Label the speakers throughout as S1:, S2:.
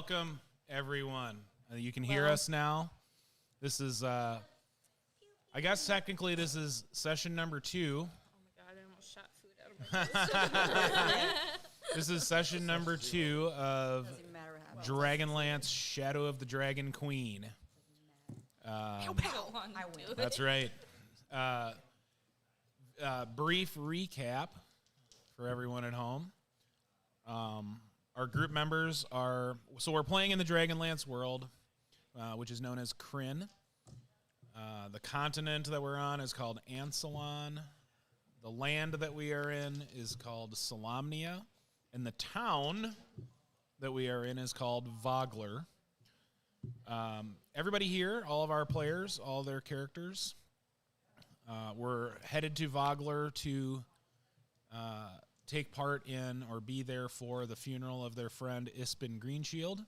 S1: welcome everyone. You can hear us now. This is, I guess technically this is session number 2.
S2: Oh my God, I almost shot food out of my face.
S1: This is session number 2 of Dragonlance Shadow of the Dragon Queen.
S2: I win.
S1: That's right. Brief recap for everyone at home. Our group members are... So we're playing in the Dragonlance world, which is known as Kryn. The continent that we're on is called Ansalon. The land that we are in is called Solamnia. And the town that we are in is called Vogler. Everybody here, all of our players, all their characters, we're headed to Vogler to take part in or be there for the funeral of their friend Ispin Greenshield.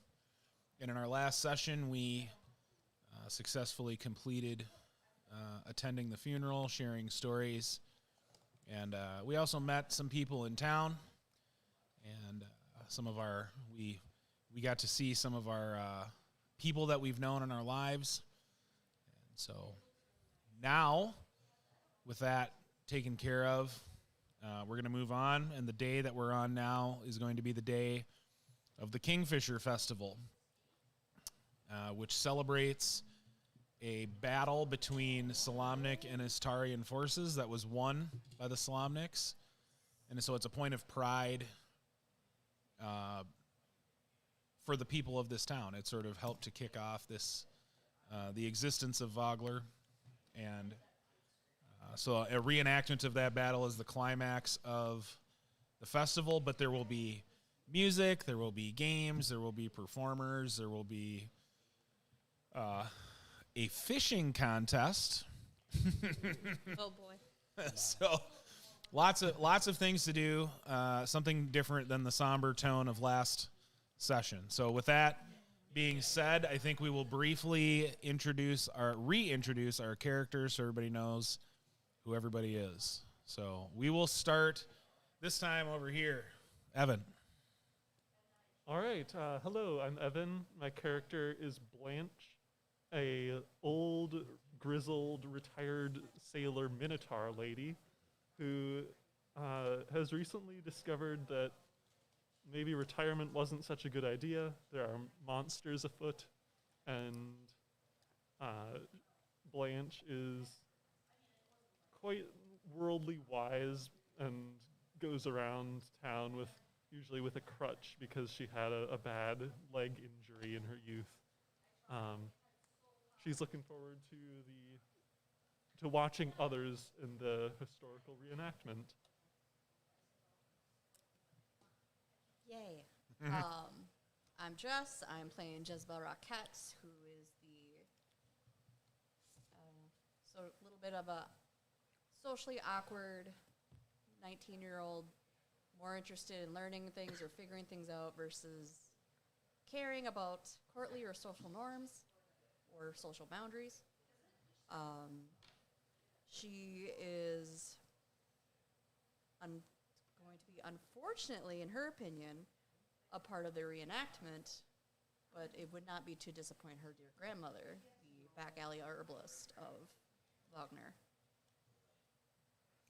S1: And in our last session, we successfully completed attending the funeral, sharing stories, and we also met some people in town, and some of our we got to see some of our people that we've known in our lives. And so now, with that taken care of, we're going to move on, and the day that we're on now is going to be the day of the Kingfisher Festival, which celebrates a battle between Solamnic and Istarian forces that was won by the Solamnics. And so it's a point of pride for the people of this town. It sort of helped to kick off this the existence of Vogler, and so a reenactment of that battle is the climax of the festival, but there will be music, there will be games, there will be performers, there will be a fishing contest.
S2: Oh, boy.
S1: So lots of things to do, something different than the somber tone of last session. So with that being said, I think we will briefly reintroduce our characters so everybody knows who everybody is. So we will start this time over here. Evan.
S3: All right. Hello, I'm Evan. My character is Blanche, a old, grizzled, retired sailor minotaur lady who has recently discovered that maybe retirement wasn't such a good idea. There are monsters afoot, and Blanche is quite worldly wise and goes around town usually with a crutch because she had a bad leg injury in her youth. She's looking forward to watching others in the historical reenactment.
S4: Yay. I'm Jess. I'm playing Jezebel Roquette, who is a little bit of a socially awkward 19-year-old, more interested in learning things or figuring things out versus caring about courtly or social norms or social boundaries. She is going to be, unfortunately, in her opinion, a part of the reenactment, but it would not be to disappoint her dear grandmother, the back alley herbalist of Wagner.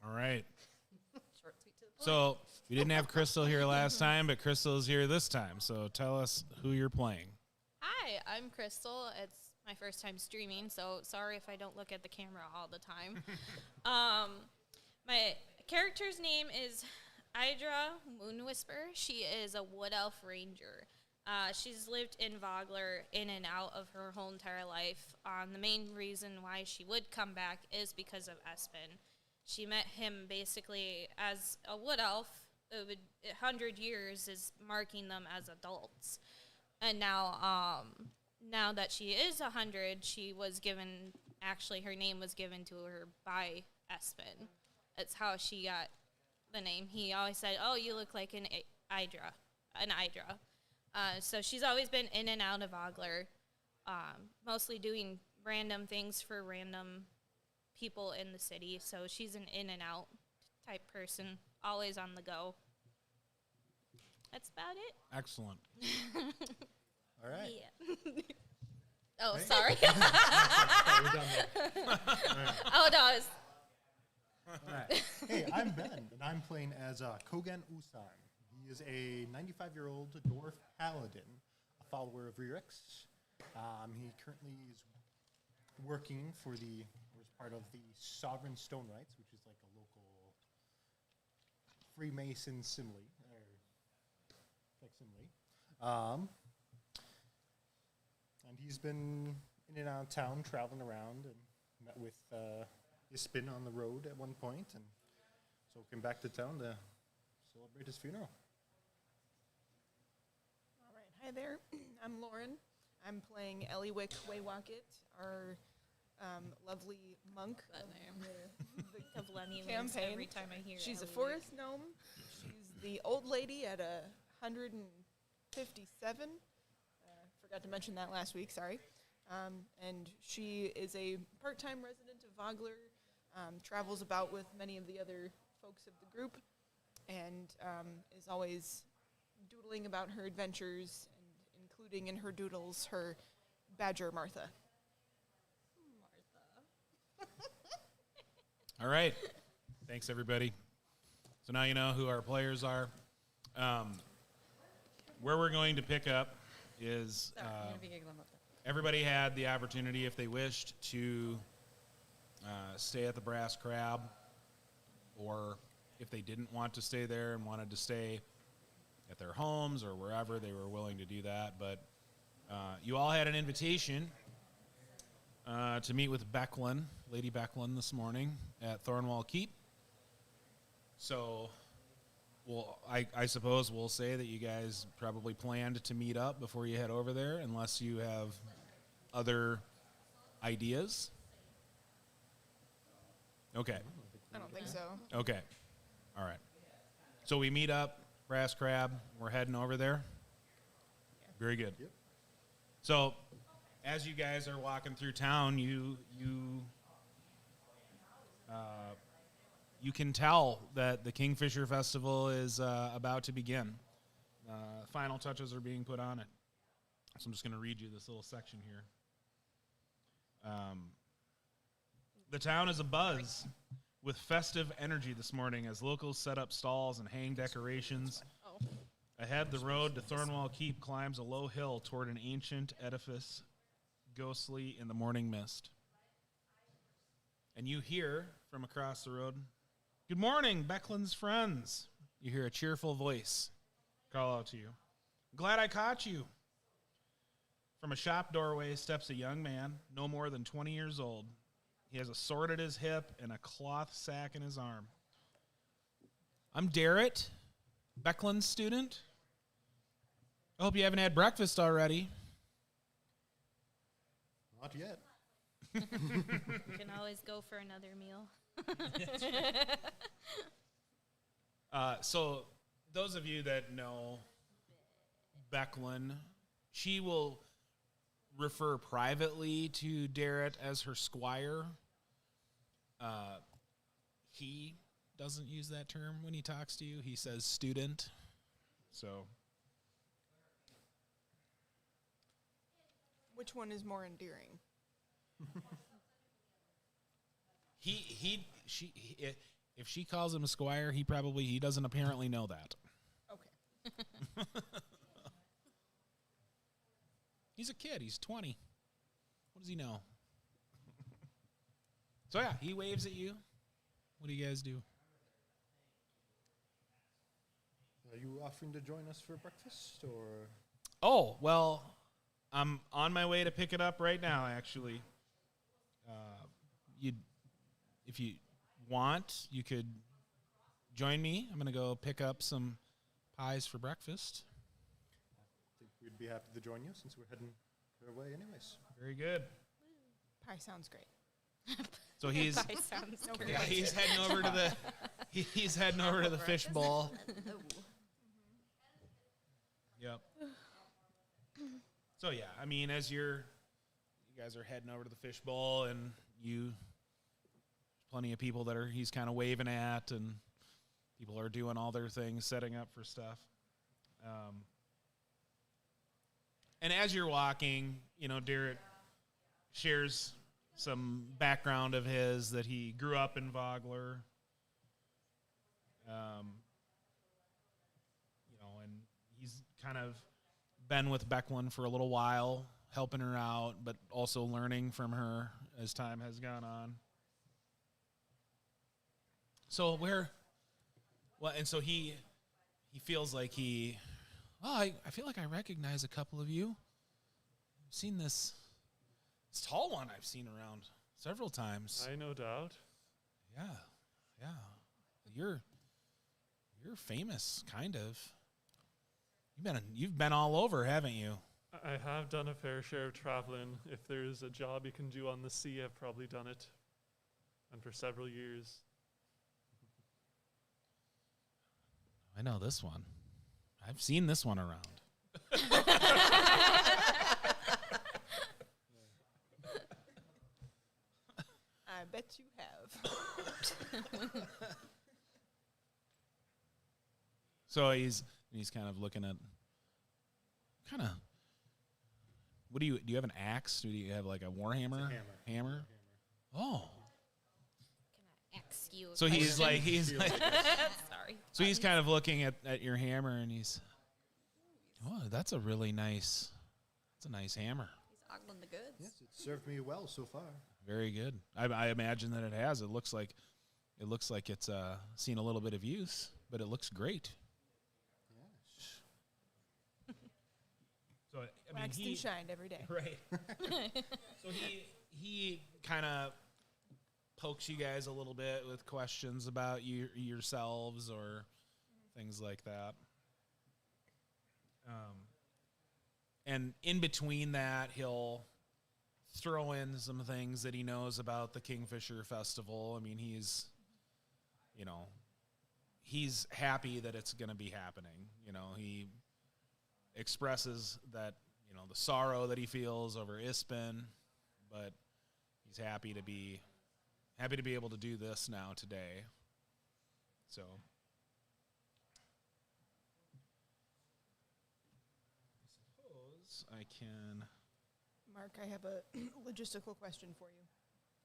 S1: All right.
S4: Short, sweet, to the point.
S1: So we didn't have Crystal here last time, but Crystal is here this time. So tell us who you're playing.
S2: Hi, I'm Crystal. It's my first time streaming, so sorry if I don't look at the camera all the time. My character's name is Idra Moonwhisper. She is a wood elf ranger. She's lived in Vogler in and out of her whole entire life. The main reason why she would come back is because of Espen. She met him basically as a wood elf. 100 years is marking them as adults. And now that she is 100, she was given, actually her name was given to her by Espen. That's how she got the name. He always said, "Oh, you look like an Idra." So she's always been in and out of Vogler, mostly doing random things for random people in the city. So she's an in and out type person, always on the go. That's about it.
S1: Excellent.
S5: All right.
S2: Yeah. Oh,
S5: Hey.
S2: sorry.
S3: We're done there.
S2: Oh, no. It's,
S5: All right. Hey, I'm Ben, and I'm playing as Kogan Usan. He is a 95-year-old dwarf paladin, a follower of Ryrix. He currently is working for or is part of the Sovereign Stone Rites, which is like a local Freemason simile, or facsimile. And he's been in and out of town, traveling around, and met with Ispin on the road at one point, and so came back to town to celebrate his funeral.
S6: All right. Hi there. I'm Lauren. I'm playing Eliwick Waywocket, our lovely monk.
S2: That
S6: of
S2: name.
S6: the
S2: of Lenny
S6: campaign.
S2: every time I hear
S6: She's a
S2: Ellie.
S6: forest gnome. She's the old lady at 157. Forgot to mention that last week, sorry. And she is a part-time resident of Vogler, travels about with many of the other folks of the group, and is always doodling about her adventures, and including in her doodles her badger Martha.
S1: All right. Thanks, everybody. So now you know who our players are. Where we're going to pick up is
S4: Sorry, I'm gonna be giggling about that.
S1: everybody had the opportunity, if they wished, to stay at the Brass Crab, or if they didn't want to stay there and wanted to stay at their homes or wherever, they were willing to do that. But you all had an invitation to meet with Becklin, Lady Becklin, this morning at Thornwall Keep. So, well, I suppose we'll say that you guys probably planned to meet up before you head over there, unless you have other ideas. Okay.
S6: I don't think so.
S1: Okay. All right. So we meet up, Brass Crab. We're heading over there. Very good.
S5: Yep.
S1: So, as you guys are walking through town, you can tell that the Kingfisher Festival is about to begin. Final touches are being put on it. So I'm just going to read you this little section here. The town is abuzz with festive energy this morning as locals set up stalls and hang decorations.
S2: Oh.
S1: Ahead, the road to Thornwall Keep climbs a low hill toward an ancient edifice, ghostly in the morning mist. And you hear from across the road, "Good morning, Becklin's friends." You hear a cheerful voice call out to you. "Glad I caught you." From a shop doorway steps a young man, no more than 20 years old. He has a sword at his hip and a cloth sack in his arm. "I'm Darrett, Becklin's student. I hope you haven't had breakfast already."
S5: Not yet.
S2: You can always go for another meal.
S1: So those of you that know Becklin, she will refer privately to Darrett as her squire. He doesn't use that term when he talks to you. He says student. So
S6: Which one is more endearing?
S1: if she calls him a squire, he doesn't apparently know that.
S6: Okay.
S1: He's a kid. He's 20. What does he know? So yeah, he waves at you. What do you guys do?
S5: Are you offering to join us for breakfast, or?
S1: Oh, well, I'm on my way to pick it up right now, actually. If you want, you could join me. I'm going to go pick up some pies for breakfast.
S5: I think we'd be happy to join you since we're heading our way anyways.
S1: Very good.
S6: Pie sounds great.
S1: So he's
S2: Pie sounds great.
S1: yeah, he's heading over to the he's heading over to the fish bowl. Yep. So yeah, I mean, as you guys are heading over to the fish bowl, and plenty of people that he's kind of waving at, and people are doing all their things, setting up for stuff. And as you're walking, Derek shares some background of his that he grew up in Vogler. And he's kind of been with Becklin for a little while, helping her out, but also learning from her as time has gone on. So so he feels like I feel like I recognize a couple of you. I've seen this tall one I've seen around several times.
S3: I no doubt.
S1: Yeah. You're famous, kind of. You've been all over, haven't you?
S3: I have done a fair share of traveling. If there's a job you can do on the sea, I've probably done it. And for several years.
S1: I know this one. I've seen this one around.
S6: I bet you have.
S1: So he's kind of looking at what do you have an axe? Do you have like a warhammer? Hammer? Oh.
S2: Can I ask you?
S1: So he's like
S2: Sorry.
S1: so he's kind of looking at your hammer and he's that's a nice hammer.
S4: He's ogling the goods.
S5: Yes, it served me well so far.
S1: Very good. I imagine that it has. It looks like it's seen a little bit of use, but it looks great. So
S6: Waxed and shined every day.
S1: Right. So he kind of pokes you guys a little bit with questions about yourselves or things like that. And in between that, he'll throw in some things that he knows about the Kingfisher Festival. I mean, he's happy that it's going to be happening. He expresses that, the sorrow that he feels over Ispin, but he's happy to be able to do this now today. So I suppose I can.
S6: Mark, I have a logistical question for you.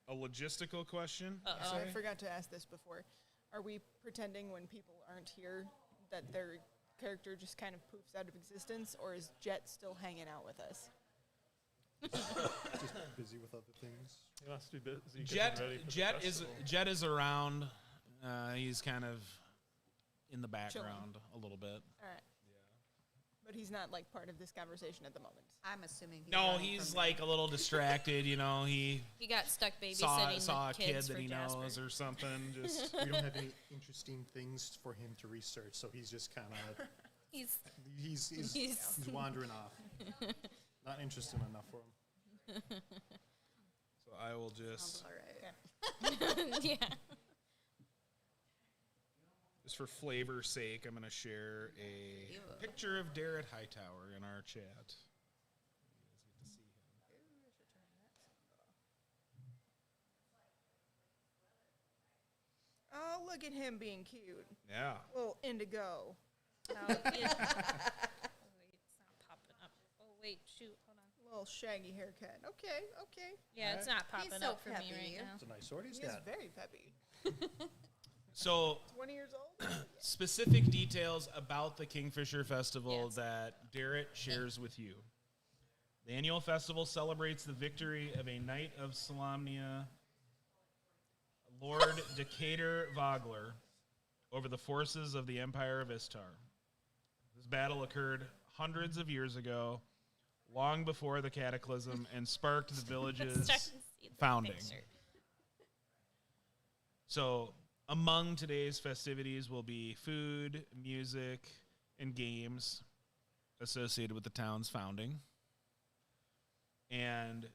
S1: A logistical question?
S6: So I forgot to ask this before. Are we pretending when people aren't here that their character just kind of poofs out of existence, or is Jet still hanging out with us?
S5: Just busy with other things.
S3: He must be busy getting ready for the festival.
S1: Jet is around. He's kind of in the background a little bit.
S6: All right. But he's not like part of this conversation at the moment.
S4: I'm assuming he's
S1: No,
S4: running
S1: he's
S4: from
S1: like a little distracted. He
S2: He got stuck babysitting
S1: saw a
S2: the
S1: kid
S2: kids
S1: that
S2: for
S1: he
S2: Jasper.
S1: knows or something. Just
S5: We don't have any interesting things for him to research, so he's just kind of
S2: He's
S5: he's wandering off. Not interesting enough for him.
S1: so I will just
S4: Sounds all right.
S2: yeah.
S1: just for flavor's sake, I'm going to share a
S4: Ew.
S1: picture of Darrett Hightower in our chat. You guys get to see him.
S6: Oh, look at him being cute.
S1: Yeah.
S6: Little indigo.
S2: Oh, wait, it's not popping up. Oh wait, shoot, hold on.
S6: Little shaggy haircut. Okay.
S2: Yeah, it's not popping
S4: so
S2: up for me
S4: peppy.
S2: right now.
S5: It's a nice sword he's
S6: He is
S5: got.
S6: very peppy.
S1: So
S6: 20 years old?
S1: specific details about the Kingfisher Festival
S2: Yes.
S1: that Darrett shares with you. The annual festival celebrates the victory of a knight of Solamnia, Lord Decatur Vogler, over the forces of the Empire of Istar. This battle occurred hundreds of years ago, long before the cataclysm, and sparked the village's
S2: Starting to see the
S1: founding.
S2: picture.
S1: So among today's festivities will be food, music, and games associated with the town's founding. And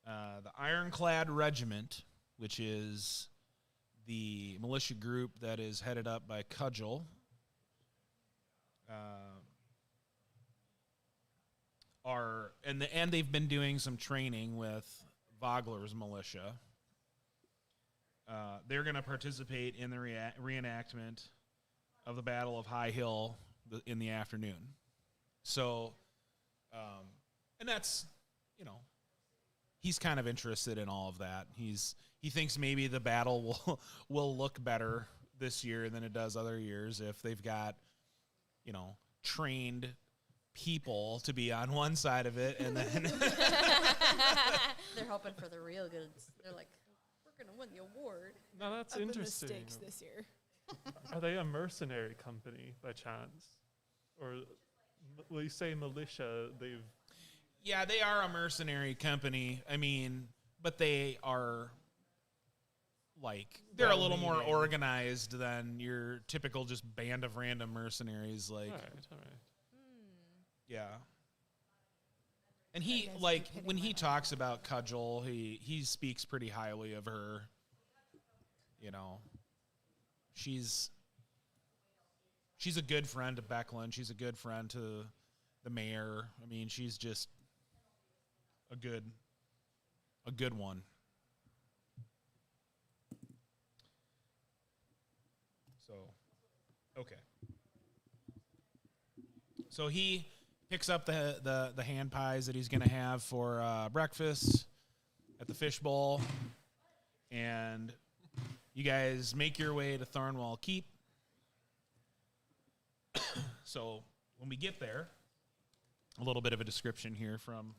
S1: the Ironclad Regiment, which is the militia group that is headed up by Cudgel, and they've been doing some training with Vogler's militia. They're going to participate in the reenactment of the Battle of High Hill in the afternoon. So And that's, you know, he's kind of interested in all of that. He thinks maybe the battle will look better this year than it does other years if they've got, you know, trained people to be on one side of it, and then
S4: They're hoping for the real goods. They're like, we're gonna win the award.
S3: Now that's
S6: Up in the
S3: interesting.
S6: stakes this year.
S3: Are they a mercenary company by chance? Or will you say militia?
S1: yeah, they are a mercenary company. I mean, but they are like they're a little more
S3: Well-meaning.
S1: organized than your typical just band of random mercenaries. Like,
S3: All right.
S1: yeah. And he
S6: guys
S1: like
S6: keep hitting
S1: when
S6: my
S1: he
S6: eye.
S1: talks about Cudgel, he speaks pretty highly of her. You know, she's a good friend to Becklin. She's a good friend to the mayor. I mean, she's just a good one. So, okay. So he picks up the hand pies that he's going to have for breakfast at the fishbowl, and you guys make your way to Thornwall Keep. So when we get there, a little bit of a description here from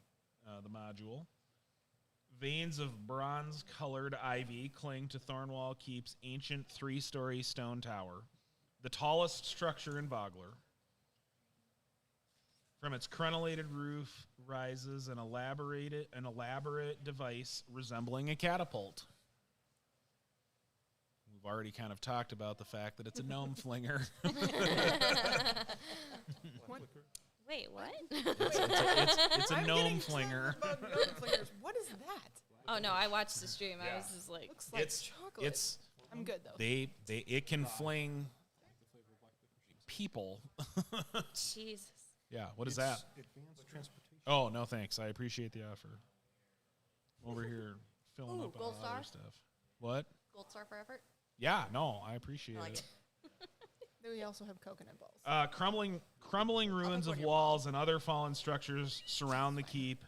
S1: the module. Veins of bronze-colored ivy cling to Thornwall Keep's ancient 3-story stone tower, the tallest structure in Vogler. From its crenellated roof rises an elaborate device resembling a catapult. We've already kind of talked about the fact that it's a gnome flinger.
S2: Wait, what?
S1: It's a
S6: I'm
S1: gnome
S6: getting
S1: flinger.
S6: chattered about gnome flingers. What is that?
S2: Oh no, I watched the stream. I
S1: Yeah.
S2: was just like,
S6: Looks like
S1: It's
S6: chocolate. I'm good though.
S1: it can fling people.
S2: Jesus.
S1: Yeah, what is that?
S5: Advanced transportation.
S1: Oh, no thanks. I appreciate the offer. Over here filling
S4: Ooh,
S1: up on
S4: gold
S1: other
S4: star?
S1: stuff. What?
S4: Gold star for effort.
S1: Yeah, no, I appreciate
S4: I like
S1: it.
S4: it.
S6: Then we also have coconut balls.
S1: Crumbling ruins
S4: one
S1: of
S4: of your
S1: walls and other fallen structures surround the keep,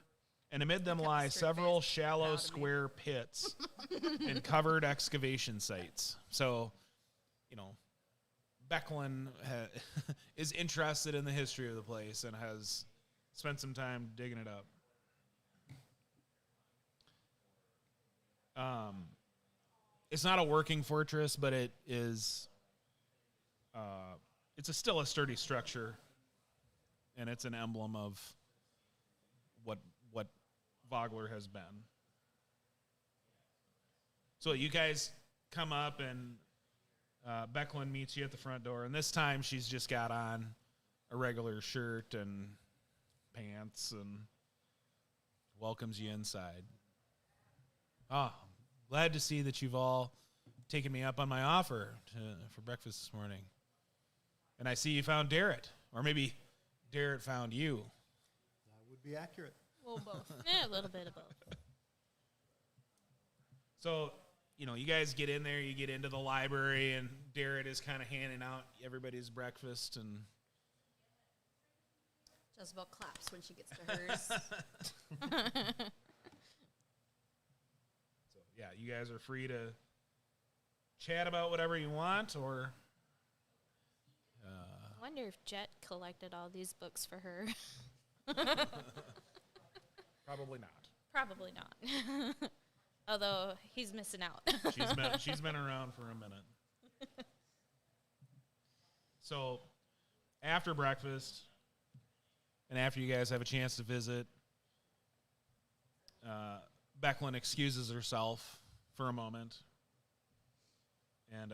S1: and amid them
S4: Got
S1: lie
S4: a straight
S1: several
S4: face.
S1: shallow
S4: Proud of me.
S1: square pits and covered excavation sites. So, you know, Becklin is interested in the history of the place and has spent some time digging it up. It's not a working fortress, but it is. It's still a sturdy structure, and it's an emblem of what Vogler has been. So you guys come up, and Becklin meets you at the front door, and this time she's just got on a regular shirt and pants and welcomes you inside. Ah, glad to see that you've all taken me up on my offer for breakfast this morning. And I see you found Darrett, or maybe Darrett found you.
S5: That would be accurate.
S6: Well, both.
S2: A little bit of both.
S1: So, you know, you guys get in there, you get into the library, and Darrett is kind of handing out everybody's breakfast. And
S4: Jezebel claps when she gets to hers.
S1: so, yeah, you guys are free to chat about whatever you want, or
S2: I wonder if Jet collected all these books for her.
S1: probably not.
S2: Probably not. Although he's missing out.
S1: She's been around for a minute. So, after breakfast, and after you guys have a chance to visit, Becklin excuses herself for a moment, and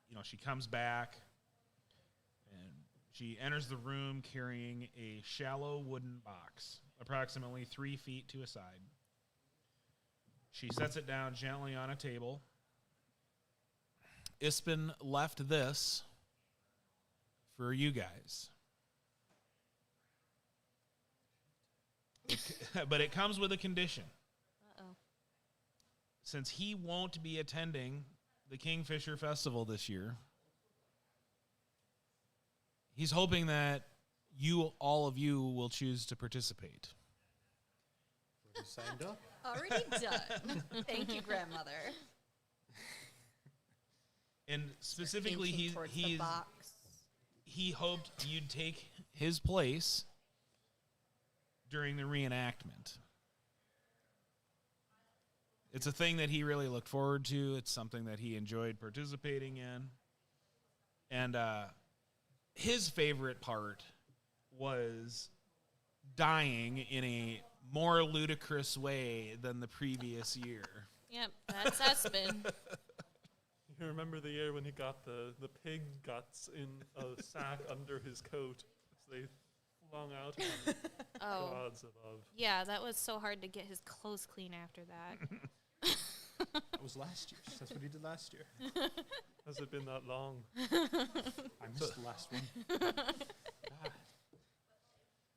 S1: you know, she comes back, and she enters the room carrying a shallow wooden box, approximately 3 feet to a side. She sets it down gently on a table. Ispin left this for you guys. But it comes with a condition.
S2: Uh-oh.
S1: Since he won't be attending the Kingfisher Festival this year, he's hoping that all of you will choose to participate.
S5: Already signed up.
S4: Already done. Thank you, grandmother.
S1: And specifically,
S4: Inching towards the box.
S1: he hoped you'd take his place during the reenactment. It's a thing that he really looked forward to. It's something that he enjoyed participating in. And his favorite part was dying in a more ludicrous way than the previous year.
S2: Yep, that's Espen.
S3: You remember the year when he got the pig guts in a sack under his coat? So they flung out on
S2: Oh,
S3: gods above.
S2: yeah, that was so hard to get his clothes clean after that.
S5: That was last year. That's what he did last year.
S3: Has it been that long?
S5: I missed the last one.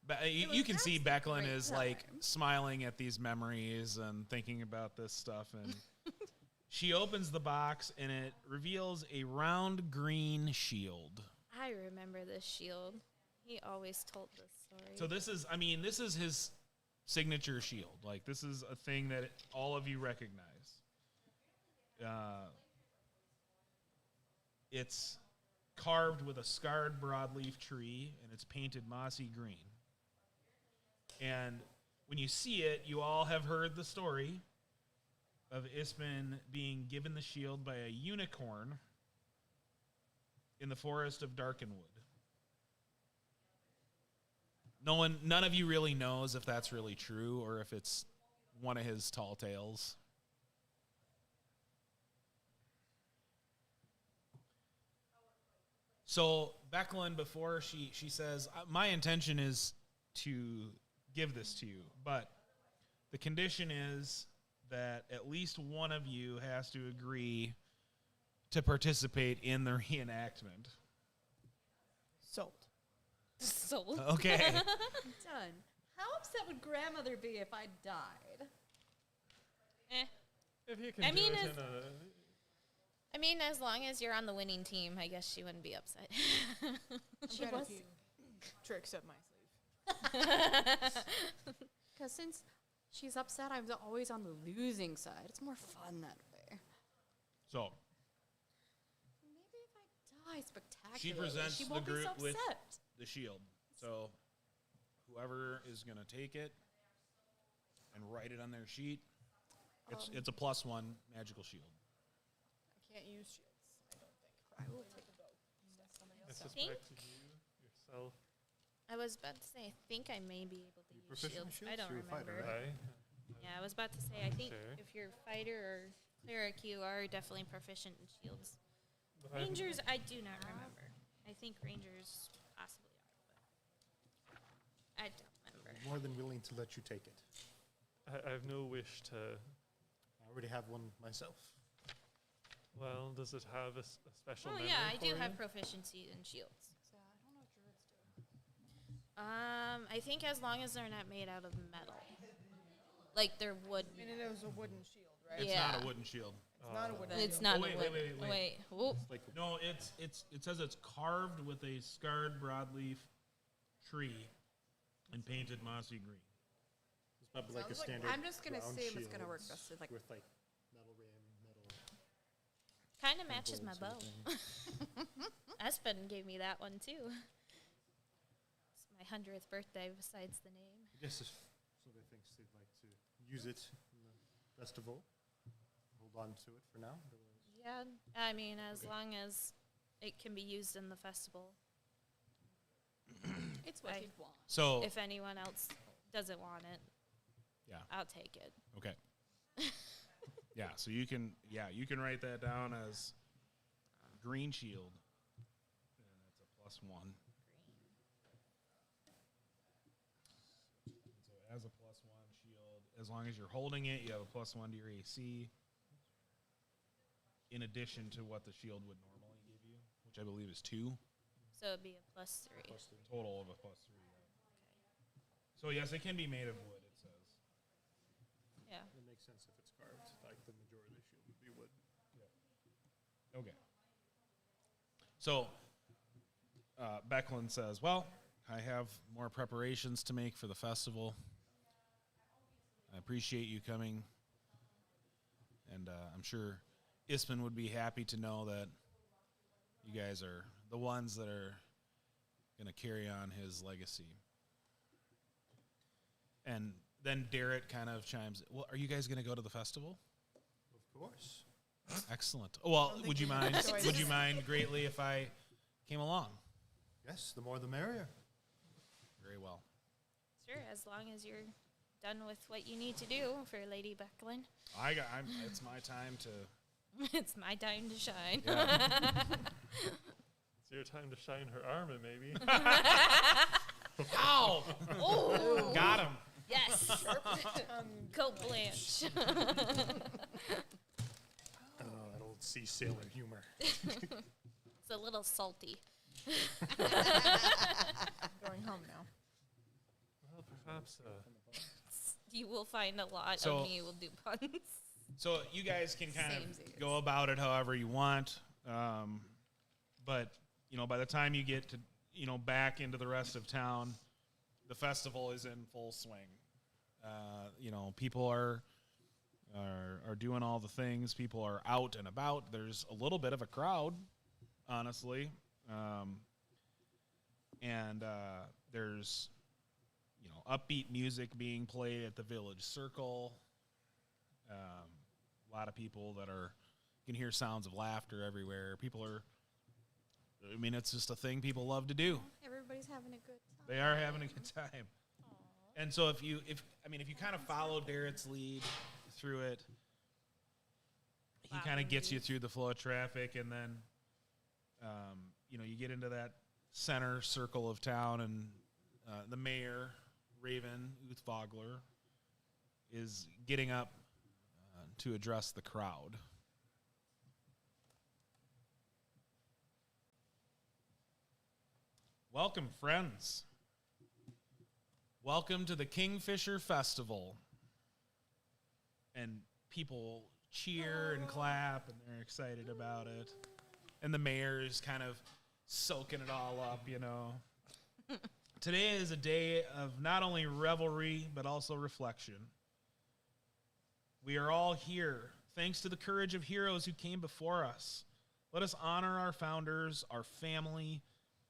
S1: But you can see Becklin is like smiling at these memories and thinking about this stuff. And she opens the box and it reveals a round green shield.
S2: I remember this shield. He always told this story.
S1: So this is his signature shield. Like, this is a thing that all of you recognize. It's carved with a scarred broadleaf tree, and it's painted mossy green. And when you see it, you all have heard the story of Ispen being given the shield by a unicorn in the forest of Darkenwood. None of you really knows if that's really true or if it's one of his tall tales. So Becklin, before she says, my intention is to give this to you, but the condition is that at least one of you has to agree to participate in the reenactment.
S6: Sold.
S2: Sold.
S1: Okay.
S4: Done. How upset would grandmother be if I died?
S3: If he can
S2: I
S3: do
S2: mean,
S3: it
S2: it's-
S3: in a...
S2: I mean, as long as you're on the winning team, I guess she wouldn't be upset.
S6: She
S4: was-
S6: a few tricks up my sleeve.
S4: Because since she's upset, I'm always on the losing side. It's more fun that way.
S1: So
S4: Maybe if I die spectacularly,
S1: she presents
S4: she
S1: the
S4: won't be
S1: group
S4: so
S1: with
S4: upset.
S1: the shield. So whoever is going to take it and write it on their sheet, it's a +1 magical shield.
S6: I can't use shields, I don't think. I will take a vote.
S3: I
S2: think-
S3: suspect you, yourself,
S2: I was about to say, I think I may be able to use
S5: proficient in
S2: shields. I
S5: shields?
S2: don't
S5: You're a fighter,
S2: remember.
S5: right?
S2: Yeah, I was about to say, I think
S3: Sure.
S2: if you're fighter or cleric, you are definitely proficient in shields.
S3: But I've-
S2: Rangers, I do not remember. I think Rangers possibly are, but I don't remember.
S5: I'm more than willing to let you take it.
S3: I have no wish to...
S5: I already have one myself.
S3: Well, does it have a special
S2: Oh
S3: memory
S2: yeah, I
S3: for
S2: do
S3: you?
S2: have proficiency in shields.
S4: So I don't know what druids do.
S2: I think as long as they're not made out of metal, like they're wood.
S6: I mean, it was a wooden shield, right?
S1: It's
S2: Yeah.
S1: not a wooden shield.
S6: It's not a wooden
S2: It's
S6: shield.
S2: not
S1: Oh,
S2: a
S1: wait,
S2: wood.
S1: wait, wait, wait.
S2: Whoop.
S5: Like
S1: No, it says it's carved with a scarred broadleaf tree and painted mossy green.
S5: it's probably like a
S6: Sounds like-
S5: standard.
S4: I'm just gonna
S5: round
S4: assume it's gonna
S5: shield
S4: work best with, like-
S5: with like metal rim, metal.
S2: Kind of matches my
S5: bolts
S2: bow.
S5: and everything.
S2: Espen gave me that one too. It's my 100th birthday besides the name.
S5: I guess if somebody thinks they'd like to use it in the festival, hold on to it for now. Otherwise-
S2: Yeah, I mean, as long as it can be used in the festival.
S4: It's what
S2: I-
S4: you'd want.
S1: So
S2: If anyone else doesn't want it,
S1: yeah,
S2: I'll take it.
S1: okay. Yeah, so you can write that down as green shield, and that's a +1. So as a +1 shield, as long as you're holding it, you have a +1 to your AC. In addition to what the shield would normally give you, which I believe is 2.
S2: So it'd be a +3.
S1: Total of a +3. Yeah. So yes, it can be made of wood. It says.
S2: Yeah.
S5: It makes sense if it's carved. Like the majority of the shield would be wood.
S1: Okay. So Becklin says, "Well, I have more preparations to make for the festival. I appreciate you coming, and I'm sure Isman would be happy to know that you guys are the ones that are going to carry on his legacy. And then Darrett kind of chimes, well, are you guys going to go to the festival?
S5: Of course.
S1: Excellent. Well,
S6: think
S1: would you
S6: we
S1: mind?
S6: have a choice.
S1: Would you mind greatly if I came along?
S5: Yes, the more the merrier.
S1: Very well.
S2: Sure, as long as you're done with what you need to do for Lady Becklin.
S1: It's my time to.
S2: It's my time to shine.
S1: Yeah.
S3: It's your time to shine her armor, maybe.
S1: Ow!
S2: Oh,
S1: Got him.
S2: yes. Go Blanche.
S5: Oh, that old sea sailor humor.
S2: It's a little salty.
S6: Going home now.
S3: Well, perhaps.
S2: You will find a lot
S1: So-
S2: of me will do puns.
S1: So you guys can kind of
S4: Samesies.
S1: go about it however you want, but by the time you get to back into the rest of town, the festival is in full swing. People are doing all the things. People are out and about. There's a little bit of a crowd, honestly, and there's upbeat music being played at the village circle. A lot of people that you can hear sounds of laughter everywhere. It's just a thing people love to do.
S4: Everybody's having a good time.
S1: They are having a good time. And so if you kind of follow Darrett's lead through it, he kind of gets you through the flow of traffic, and then you get into that center circle of town, and the mayor, Raven Uthvogler, is getting up to address the crowd. Welcome, friends. Welcome to the Kingfisher Festival. And people cheer and clap, and they're excited about it. And the mayor is kind of soaking it all up, Today is a day of not only revelry, but also reflection. We are all here, thanks to the courage of heroes who came before us. Let us honor our founders, our family,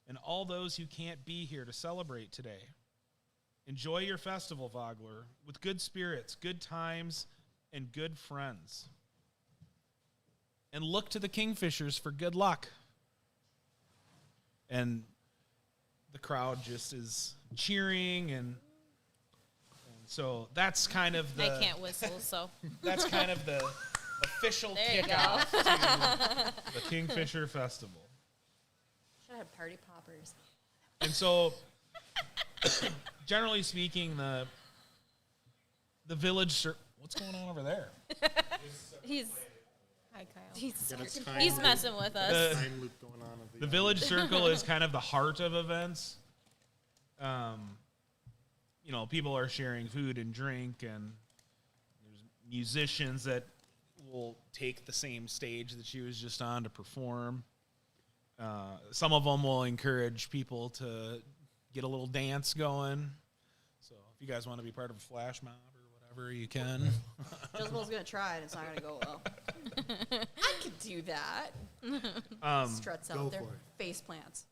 S1: and all those who can't be here to celebrate today. Enjoy your festival, Vogler, with good spirits, good times, and good friends. And look to the Kingfishers for good luck. And the crowd just is cheering, and so that's kind of the...
S2: I can't whistle, so.
S1: That's kind of the official
S2: There you
S1: kickoff to the Kingfisher Festival.
S4: Should have had party poppers.
S1: And so, generally speaking, the village... What's going on over there?
S2: He's
S6: Hi, Kyle.
S5: Got a time
S2: he's
S5: loop-
S2: messing with us.
S5: time loop going on of
S1: The village circle is kind of the heart of events. People are sharing food and drink, and there's musicians that will take the same stage that she was just on to perform. Some of them will encourage people to get a little dance going. So if you guys want to be part of a flash mob or whatever, you can.
S4: Jezebel's gonna try it. It's not gonna go well. I could do that. Struts
S5: Go
S4: out there,
S5: for it.
S4: face plants.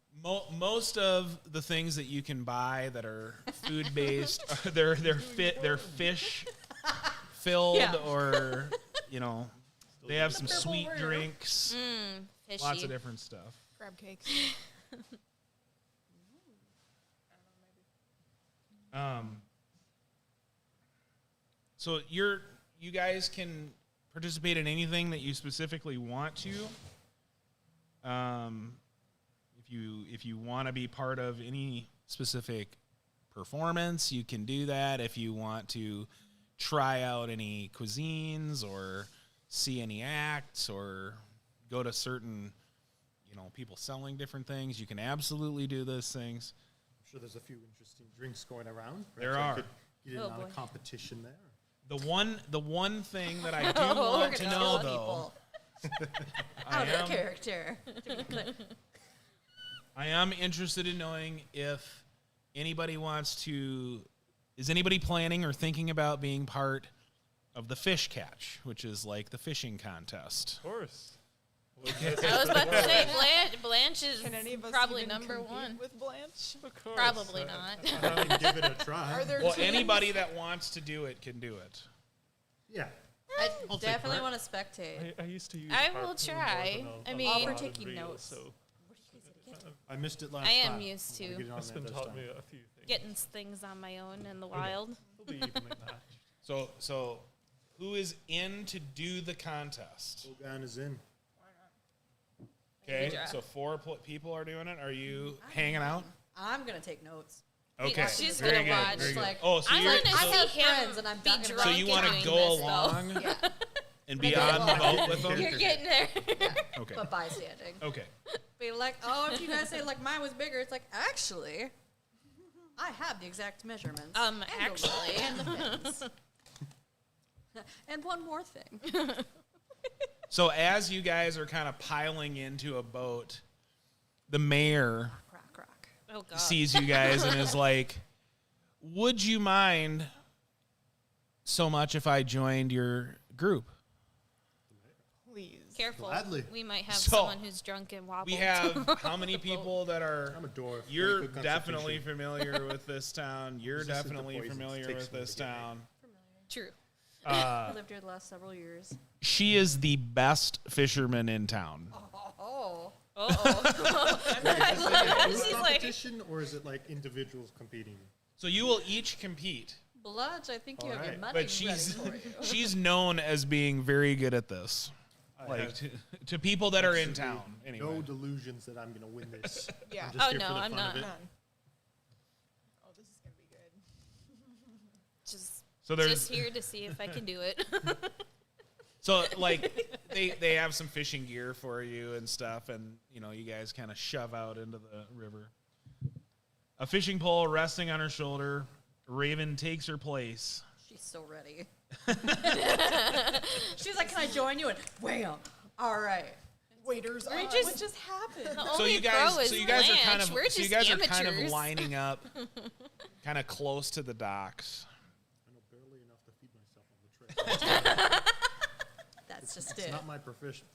S1: Most of the things that you can buy that are food based, they're fish filled,
S4: Yeah.
S1: or they have some sweet
S4: Rare.
S1: drinks,
S2: Fishy.
S1: lots of different stuff.
S6: Crab cakes.
S1: So you guys can participate in anything that you specifically want to. If you want to be part of any specific performance, you can do that. If you want to try out any cuisines or see any acts or go to certain, people selling different things, you can absolutely do those things.
S5: I'm sure there's a few interesting drinks going around.
S1: There
S5: Perhaps I
S1: are.
S5: could get in
S2: Oh,
S5: on
S2: boy.
S5: a competition there.
S1: The one thing that I do
S4: Oh,
S1: want
S4: we're
S1: to
S4: gonna
S1: know,
S4: kill
S1: though,
S4: people.
S1: I
S4: Out of
S1: am,
S4: character.
S1: I am interested in knowing if is anybody planning or thinking about being part of the fish catch, which is like the fishing contest?
S3: Of course.
S2: I was about to say Blanche is
S6: Can any of us
S2: probably
S6: even
S2: number
S6: compete
S2: one.
S6: with Blanche?
S3: Of course.
S2: Probably not.
S5: I mean, give it a try.
S6: Are there
S1: Well,
S6: teams?
S1: anybody that wants to do it can do it.
S5: Yeah.
S4: I
S5: I'll take
S4: definitely
S5: part.
S4: want to spectate.
S3: I used to use
S2: I will
S3: harpoon
S2: try.
S3: more than
S2: I
S3: a
S2: mean-
S4: All for
S3: rod and
S4: taking
S3: reel,
S4: notes.
S3: So
S5: I missed it last
S2: I
S5: time.
S2: am used
S5: I'm gonna
S2: to
S5: get on
S3: it's
S5: that
S3: been
S5: this
S3: taught
S5: time.
S3: me a few things.
S2: Getting things on my own in the wild.
S3: We'll be evening that.
S1: So who is in to do the contest?
S5: Kogan is in.
S1: Okay,
S2: Good job.
S1: so 4 people are doing it. Are you hanging out?
S4: I'm gonna take notes.
S1: Okay,
S2: She's
S1: very
S2: gonna
S1: good,
S2: watch.
S1: very good.
S4: Like,
S1: Oh, so
S2: I'm
S1: you're
S2: gonna
S4: I
S2: see
S4: have
S2: him
S4: friends and I'm
S2: be
S4: not gonna-
S2: drunk.
S1: so you want
S2: doing
S1: to go
S2: this, though.
S1: along
S4: Yeah,
S1: and be
S4: Okay,
S1: on the
S4: well,
S1: boat with them?
S2: You're getting there.
S1: Okay,
S4: but bystanding.
S1: okay.
S4: Be like, oh, if you guys say like mine was bigger, it's like actually, I have the exact measurements. And the
S2: Actually.
S4: weight and the fins. And one more thing.
S1: So as you guys are kind of piling into a boat, the mayor
S4: Rock.
S2: Oh God.
S1: sees you guys and is like, would you mind so much if I joined your group?
S6: Please.
S2: Careful.
S5: Gladly.
S2: We might have
S1: So,
S2: someone who's drunk and wobbled.
S1: We have how many people that are...
S5: I'm a dwarf.
S1: You're
S5: Very good
S1: definitely
S5: constitution.
S1: familiar with this town. You're
S5: Resistant to
S1: definitely
S5: poisons.
S1: familiar
S5: Takes
S1: with
S5: one
S1: this
S5: to get me.
S1: town.
S2: True.
S4: I lived here the last several years.
S1: She is the best fisherman in town.
S4: Oh.
S2: Uh-oh.
S5: Is
S2: She's
S5: it
S2: like,
S5: competition or is it like individuals competing?
S1: So you will each compete,
S4: Blanche, I think you have your
S5: Alright.
S4: money
S1: but she's
S4: ready for you.
S1: she's known as being very good at this.
S5: I
S1: Like
S5: have
S1: to people that are in
S5: absolutely
S1: town. Anyway.
S5: No delusions that I'm gonna win this.
S6: Yeah.
S5: I'm just
S2: Oh,
S5: here
S2: no,
S5: for the
S2: I'm
S5: fun of
S2: not.
S5: it.
S6: Come on. Oh, this is gonna be good.
S2: just,
S1: So there's
S2: just here to see if I can do it.
S1: so like they have some fishing gear for you and stuff, and you know you guys kind of shove out into the river. A fishing pole resting on her shoulder. Raven takes her place.
S4: She's so ready. She's like, "Can I join you?" And wham! All right.
S6: Waiters
S2: We're
S6: on.
S2: just-
S6: what just happened?
S2: The
S1: So
S2: only
S1: you
S2: pro
S1: guys,
S2: is
S1: so you guys are kind
S2: Blanche.
S1: of,
S2: We're
S1: so you
S2: just
S1: guys are kind of
S2: amateurs.
S1: lining up, kind of close to the docks.
S5: I know barely enough to feed myself on the trip.
S4: That's just
S5: It's
S4: it.
S5: not my profession.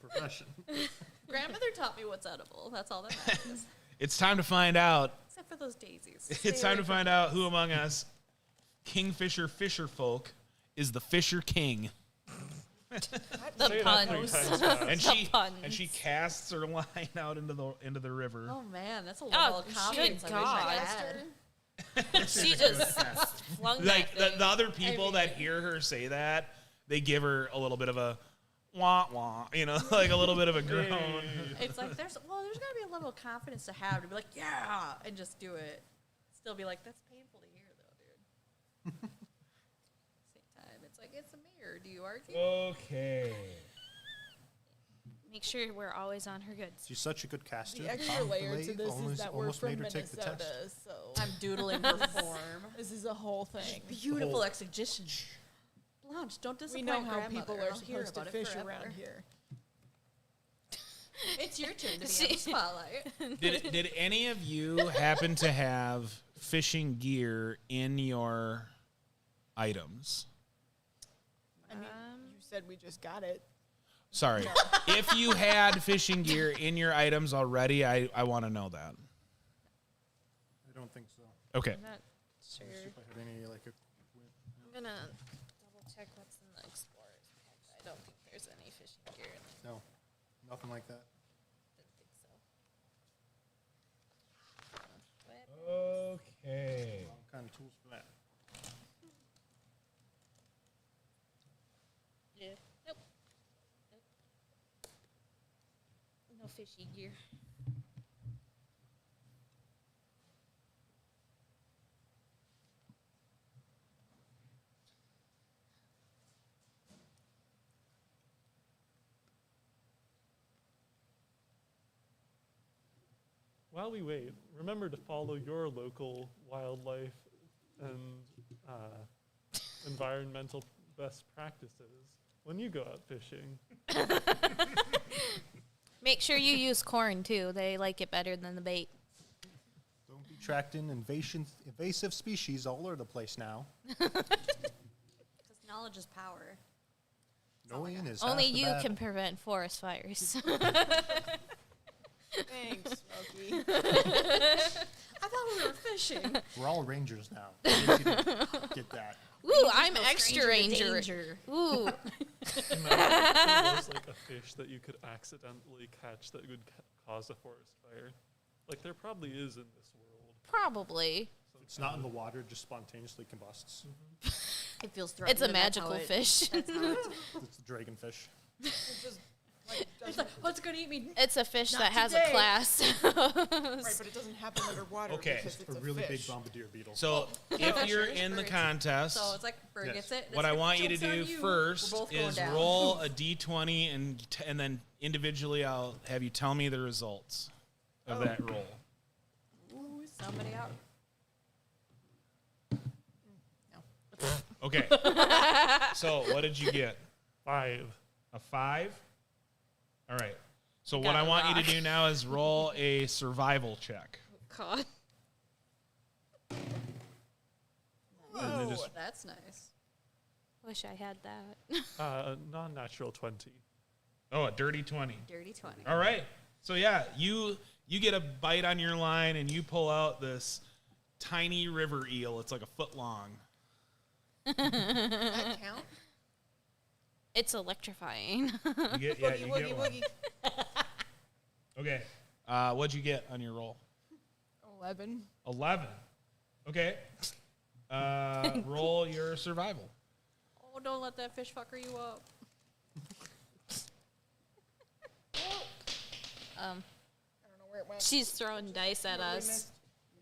S4: Grandmother taught me what's edible. That's all that matters.
S1: It's time to find out.
S4: Except for those daisies.
S1: It's
S4: Stay
S1: time
S4: away
S1: to
S4: from
S1: find out who among us, Kingfisher Fisherfolk, is the Fisher King.
S2: The
S3: Say that 3
S2: puns.
S3: times fast.
S1: And
S2: The
S1: she
S2: puns.
S1: casts her line out into the river.
S4: Oh man, that's a level of
S2: good
S4: confidence I wish I
S2: God.
S4: had.
S2: She just flung
S1: Like
S2: that
S1: the
S2: thing.
S1: other people that hear her say that, they give her a little bit of a wah wah, you know, like a little bit of a groan.
S4: It's like there's gotta be a level of confidence to have to be like, yeah, and just do it. Still be like, that's painful to hear though, dude. Same time. It's like it's a mayor. Do you argue?
S1: Okay.
S2: Make sure we're always on her goods.
S5: She's such a good caster.
S6: The extra
S5: Tom
S6: layer to
S5: DeLay
S6: this is
S5: almost-
S6: that we're
S5: almost
S6: from
S5: made her take the
S6: Minnesota,
S5: test.
S6: so
S4: I'm doodling her form.
S6: this is a whole thing.
S4: Beautiful
S5: whole-
S4: exegetion. Blanche, don't
S6: We
S4: disappoint
S6: know how
S4: grandmother.
S6: people
S4: I'll
S6: are
S4: hear
S6: supposed to
S4: about it
S6: fish
S4: forever.
S6: around here.
S4: It's your turn to be on the spotlight.
S1: Did any of you happen to have fishing gear in your items?
S6: I mean, you said we just got it.
S1: Sorry. If you had fishing gear in your items already, I want to know that.
S5: I don't think so.
S1: Okay.
S2: I'm not sure.
S5: If I had any like
S2: I'm gonna double check what's in the Explorer's pack. I don't think there's any fishing gear in it.
S5: no, nothing like that.
S2: Didn't think so.
S1: Okay.
S5: What kind of tools for that?
S2: Yeah. Nope. No fishy gear.
S3: While we wait, remember to follow your local wildlife and environmental best practices when you go out fishing.
S2: Make sure you use corn too. They like it better than the bait.
S5: Don't be attracting invasive species all over the place now.
S4: Because knowledge is power.
S5: Knowing is
S2: Only
S5: half the
S2: you
S5: battle.
S2: can prevent forest fires.
S6: Thanks, Smokey.
S4: I thought we were fishing.
S5: We're all rangers now. In case you didn't get that.
S2: Ooh, I'm
S4: No
S2: extra
S4: stranger to
S2: ranger.
S4: danger.
S2: Ooh,
S3: Imagine if there was like a fish that you could accidentally catch that would cause a forest fire. Like there probably is in this world.
S2: probably.
S5: It's not in the water; it just spontaneously combusts.
S4: It feels threatening.
S2: It's a
S4: and that's how
S2: magical
S4: it-
S2: fish.
S4: That's how it-
S5: It's the dragonfish.
S6: It's just, like,
S4: it's
S6: doesn't,
S4: like, what's gonna eat me?
S2: It's a fish
S4: Not
S2: that has
S4: today.
S2: a class.
S6: right, but it doesn't happen underwater
S1: Okay.
S6: because it's
S5: A
S6: a
S5: really
S6: fish.
S5: big bombardier beetle.
S1: So if you're in the contest,
S4: So it's like bird
S5: Yes.
S4: gets it.
S1: what I
S4: this
S1: want you to
S4: jumps on
S1: do
S4: you.
S1: first
S4: We're both going
S1: is
S4: down.
S1: roll a d20 and then individually I'll have you tell me the results of that roll.
S4: Ooh, somebody out.
S1: Okay. So what did you get?
S3: 5.
S1: A 5? All right. So
S2: Got
S1: what I
S2: a
S1: want you
S2: rock.
S1: to do now is roll a survival check.
S2: God.
S1: And then just-
S4: That's nice.
S2: Wish I had that.
S3: Non-natural 20.
S1: oh, a dirty 20.
S4: Dirty 20.
S1: All right. So yeah, you get a bite on your line and you pull out this tiny river eel. It's like a foot long.
S6: Does that count?
S2: It's electrifying.
S1: You get, yeah,
S6: Boogie,
S1: you
S6: woogie,
S1: get one.
S6: woogie.
S1: Okay. What'd you get on your roll?
S6: 11.
S1: 11. Okay. Roll your survival.
S4: Oh, don't let that fish fucker you up.
S6: I don't know where it went.
S2: She's throwing dice at
S6: Totally
S2: us.
S6: missed.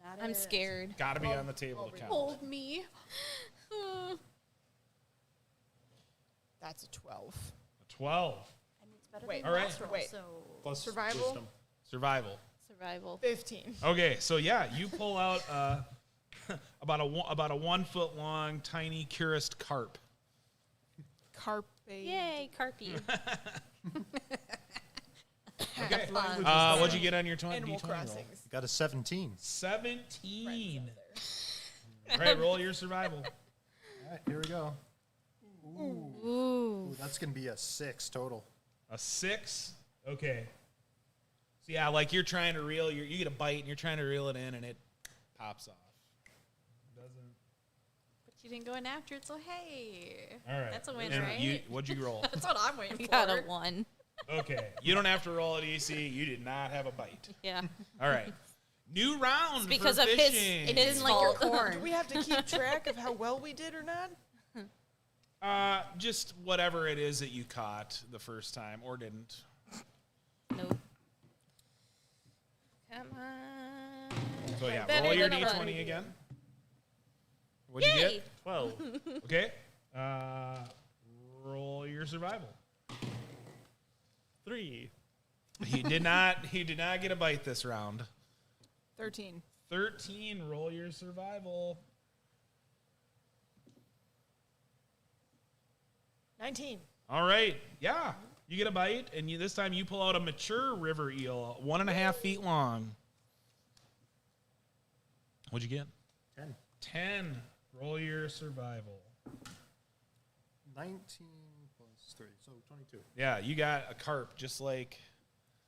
S4: Not
S2: I'm
S4: it.
S2: scared.
S1: Got to be on the table to count.
S4: Hold me.
S6: That's a 12.
S1: 12.
S4: I mean, it's better
S6: Wait,
S4: than
S1: all right.
S4: last roll,
S6: wait.
S4: So
S5: Plus
S6: Survival?
S5: wisdom.
S1: Survival.
S2: Survival.
S6: 15.
S1: Okay, so yeah, you pull out about a 1 foot long tiny curist carp.
S6: Carpe.
S2: Yay, Carpy.
S1: Okay.
S4: fun.
S1: What'd you get on your
S6: Animal
S1: D20 roll?
S6: Crossings.
S5: Got a 17.
S1: 17. All right, roll your survival.
S5: All right, here we go.
S2: Ooh.
S5: Ooh, that's gonna be a 6 total.
S1: A 6. Okay. So yeah, like you're trying to reel, you get a bite and you're trying to reel it in and it pops off. Doesn't.
S4: But you didn't go in after it, so hey.
S1: All right.
S4: That's a win,
S1: And
S4: right?
S1: What'd you roll?
S4: That's what I'm waiting
S2: We
S4: for.
S2: got a 1.
S1: Okay. You don't have to roll at EC. You did not have a bite.
S2: Yeah.
S1: All right. New round.
S2: It's because
S1: for
S2: of his.
S1: fishing.
S2: It
S4: Didn't
S2: is
S4: like your
S2: fault.
S4: corn.
S6: Do we have to keep track of how well we did or not?
S1: Just whatever it is that you caught the first time or didn't.
S2: Nope. Come on.
S1: So yeah,
S2: Better
S1: roll your
S2: than a
S1: D20
S2: one.
S1: again. What'd you
S2: Yay!
S1: get?
S3: 12.
S1: Okay. Roll your survival.
S3: 3.
S1: He did not get a bite this round.
S6: 13.
S1: 13. Roll your survival.
S6: 19.
S1: All right. Yeah. You get a bite, and this time you pull out a mature river eel, 1.5 feet long. What'd you get?
S5: 10.
S1: 10. Roll your survival.
S5: 19 plus 3, so 22.
S1: Yeah, you got a carp, just like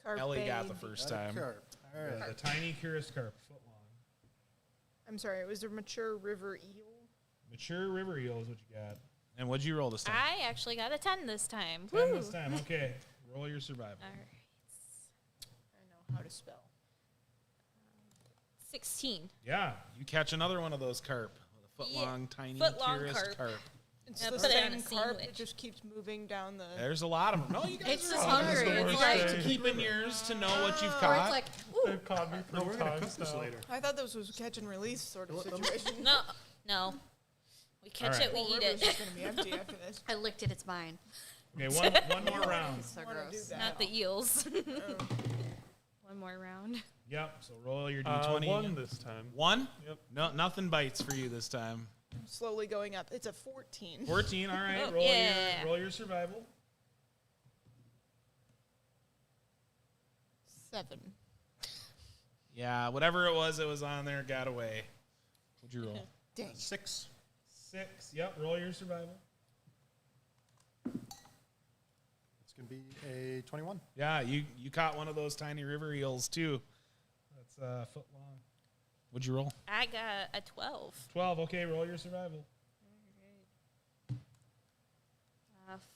S6: Carpe.
S1: Ellie got the first
S5: Got a
S1: time.
S5: carp. All right.
S1: The tiny curious carp, foot long.
S6: I'm sorry, it was a mature river eel.
S1: Mature river eel is what you got. And what'd you roll this time?
S2: I actually got a 10 this time.
S1: 10
S2: Woo.
S1: this time. Okay. Roll your survival.
S2: All right.
S6: I know how to spell.
S2: 16.
S1: Yeah, you catch another one of those carp. With a
S2: Yeah,
S1: foot-long, tiny,
S2: foot-long
S1: curious
S2: carp.
S6: It's
S2: Yeah,
S6: the
S2: put it in
S6: same
S2: a
S6: carp
S2: sandwich.
S6: that just keeps moving down the.
S1: There's a lot of them. No, you guys
S4: It's
S1: are
S4: just
S1: all
S4: hungry.
S1: good.
S4: It's
S1: You
S4: like-
S1: guys are keeping yours to know what you've
S4: Or
S1: caught.
S4: it's like, ooh,
S3: They've caught me
S5: No,
S3: 3
S5: we're gonna cook
S3: times
S5: this
S3: now.
S5: later.
S6: I thought this was catch and release sort of situation.
S2: No, no. We catch
S1: right.
S2: it, we
S6: Whole
S2: eat
S6: river's
S2: it.
S6: just gonna be empty after this.
S4: I licked it, it's mine.
S1: Okay, one more round.
S4: So
S6: Wanna do
S4: gross.
S6: that.
S2: Not the eels.
S6: Oh.
S2: One more round.
S1: Yep. So roll your d20.
S3: 1
S1: again.
S3: this time.
S1: 1?
S3: Yep.
S1: No, nothing bites for you this time.
S6: Slowly going up. It's a 14.
S1: 14. All right.
S2: Oh,
S1: roll
S2: yeah.
S1: roll your survival.
S6: 7.
S1: Yeah, whatever it was on there got away. What'd you roll?
S6: Dang.
S5: 6.
S1: 6. Yep, roll your survival.
S5: It's going to be a 21.
S1: Yeah, you caught one of those tiny river eels too. That's a foot long. What'd you roll?
S2: I got a 12.
S1: 12. Okay, roll your survival.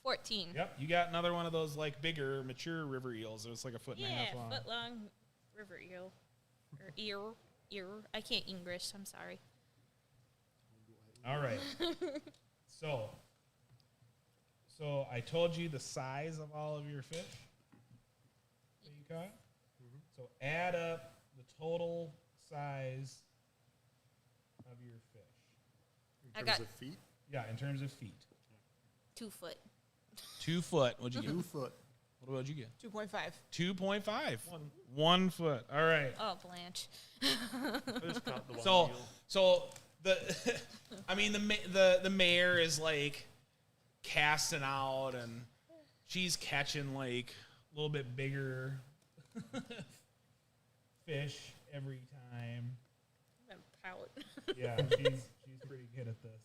S2: 14.
S1: Yep, you got another one of those like bigger, mature river eels. It was like a foot and a half long.
S2: Foot long river eel. Or ear. I can't English, I'm sorry.
S1: All right. So I told you the size of all of your fish that you caught. So add up the total size of your fish.
S2: I
S5: In
S2: got-
S5: terms of feet?
S1: Yeah, in terms of feet.
S2: 2 foot.
S1: 2 foot. What'd you get?
S5: 2 foot.
S1: What did you get?
S6: 2.5.
S1: 2.5. 1 foot. All right.
S2: Oh, Blanche.
S3: I just caught the one
S1: So
S3: eel.
S1: so the I mean the mayor is like casting out and she's catching like a little bit bigger fish every time.
S2: Pout.
S1: Yeah, she's pretty good at this.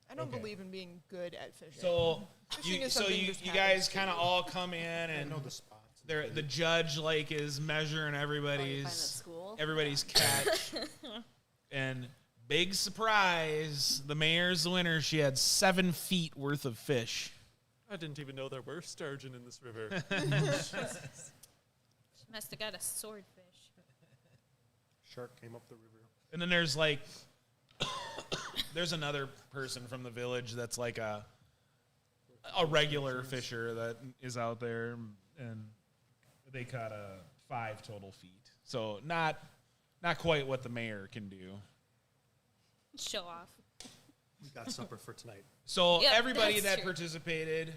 S6: I don't
S1: Okay.
S6: believe in being good at fishing.
S1: So
S6: Fishing
S1: you
S6: is
S1: so
S6: something
S1: you,
S6: just
S1: you
S6: happens
S1: guys
S6: to
S1: kind of
S6: you.
S1: all come in
S5: I
S1: and
S5: know the spots.
S1: the judge like is measuring
S4: Oh, you find it at
S1: everybody's
S4: school?
S1: everybody's catch. And big surprise, the mayor's the winner. She had 7 feet worth of fish.
S3: I didn't even know there were sturgeon in this river.
S2: She must have got a swordfish.
S5: Shark came up the river.
S1: And then there's like there's another person from the village that's like a regular fisher that is out there, and they caught 5 total feet. So not quite what the mayor can do.
S2: Show off.
S5: We got supper for tonight.
S1: So
S2: Yep,
S1: everybody
S2: that's
S1: that
S2: true.
S1: participated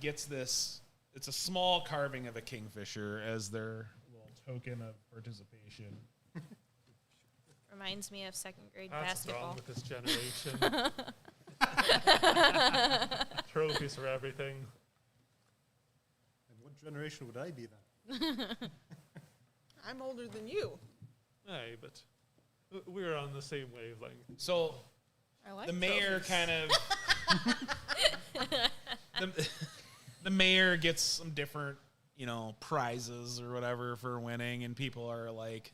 S1: gets this. It's a small carving of a kingfisher as their little token of participation.
S2: Reminds me of second grade
S3: That's what's wrong
S2: basketball.
S3: with this generation. Trophies for everything.
S5: And what generation would I be then?
S6: I'm older than you.
S3: Hey, but we're on the same wavelength.
S1: So
S6: I like
S1: the mayor
S6: trophies.
S1: kind of the mayor gets some different, prizes or whatever for winning, and people are like,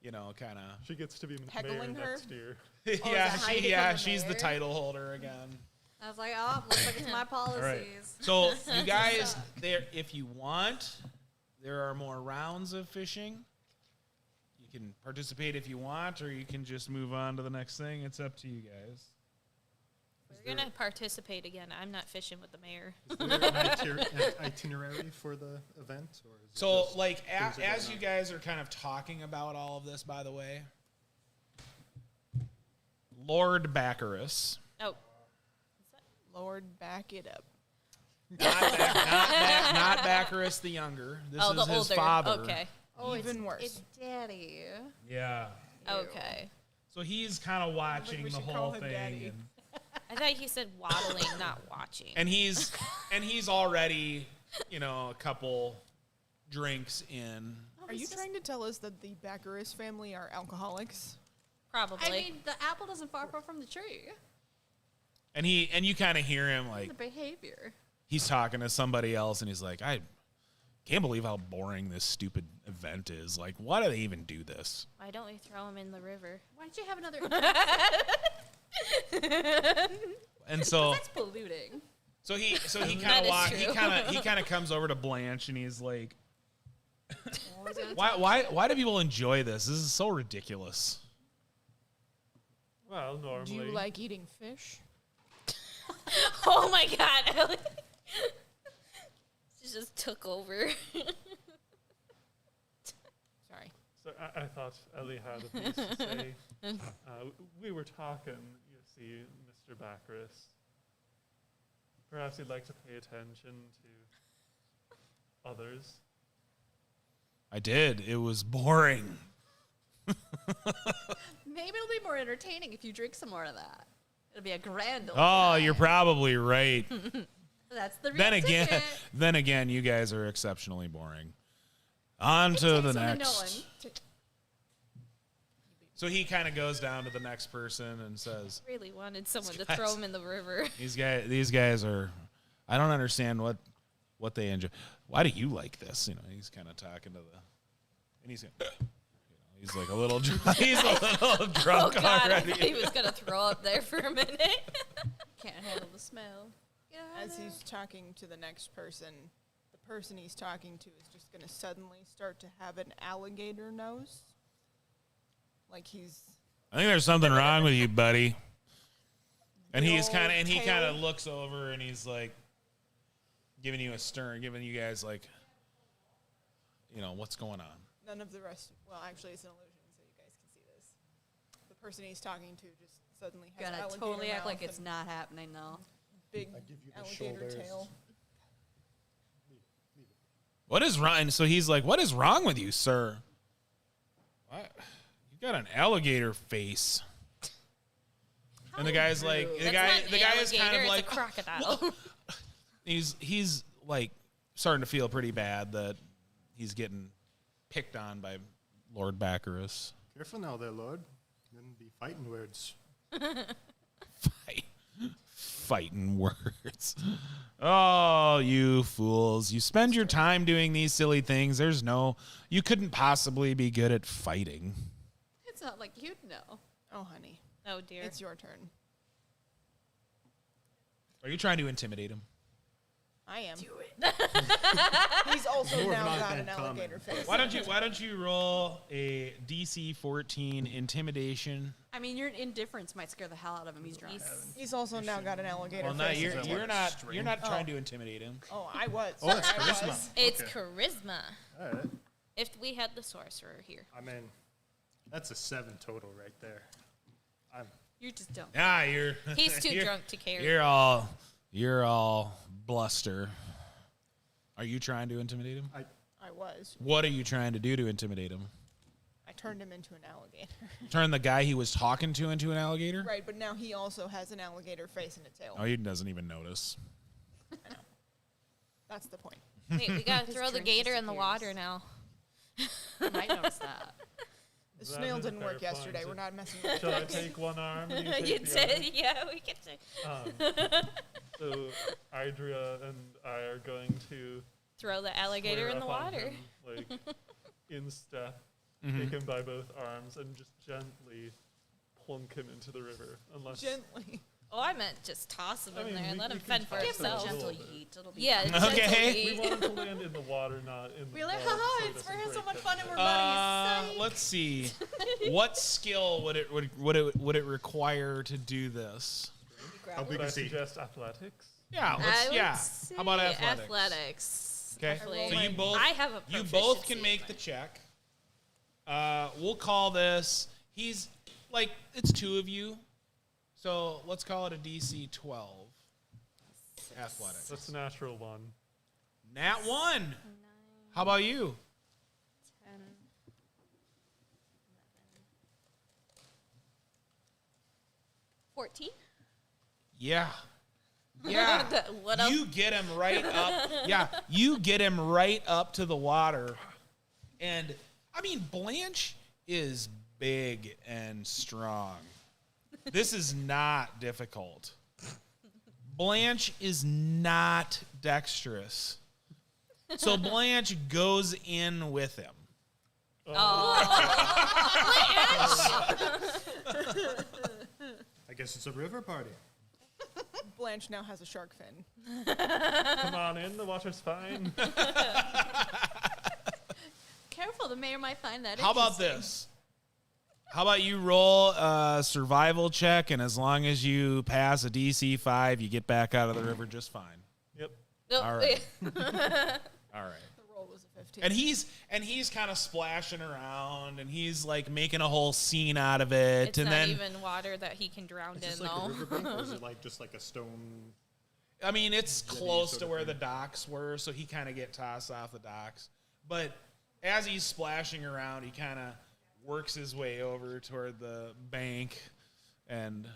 S1: kind of
S3: She gets to be mayor
S6: Heckling her?
S3: next year.
S4: is that how you become the
S1: she's the
S4: mayor?
S1: title holder again.
S4: I was like, oh, looks like it's my policies.
S1: So you guys, if you want, there are more rounds of fishing. You can participate if you want, or you can just move on to the next thing. It's up to you guys.
S2: We're going to participate again. I'm not fishing with the mayor.
S5: Is there an itinerary for the event? Or is it
S1: So,
S5: just
S1: like,
S5: things that are
S1: as
S5: going
S1: you
S5: on?
S1: guys are kind of talking about all of this, by the way, Lord Baccarus,
S2: Oh,
S6: Lord, back it up.
S1: not Baccarus the younger. This
S2: oh,
S1: is
S2: the
S1: his
S2: older.
S1: father.
S2: Okay.
S4: Oh,
S6: Even worse.
S4: It's daddy.
S1: Yeah.
S2: Okay.
S1: So he's kind of watching
S6: we
S1: the
S6: should
S1: whole
S6: call him
S1: thing,
S6: Daddy.
S1: and
S2: I thought he said waddling, not watching.
S1: and he's already, a couple drinks in.
S6: Are you trying to tell us that the Baccaris family are alcoholics?
S2: Probably.
S4: I mean, the apple doesn't fall far from the tree.
S1: And you kind of hear him like
S4: The behavior.
S1: he's talking to somebody else, and he's like, I can't believe how boring this stupid event is. Like, why do they even do this?
S2: Why don't we throw him in the river?
S4: Why don't you have another?
S1: And so
S4: That's polluting.
S1: he
S2: That
S1: kind
S2: is
S1: of
S2: true.
S1: he kind of comes over to Blanche, and he's like,
S4: Always gonna
S1: why do people enjoy this? This is so ridiculous.
S3: Well, normally.
S6: Do you like eating fish?
S2: Oh my god. She just took over.
S6: Sorry.
S3: So I thought Ellie had a piece to say. We were talking, you see, Mr. Baccaris. Perhaps you'd like to pay attention to others.
S1: I did. It was boring.
S4: Maybe it'll be more entertaining if you drink some more of that. It'll be a grand old
S1: Oh,
S4: time.
S1: you're probably right.
S4: That's the real
S1: Then again, you guys are exceptionally boring. On to the next. So he kind of goes down to the next person and says,
S2: Really wanted someone to throw him in the river.
S1: These guys are. I don't understand what they enjoy. Why do you like this? He's kind of talking to and he's he's like a little he's a little drunk
S2: Oh God, I
S1: already.
S2: thought he was gonna throw up there for a minute.
S4: Can't handle the smell.
S6: As he's talking to the next person, the person he's talking to is just going to suddenly start to have an alligator nose. Like he's...
S1: I think there's something wrong with you, buddy. And he kind
S6: tail.
S1: of looks over and he's like giving you you guys like, what's going on?
S6: None of the rest... Well, actually, it's an illusion, so you guys can see this. The person he's talking to just suddenly has
S4: Gotta
S6: alligator
S4: totally act
S6: mouth
S4: like it's
S6: and
S4: not happening, though.
S6: big
S5: I give you the
S6: alligator
S5: shoulders.
S6: tail.
S1: What is wrong? And so he's like, what is wrong with you, sir? What? You got an alligator face. And the guy's like, the guy is kind of
S2: It's
S1: like,
S2: a crocodile.
S1: he's like starting to feel pretty bad that he's getting picked on by Lord Baccarus.
S5: Careful now there, Lord. Then be fighting words.
S1: Fighting words. Oh, you fools. You spend your time doing these silly things. You couldn't possibly be good at fighting.
S4: It's not like you'd know.
S6: Oh, honey.
S2: Oh dear.
S6: It's your turn.
S1: Are you trying to intimidate him?
S6: I am.
S4: Do it.
S6: He's also
S5: More of
S6: now
S5: an
S6: got an
S5: uncommon.
S6: alligator face.
S1: Why don't you roll a DC 14 intimidation?
S4: I mean, your indifference might scare the hell out of him. He's drunk.
S6: He's also now got an alligator
S1: Well,
S6: face.
S1: no, you're not
S6: Oh.
S1: trying to intimidate him.
S6: Oh, I was.
S5: Oh, it's
S6: I
S5: charisma.
S6: was.
S2: It's
S5: Okay.
S2: charisma.
S5: All right.
S2: If we had the sorcerer here.
S5: I mean, that's a 7 total right there.
S4: You just don't.
S1: Ah, you're
S2: He's too drunk to care.
S1: You're all bluster. Are you trying to intimidate him?
S6: I was.
S1: What are you trying to do to intimidate him?
S6: I turned him into an alligator.
S1: Turn the guy he was talking to into an alligator?
S6: Right, but now he also has an alligator face and a tail.
S1: Oh, he doesn't even notice.
S6: That's the point.
S2: Wait, we gotta
S4: His
S2: throw the
S4: drink
S2: gator in the
S4: disappears.
S2: water now.
S4: You might notice that.
S6: The
S3: That
S6: snail
S3: is
S6: didn't work
S3: fair
S6: yesterday.
S3: point.
S6: We're not messing with
S3: Shall I
S6: it.
S3: take one arm? And you take
S2: You
S3: the
S2: said,
S3: other?
S2: yeah, we can say.
S3: So Idria and I are going to
S2: Throw the alligator
S3: square
S2: in the
S3: up on
S2: water.
S3: him, like in step,
S1: Mm-hmm.
S3: take him by both arms, and just gently plunk him into the river. Unless
S6: Gently.
S2: Oh, I meant just toss him
S3: I
S2: in
S3: mean,
S2: there and
S3: we-
S2: let
S3: we
S2: him
S3: can
S2: fend for
S3: toss him
S4: Give him a
S3: a
S2: himself.
S3: little
S4: gentle
S3: bit.
S4: yeet. It'll be
S2: Yeah,
S4: fine.
S1: Okay.
S3: we want him to land in the water, not in the
S4: We're like,
S3: blood,
S4: haha,
S3: so it
S4: it's
S3: doesn't
S4: for so
S3: break
S4: much
S3: him.
S4: fun and we're buddies. Psych.
S1: Let's see. What skill would it require to do this?
S5: How big
S3: Would I
S5: is he?
S3: suggest athletics?
S1: Yeah,
S2: I would
S1: How
S2: say
S1: about athletics?
S2: athletics.
S1: Okay.
S2: Actually,
S1: So you both
S2: I have a
S1: you both
S2: proficiency
S1: can make
S2: in
S1: the
S2: it.
S1: check. We'll call this. He's like it's 2 of you, so let's call it a DC 12. Athletics.
S3: That's a natural one.
S1: Nat 1. How about you?
S2: 10, 14?
S1: Yeah. Yeah.
S2: What else?
S1: You get him right up. Yeah, you get him right up to the water. And I mean, Blanche is big and strong. This is not difficult. Blanche is not dexterous. So Blanche goes in with him.
S5: I guess it's a river party.
S6: Blanche now has a shark fin.
S3: Come on in, the water's fine.
S4: Careful, the mayor might find that
S1: How about
S4: interesting.
S1: this? How about you roll a survival check, and as long as you pass a DC 5, you get back out of the river just fine.
S3: Yep.
S2: No,
S1: All right. All right.
S6: The roll was a 15.
S1: And he's kind of splashing around, and he's like making a whole scene out of it,
S2: It's
S1: and
S2: not
S1: then
S2: even water that he can drown
S5: Is this
S2: in,
S5: like a
S2: though.
S5: riverbank, or is it like just like a stone?
S1: I mean it's
S5: Jetty
S1: close
S5: sort
S1: to
S5: of
S1: where
S5: thing.
S1: the docks were, so he kind of get tossed off the docks. But as he's splashing around, he kind of works his way over toward the bank, and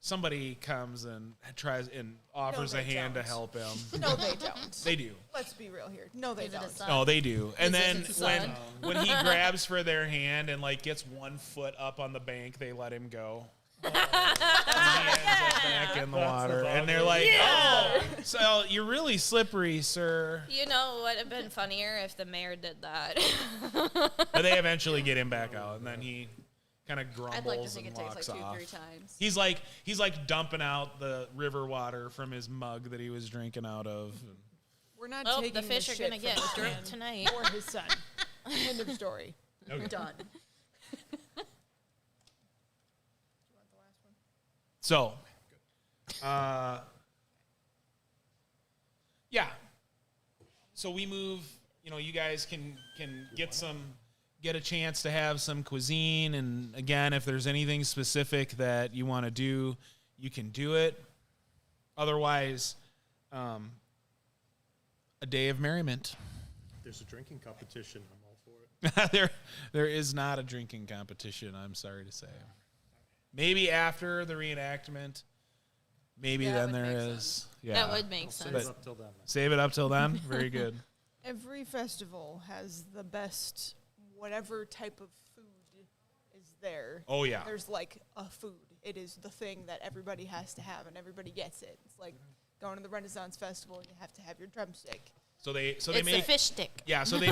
S1: somebody comes and tries and offers a
S6: they
S1: hand to
S6: don't.
S1: help him.
S6: No, they don't.
S1: They do.
S6: Let's be real here. No, they
S2: Is it a
S6: don't.
S2: son?
S1: Oh, they do. And
S2: Is it
S1: then
S2: his son?
S1: when he grabs for their hand and like gets 1 foot up on the bank, they let him go. And he ends up back in the water, and they're like, "Oh, so you're really slippery, sir."
S2: You know what would have been funnier if the mayor did that.
S1: But they eventually get him back out, and then he kind of grumbles
S4: I'd like to think
S1: and
S4: it takes
S1: walks
S4: like 2-3
S1: off.
S4: times.
S1: He's like dumping out the river water from his mug that he was drinking out of.
S6: We're not
S2: Oh,
S6: taking
S2: the fish are
S6: shit
S2: gonna get
S6: from
S2: drunk
S6: man
S2: tonight.
S6: or his son. End of story.
S1: Okay.
S4: Done.
S1: So, yeah. So we move. You know, you guys can get a chance to have some cuisine, and again, if there's anything specific that you want to do, you can do it. Otherwise, a day of merriment.
S5: There's a drinking competition. I'm all for it.
S1: There is not a drinking competition. I'm sorry to say. Maybe after the reenactment. Maybe
S6: Yeah,
S1: then
S6: that would
S1: there
S6: make
S1: is. Yeah.
S2: That would make
S5: Save
S2: sense.
S5: it up till then.
S1: Save it up till then. Very good.
S6: Every festival has the best whatever type of food is there.
S1: Oh yeah.
S6: There's like a food. It is the thing that everybody has to have and everybody gets it. It's like going to the Renaissance Festival, you have to have your drumstick.
S1: So they
S2: It's
S1: make
S2: the fish stick.
S1: Yeah, so they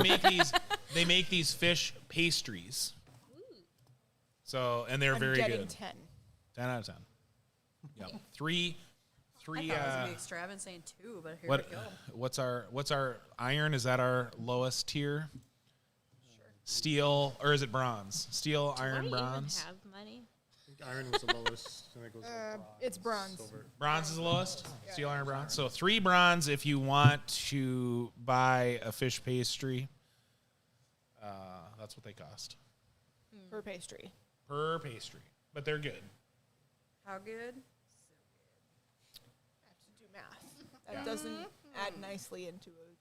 S1: make these fish pastries. So and they're
S6: I'm
S1: very
S6: getting
S1: good.
S6: 10.
S1: 10 out of 10. Yep. Three.
S4: I thought it was gonna be extravagant saying 2, but here
S1: What
S4: we go.
S1: what's our iron? Is that our lowest tier? Steel, or is it bronze? Steel,
S2: Do I
S1: iron,
S2: even
S1: bronze.
S2: have money?
S5: I think iron was the lowest, and it goes like
S6: It's bronze.
S5: silver.
S1: Bronze is the lowest. Steel, iron, bronze. So 3 bronze if you want to buy a fish pastry. That's what they cost
S6: For pastry.
S1: per pastry, but they're good.
S4: How good?
S6: I have to do math. That doesn't add nicely into a.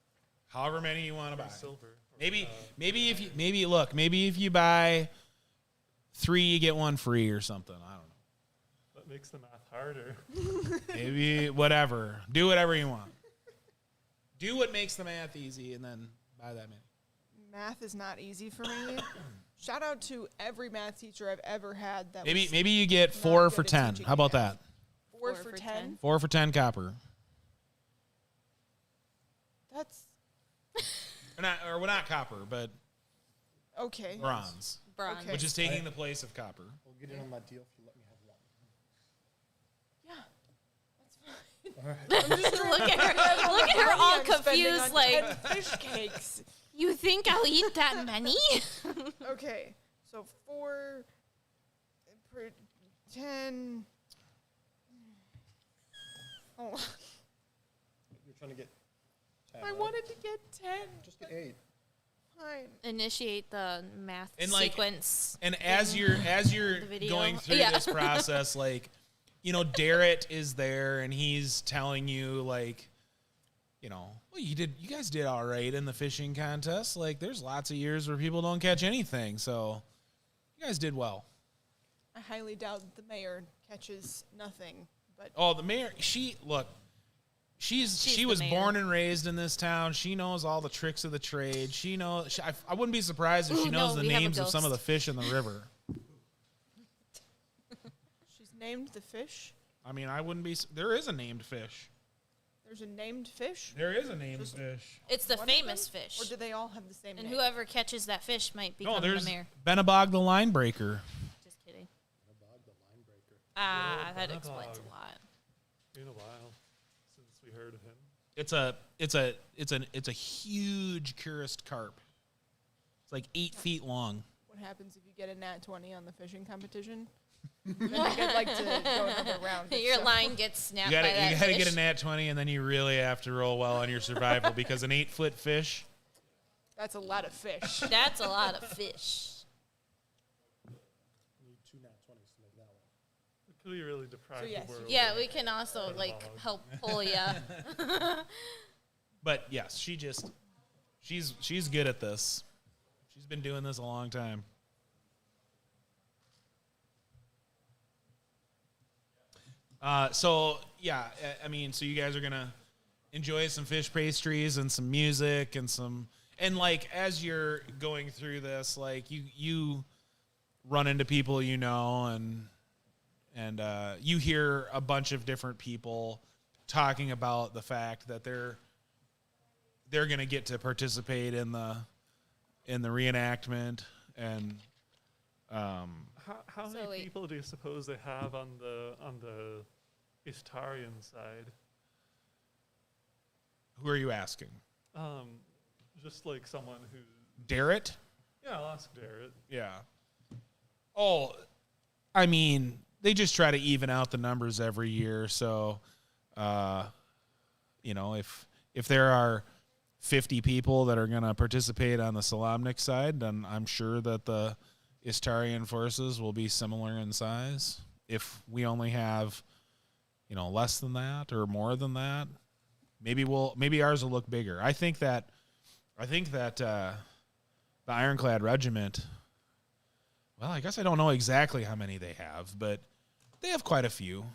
S1: However many you want to buy.
S3: Silver.
S1: Maybe if you buy 3, you get 1 free or something. I don't know.
S3: That makes the math harder.
S1: Maybe whatever. Do whatever you want. Do what makes the math easy, and then buy that many.
S6: Math is not easy for me. Shout out to every math teacher I've ever had. That
S1: Maybe
S6: was
S1: maybe you get
S6: not
S1: 4
S6: good
S1: for
S6: at
S1: 10.
S6: teaching
S1: How about
S6: math.
S1: that?
S6: 4
S2: 4
S6: for
S2: for
S6: 10.
S2: 10.
S1: 4 for 10 copper.
S6: That's
S1: Or not copper, but
S6: okay.
S1: bronze,
S2: Bronze.
S6: Okay.
S1: which is taking the place of copper.
S5: We'll get in on that deal if you let me have one.
S6: Yeah, that's fine.
S2: look at her. Look at her all
S6: I'm spending
S2: confused.
S6: on
S2: Like,
S6: 10 fish cakes.
S2: you think I'll eat that many?
S6: Okay, so 4 per 10. Oh,
S5: You're trying to get 10.
S6: I
S5: right?
S6: wanted to get 10.
S5: Just get 8.
S6: Fine.
S2: Initiate the math
S1: And, like,
S2: sequence.
S1: And as you're
S2: The video.
S1: going through
S2: Yeah.
S1: this process, like, you know, Darrett is there and he's telling you, like, you know, well, you guys did all right in the fishing contest. Like, there's lots of years where people don't catch anything, so you guys did well.
S6: I highly doubt that the mayor catches nothing, but
S1: Oh, the mayor, she was
S2: the mayor.
S1: born and raised in this town. She knows all the tricks of the trade. She knows. I wouldn't be surprised if she
S2: Ooh,
S1: knows
S2: no,
S1: the
S2: we have a
S1: names of some of the
S2: ghost.
S1: fish in the river.
S6: she's named the fish.
S1: I mean, I wouldn't be. There is a named fish.
S6: There's a named fish?
S1: There is a named fish.
S2: It's the
S6: One of
S2: famous
S6: them?
S2: fish.
S6: Or do they all have the same
S2: And
S6: name?
S2: whoever catches that fish might become
S1: No,
S2: the
S1: there's
S2: mayor.
S1: Benabog the line breaker.
S2: Just kidding.
S5: Benabog, the line breaker.
S2: Ah, that
S3: Benabog.
S2: explains a lot.
S3: Been a while since we heard of him.
S1: It's a huge cuirassed carp. It's like 8 feet long.
S6: What happens if you get a nat 20 on the fishing competition? Then you get like to go another round.
S2: Your
S6: So-
S2: line gets snapped
S1: You
S2: by that
S1: gotta
S2: fish.
S1: get a nat 20, and then you really have to roll well on your survival because an 8-foot fish.
S6: That's a lot of fish.
S2: That's a lot of fish.
S5: You need 2 nat 20s to make that one.
S3: It could be really deprived
S6: So yes,
S3: the world.
S2: Yeah, we can also like
S3: Benabog.
S2: help pull ya.
S1: But yes, she's good at this. She's been doing this a long time. So yeah, I mean, so you guys are gonna enjoy some fish pastries and some music and like as you're going through this, like you run into people and you hear a bunch of different people talking about the fact that they're gonna get to participate in the reenactment and.
S3: How
S2: So
S3: many
S2: wait.
S3: people do you suppose they have on the Istarian side?
S1: Who are you asking?
S3: Just like someone who.
S1: Darrett?
S3: Yeah, I'll ask Darrett.
S1: Yeah. Oh, I mean, they just try to even out the numbers every year. So, if there are 50 people that are going to participate on the Solamnik side, then I'm sure that the Istarian forces will be similar in size. If we only have, less than that or more than that, maybe ours will look bigger. I think that the Ironclad Regiment. Well, I guess I don't know exactly how many they have, but they have quite a few.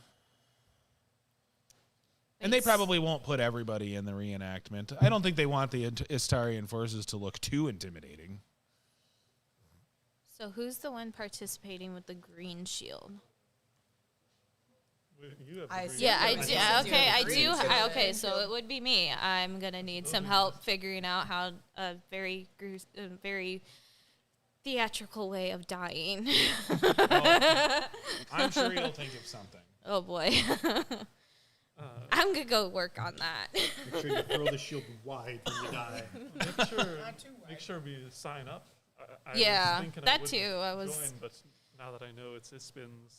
S1: And they probably won't put everybody in the reenactment. I don't think they want the Istarian forces to look too intimidating.
S2: So who's the one participating with the green shield?
S3: You have
S4: I
S3: the green
S4: see.
S2: Yeah, I
S3: shield.
S2: do.
S4: I
S2: Okay, I
S4: agree.
S2: do.
S4: Green
S2: Okay,
S4: shield.
S2: so it would be me. I'm gonna need some help figuring out how a very theatrical way of dying.
S1: I'm sure you'll think of something.
S2: Oh boy, I'm gonna go work on that.
S5: Make sure you throw the shield wide when you die.
S3: Make sure we sign up. I
S2: Yeah,
S3: was thinking
S2: that
S3: I
S2: too,
S3: wouldn't
S2: I was-
S3: join, but now that I know it's Ispin's.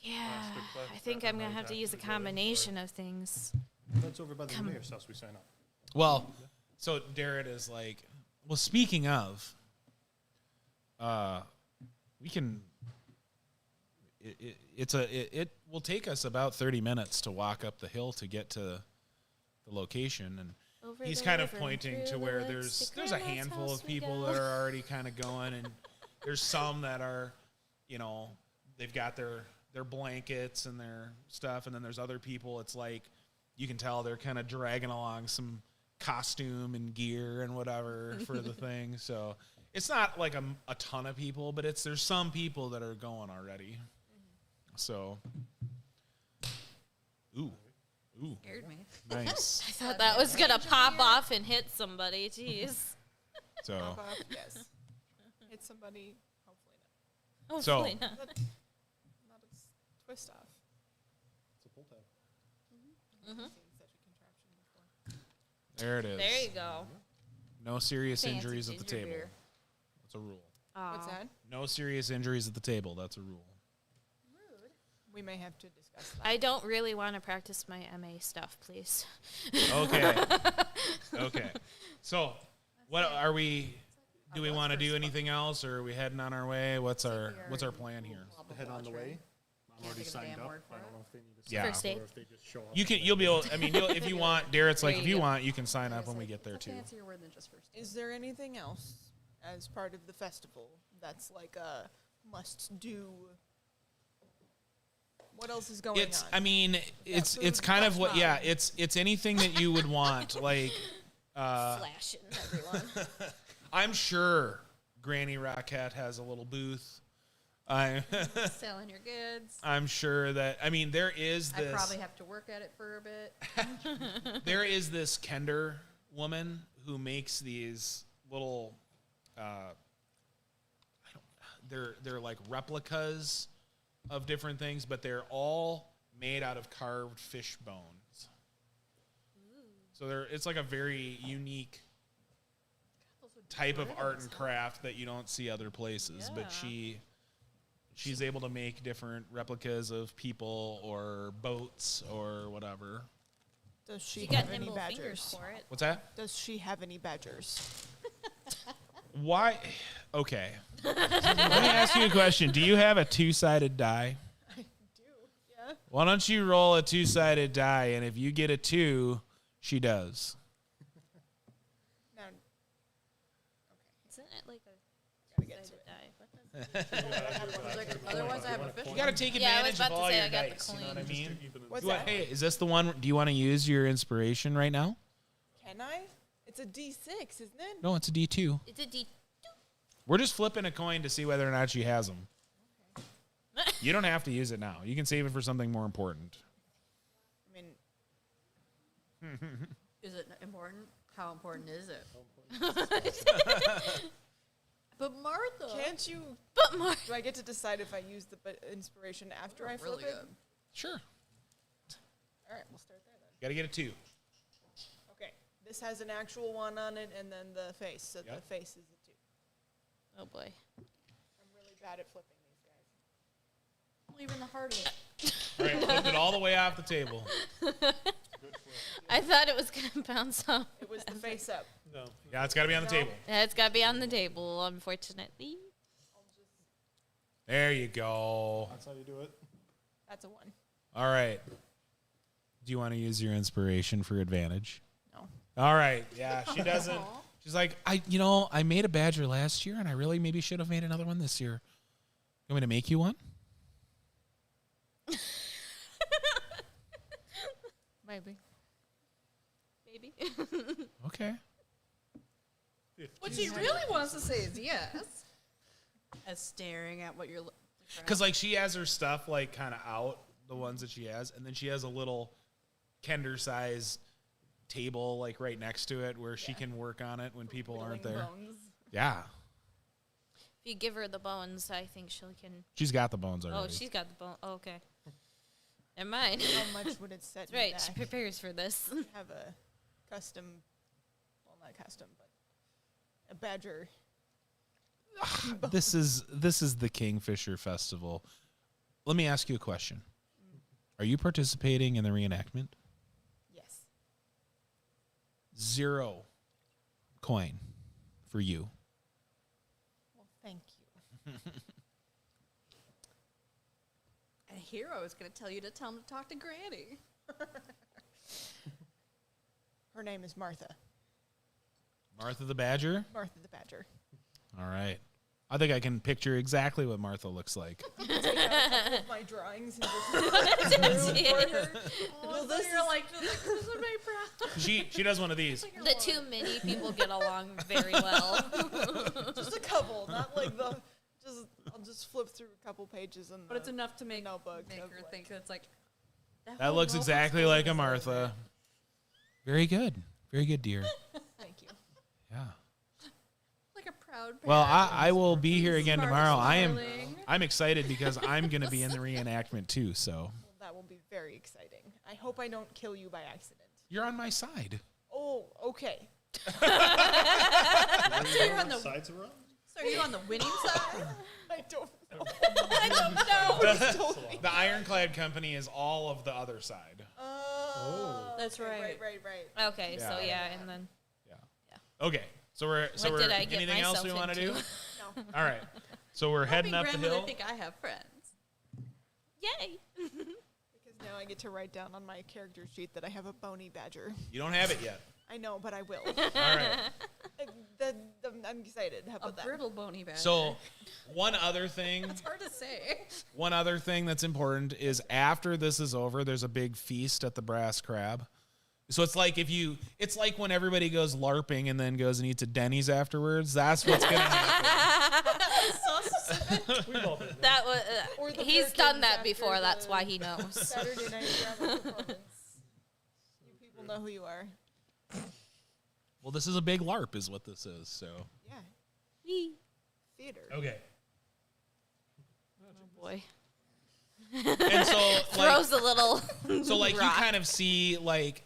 S2: Yeah,
S3: request,
S2: I think
S3: I
S2: I'm gonna
S3: might
S2: have to use a
S3: actually go in for it.
S2: combination of things.
S5: That's over by the mayor's house we sign up.
S1: Well, so Darrett is like, well, speaking of, we can. It will take us about 30 minutes to walk up the hill to get to the location, and
S2: Over
S1: he's
S2: the
S1: kind of
S2: river,
S1: pointing
S2: through
S1: to
S2: the
S1: where
S2: woods, to
S1: there's a
S2: Grandma's
S1: handful
S2: house
S1: of
S2: we
S1: people
S2: go.
S1: that are already kind of going, and there's some that are, they've got their blankets and their stuff, and then there's other people. It's like you can tell they're kind of dragging along some costume and gear and whatever for the thing. So it's not like a ton of people, but there's some people that are going already. So, ooh,
S4: Scared me.
S1: nice.
S2: I thought that was gonna pop off and hit somebody. Jeez.
S1: So,
S6: Pop up, yes. Hit somebody, hopefully not.
S1: So-
S2: Hopefully not.
S6: Not a twist off.
S5: It's a pull tab.
S2: Mhm.
S6: Seen such a contraption before.
S1: there it is.
S2: There you go.
S1: No serious
S4: Fancy
S1: injuries at the
S4: ginger
S1: table.
S4: beer.
S1: That's a rule.
S6: What's
S2: Aw.
S6: that?
S1: No serious injuries at the table. That's a rule.
S6: We may have to discuss that.
S2: I don't really want to practice my MA stuff, please.
S1: Okay. Okay. So, what are we? Do we want to do anything else, or are we heading on our way? What's our plan here?
S5: Head on the way. I'm
S4: Can't
S5: already
S4: think of a
S5: signed
S4: damn
S5: up.
S4: word for
S5: I
S4: it.
S5: don't know if they need to
S1: Yeah.
S5: sign
S2: First
S5: up
S2: aid.
S5: or if they just show up.
S1: You'll be able. I mean, if you want, Darrett's like,
S2: There
S1: if
S2: you
S1: you
S2: go.
S1: want, you can sign up
S4: It's
S1: when we
S4: like,
S1: get there
S4: it's a
S1: too.
S4: fancier word than just first aid.
S6: Is there anything else as part of the festival that's like a must do? What else is going
S1: It's.
S6: on?
S1: I mean, it's
S6: food
S1: kind of
S6: plus
S1: what. Yeah.
S6: wine.
S1: It's anything that you would want. Like,
S2: Flashing everyone.
S1: I'm sure Granny Rockette has a little booth.
S4: Selling your goods.
S1: I'm sure that. I mean, there is
S4: I
S1: this.
S4: probably have to work at it for a bit.
S1: There is this Kender woman who makes these little they're like replicas of different things, but they're all made out of carved fish bones. So it's like a very unique type of art and craft that you don't see other places, but
S4: Yeah.
S1: she's able to make different replicas of people or boats or whatever.
S6: Does she
S2: She got
S6: have any
S2: nimble fingers
S6: badgers?
S2: for it.
S1: What's that?
S6: Does she have any badgers?
S1: Why? Okay. Let me ask you a question. Do you have a two-sided die?
S6: I do. Yeah.
S1: Why don't you roll a two-sided die, and if you get a 2, she does.
S6: Now,
S2: Isn't it like
S6: gotta get to
S2: a die? What does
S4: Otherwise, I have a fish.
S1: You got to take
S2: Yeah, I was
S1: advantage
S2: about
S1: of
S2: to
S1: all
S2: say,
S1: your
S2: I got the
S1: dice. You know what I
S2: coin.
S1: mean?
S3: Even
S6: What's
S1: You want-
S6: that?
S1: hey, is this the one? Do you want to use your inspiration right now?
S6: Can I? It's a D6, isn't it?
S1: No, it's a D2.
S2: It's a D.
S1: We're just flipping a coin to see whether or not she has them. You don't have to use it now. You can save it for something more important.
S6: I mean,
S4: Is it important? How important is it? But Martha.
S6: can't you?
S2: But more.
S6: Do I get to decide if I use the inspiration after I flip
S4: Really
S6: it?
S4: good.
S1: Sure.
S6: All right, we'll start there then.
S1: Got to get a 2.
S6: Okay, this has an actual one on it, and then the face. So the
S1: Yep.
S6: face is a 2.
S2: Oh boy.
S6: I'm really bad at flipping these guys.
S4: Leaving the heart of it.
S1: All right, flipped it all the way off the table.
S2: I thought it was gonna bounce off.
S6: It was the face up.
S3: No.
S1: Yeah, it's got to be on the
S6: No.
S1: table.
S2: Yeah, it's gotta be on the table, unfortunately.
S1: There you go.
S5: That's how you do it.
S6: That's a 1.
S1: All right. Do you want to use your inspiration for advantage?
S6: No.
S1: All right. Yeah, she doesn't. She's like, I made a badger last year, and I really maybe should have made another one this year. You want me to make you one?
S2: Maybe. Maybe.
S1: Okay.
S4: What she really wants to say is yes. As staring at what you're.
S1: Because like she has her stuff like kind of out, the ones that she has, and then she has a little Kender size table like right next to it where she can work on it when people aren't there.
S6: Bones.
S1: Yeah,
S2: If you give her the bones, I think she can.
S1: she's got the bones already.
S2: Oh, she's got the bone. Oh, okay. Never mind.
S6: How much would it set
S2: That's right.
S6: me
S2: She
S6: back?
S2: prepares for this.
S6: Have a custom, well, not custom, but a badger.
S1: This is the Kingfisher Festival. Let me ask you a question. Are you participating in the reenactment?
S6: Yes.
S1: 0 coin for you.
S6: Well, thank you.
S4: A hero is going to tell you to tell him to talk to Granny.
S6: Her name is Martha.
S1: Martha the Badger?
S6: Martha the badger.
S1: All right. I think I can picture exactly what Martha looks like.
S6: Take out a couple of my drawings and just
S4: Well, this you're like, this is my proud.
S1: She does one of these.
S2: The two mini people get along very well.
S6: just a couple, not like the. Just I'll just flip through a couple pages and.
S4: But it's enough to make
S6: notebook
S4: make
S6: of,
S4: her
S6: like-
S4: think it's like.
S1: That
S4: whole
S1: looks
S4: notebook's
S1: exactly
S4: full of
S1: like a
S4: this
S1: Martha. Very good. Very good, dear.
S6: Thank you.
S1: Yeah.
S4: Like a proud.
S1: Well,
S4: parent.
S1: I will be here again
S4: Smart
S1: tomorrow.
S4: darling.
S1: I'm excited because I'm going to be in the reenactment too. So
S6: Well, that will be very exciting. I hope I don't kill you by accident.
S1: you're on my side.
S6: Oh, okay.
S4: So you're on the.
S5: Sides around?
S4: So are you on the winning side?
S6: I don't know.
S4: I don't know.
S1: The Ironclad Company is all of the other side.
S6: Oh,
S4: That's
S6: okay,
S4: right.
S6: Right.
S2: Okay, so
S1: Yeah.
S2: yeah, and then
S1: Okay. So we're
S2: what did I get
S1: anything else
S2: myself
S1: we want to do?
S2: into?
S6: No.
S1: All right. So we're heading up the
S4: grandmother
S1: hill.
S4: think I have friends.
S2: Yay!
S6: Because now I get to write down on my character sheet that I have a bony badger.
S1: You don't have it yet.
S6: I know, but I will.
S1: All right.
S6: I'm excited. How
S4: A
S6: about that?
S4: brittle bony badger.
S1: So one other thing
S4: It's hard to say.
S1: One other thing that's important is after this is over, there's a big feast at the Brass Crab. So it's like it's like when everybody goes LARPing and then goes and eats at Denny's afterwards. That's what's gonna happen.
S3: We've all been there.
S2: That was
S6: Or the
S2: he's done
S6: Perkins
S2: that
S6: after
S2: before. That's
S6: the
S2: why he knows.
S6: Saturday night drama performance. You people know who you are.
S1: Well, this is a big LARP, is what this is. So
S6: Yeah. Theater.
S1: okay.
S2: Oh boy,
S1: And so like,
S2: throws a little.
S1: so like you
S2: rock.
S1: kind of see like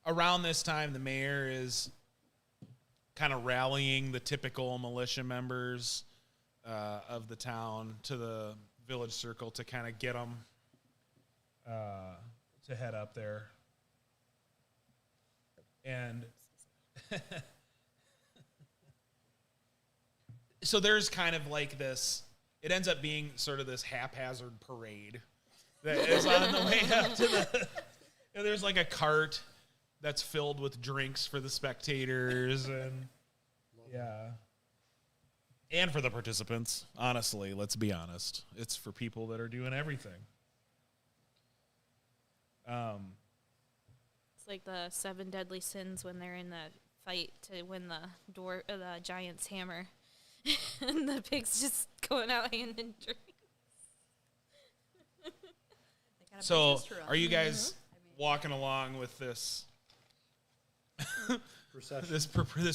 S1: around this time the mayor is kind of rallying the typical militia members of the town to the village circle to kind of get them to head up there. And so there's kind of like this, it ends up being sort of this haphazard parade that is on the way up to the, and there's like a cart that's filled with drinks for the spectators and and for the participants. Honestly, let's be honest. It's for people that are doing everything.
S2: It's like the 7 deadly sins when they're in the fight to win the giant's hammer, and the pig's just going out handing drinks.
S4: They got a
S1: So,
S4: business to run.
S1: are you guys walking along with this
S5: Procession.
S1: this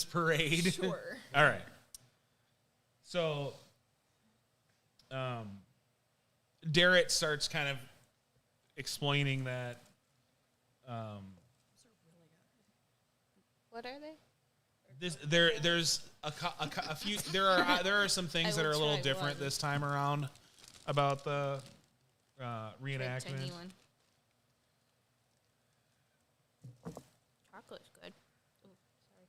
S1: parade?
S6: Sure.
S1: All right. So, Darrett starts kind of explaining that.
S2: What are they?
S1: There's a few. There are some things that
S2: will
S1: are a little
S2: try
S1: different
S2: one.
S1: this time around about the
S2: Big
S1: reenactment.
S2: tiny one. Chocolate's good. Ooh, sorry.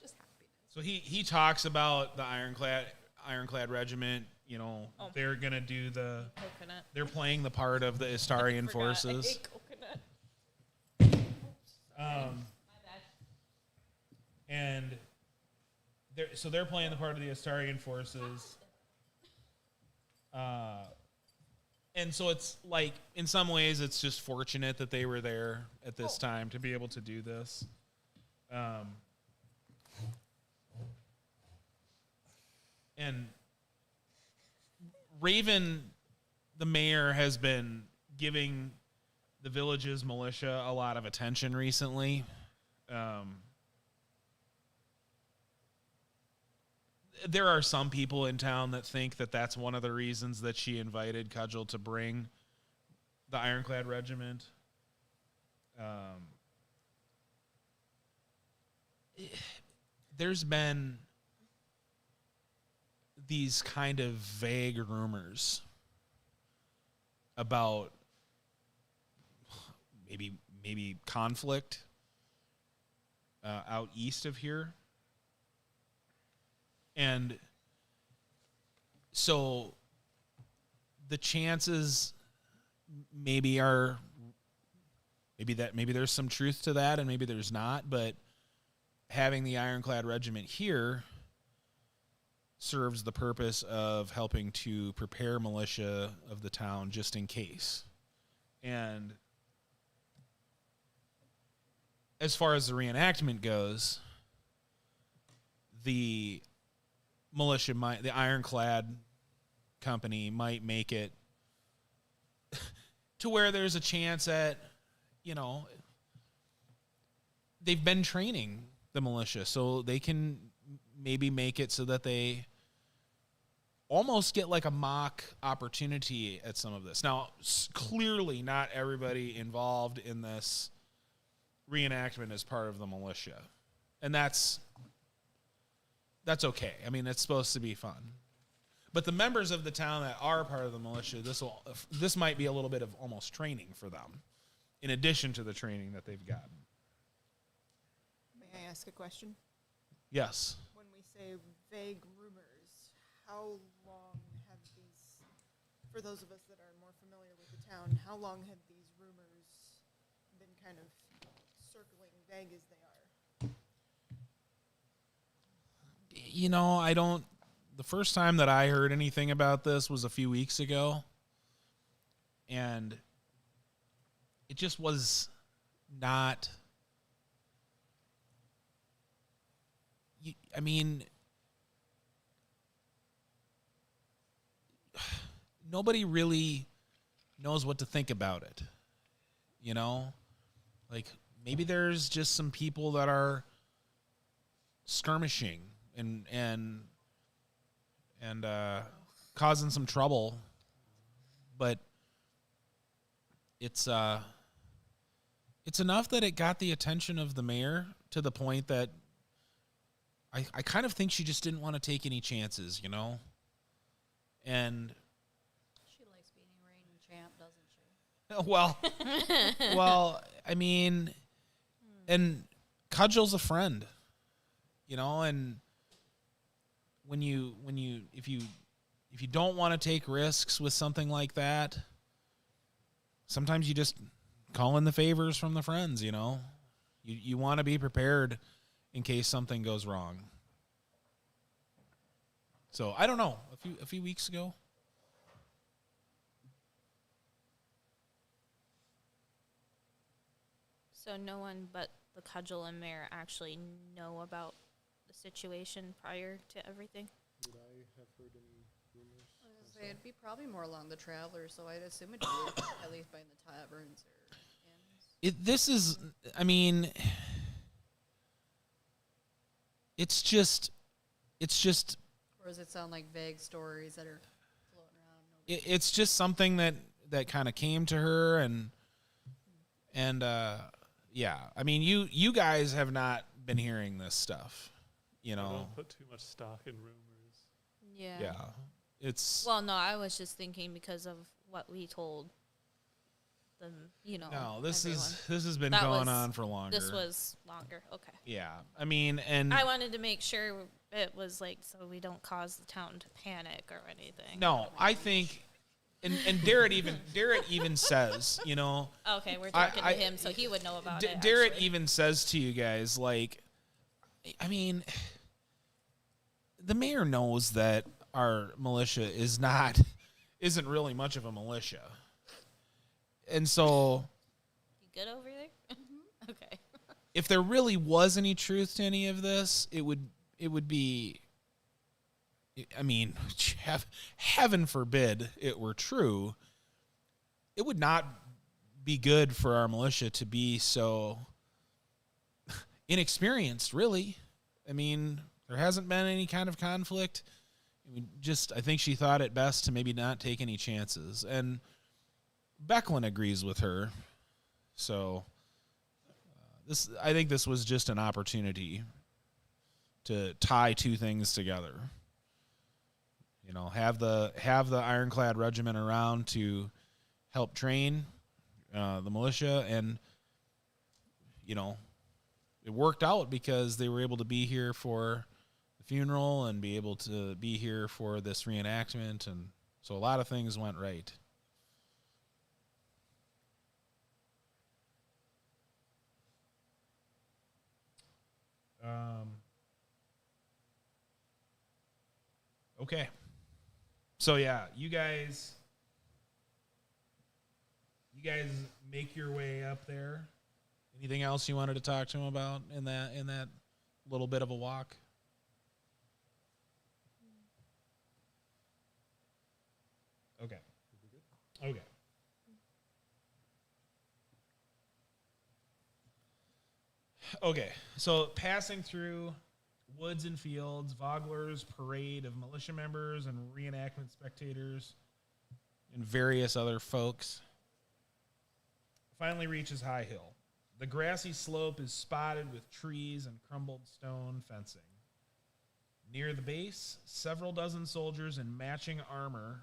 S4: Just happiness.
S1: So he talks about the Ironclad Regiment. You know,
S2: Oh.
S1: they're gonna do
S2: Coconut.
S1: they're playing the part of the Istarian
S2: Forgot. I
S1: forces.
S2: ate coconut.
S1: Um,
S2: My bad.
S1: and they're playing the part of the Astarian forces. And so it's like, in some ways, it's just fortunate that they were there at this time to be able to do this. And Raven, the mayor, has been giving the village's militia a lot of attention recently. There are some people in town that think that that's one of the reasons that she invited Cudgel to bring the Ironclad Regiment. There's been these kind of vague rumors about maybe conflict out east of here. And so the chances maybe there's some truth to that and maybe there's not, but having the Ironclad Regiment here serves the purpose of helping to prepare militia of the town just in case. And as far as the reenactment goes, the Ironclad company might make it to where there's a chance at, they've been training the militia, so they can maybe make it so that they almost get like a mock opportunity at some of this. Now, clearly not everybody involved in this reenactment is part of the militia, and that's okay. I mean, it's supposed to be fun. But the members of the town that are part of the militia, this might be a little bit of almost training for them, in addition to the training that they've gotten.
S6: May I ask a question?
S1: Yes.
S6: When we say vague rumors, how long have these, for those of us that are more familiar with the town, how long have these rumors been kind of circling, vague as they are?
S1: The first time that I heard anything about this was a few weeks ago, and it just was not, nobody really knows what to think about it, Like, maybe there's just some people that are skirmishing and causing some trouble, but it's enough that it got the attention of the mayor to the point that I kind of think she just didn't want to take any chances, and
S4: She likes being a reigning champ, doesn't she?
S1: well, and Cudgel's a friend, and if you don't want to take risks with something like that, sometimes you just call in the favors from the friends, You want to be prepared in case something goes wrong. So I don't know. A few weeks ago.
S2: So no one but the cudgel and mayor actually know about the situation prior to everything?
S3: Would I have heard any rumors?
S4: I was gonna say, it'd be probably more along the travelers, so I'd assume it'd be at least by the taverns or inns.
S1: This is, I mean, it's just,
S4: Or does it sound like vague stories that are floating around?
S1: it's just something that kind of came to her, and yeah, I mean, you guys have not been hearing this stuff, you
S3: I
S1: know.
S3: don't put too much stock in rumors.
S1: Yeah, it's
S2: Well, no, I was just thinking because of what we told them, you know.
S1: no. This
S2: everyone.
S1: has been
S2: That
S1: going
S2: was-
S1: on for longer.
S2: This was longer. Okay.
S1: Yeah, I mean, and
S2: I wanted to make sure it was like so we don't cause the town to panic or anything.
S1: no, I think, and Darrett even says, you know,
S2: Okay, we're talking
S1: I-
S2: to him, so he would know about it.
S1: Darrett
S2: actually.
S1: even says to you guys, like, I mean, the mayor knows that our militia isn't really much of a militia, and so
S2: You good over there? Okay.
S1: if there really was any truth to any of this, it would be. I mean, heaven forbid it were true. It would not be good for our militia to be so inexperienced, really. I mean, there hasn't been any kind of conflict. I mean, I think she thought it best to maybe not take any chances. And Becklin agrees with her. So I think this was just an opportunity to tie two things together. You know, have the Ironclad Regiment around to help train the militia, and you know, it worked out because they were able to be here for the funeral and be able to be here for this reenactment, and so a lot of things went right. Okay. So yeah, you guys make your way up there. Anything else you wanted to talk to him about in that little bit of a walk? Okay. Okay. Okay. So passing through woods and fields, Vogler's parade of militia members and reenactment spectators and various other folks finally reaches High Hill. The grassy slope is spotted with trees and crumbled stone fencing. Near the base, several dozen soldiers in matching armor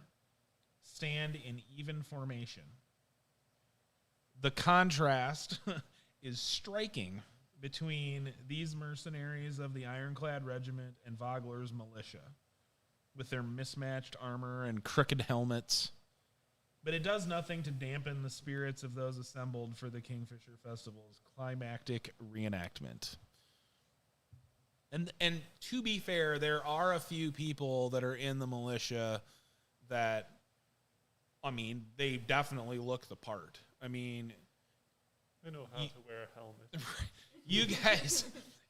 S1: stand in even formation. The contrast is striking between these mercenaries of the Ironclad Regiment and Vogler's militia, with their mismatched armor and crooked helmets. But it does nothing to dampen the spirits of those assembled for the Kingfisher Festival's climactic reenactment. And to be fair, there are a few people that are in the militia that, I mean, they definitely look the part. I mean,
S3: I know how to wear a helmet.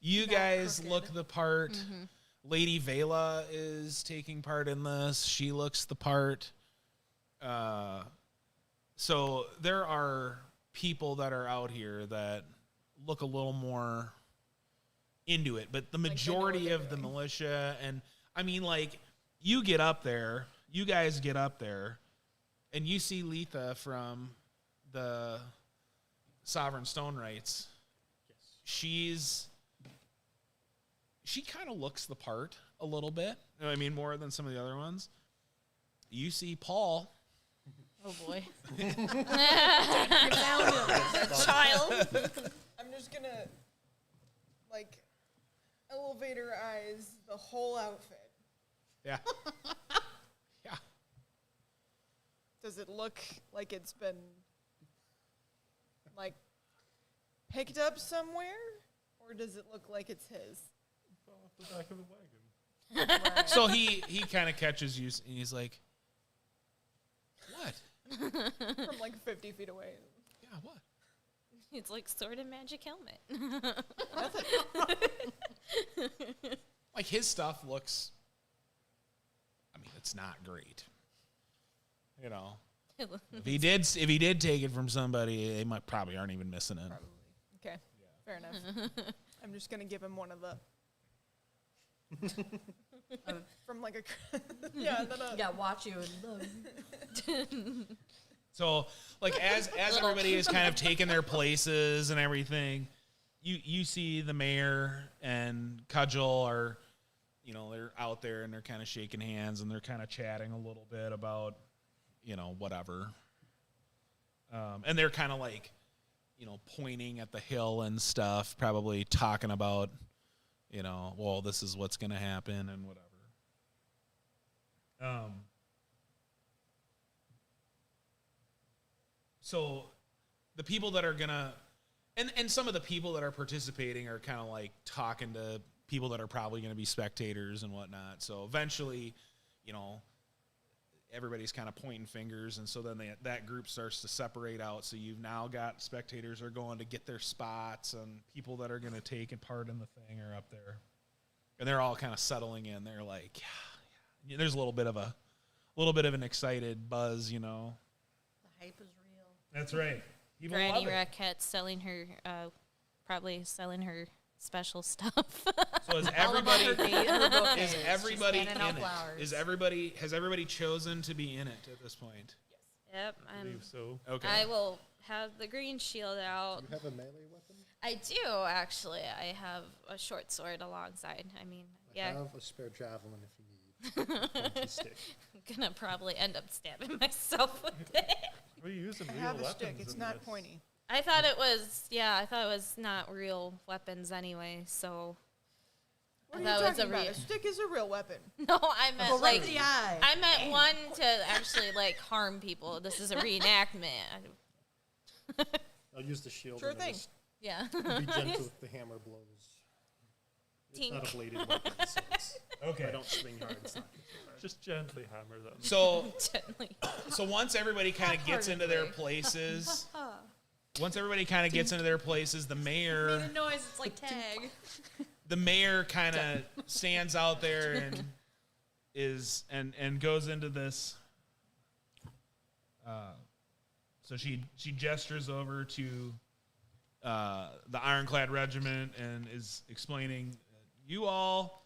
S1: you guys look the part. Mm-hmm. Lady Vela is taking part in this. She looks the part. So there are people that are out here that look a little more into it, but the majority of the militia, and I mean, like, you guys get up there, and you see Letha from the Sovereign Stone Rights. Yes. She kind of looks the part a little bit. I mean, more than some of the other ones. You see Paul.
S2: Oh boy.
S6: Child. I'm just gonna elevator eyes the whole outfit.
S1: Yeah. Yeah.
S6: Does it look like it's been picked up somewhere, or does it look like it's his?
S3: Fell off the back of the wagon.
S6: Right.
S1: So he kind of catches you, and he's like, "What?
S6: From 50 feet away.
S1: Yeah, what?"
S2: It's like sword and magic helmet.
S1: Like his stuff looks. I mean, it's not great. You know, if he did take it from somebody, they might probably aren't even missing it.
S6: Probably. Okay. Fair enough. I'm just gonna give him one of the. From like a. Yeah. And then
S4: Yeah, watch you and look.
S1: So, like as everybody is kind of taking their places and everything, you see the mayor and Cudgel are, you know, they're out there and they're kind of shaking hands and they're kind of chatting a little bit about, you know, whatever. And they're kind of like, you know, pointing at the hill and stuff, probably talking about, you know, well, this is what's going to happen and whatever. So the people that are going to, and some of the people that are participating are kind of like talking to people that are probably going to be spectators and whatnot. So eventually, you know, everybody's kind of pointing fingers, and so then that group starts to separate out. So you've now got spectators are going to get their spots, and people that are going to take a part in the thing are up there, and they're all kind of settling in. They're like, yeah. There's a little bit of an excited buzz, you know.
S4: The hype is real.
S1: That's right. People
S2: Granny
S1: love it.
S2: Raquette selling her, probably selling her special stuff.
S1: So is
S4: All about
S1: everybody?
S4: her book
S1: Is everybody in
S4: handing out
S1: it?
S4: flowers.
S1: Has everybody chosen to be in it at this point?
S2: Yep.
S3: I believe so.
S1: Okay.
S2: I will have the green shield out.
S5: You have a melee weapon?
S2: I do, actually. I have a short sword alongside. I mean,
S5: I
S2: yeah.
S5: have a spare javelin if you need. Pointy stick.
S2: I'm going to probably end up stabbing myself with it.
S3: We use some
S6: I
S3: real
S6: have a
S3: weapons
S6: stick. It's
S3: in
S6: not
S3: this.
S6: pointy.
S2: I thought it was not real weapons anyway, so.
S6: What are
S2: That
S6: you
S2: was
S6: talking
S2: a
S6: about? A stick is a real weapon.
S2: No, I meant
S4: Well, right
S2: like.
S4: in the eye.
S2: I meant one to actually like harm people. This is a reenactment.
S5: I'll use the shield.
S6: Sure
S5: and I'll
S6: thing.
S5: just
S2: Yeah.
S5: be gentle with the hammer blows. It's not a bladed weapon, so it's, if
S1: Okay.
S5: I don't swing hard, it's not good.
S3: Just gently hammer them.
S1: So
S2: Gently.
S1: once everybody kind of gets into their places, the mayor
S4: Made a noise. It's like tag.
S1: kind of stands out there and goes into this. So she gestures over to the Ironclad Regiment and is explaining, you all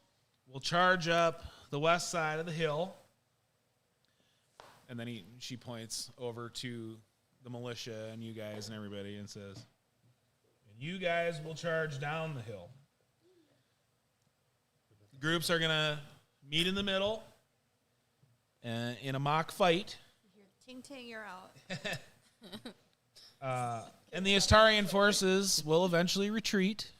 S1: will charge up the west side of the hill. And then she points over to the militia and you guys and everybody and says, and you guys will charge down the hill. The groups are going to meet in the middle in a mock fight.
S4: You hear ting ting, you're out.
S1: And the Astarian forces will eventually retreat.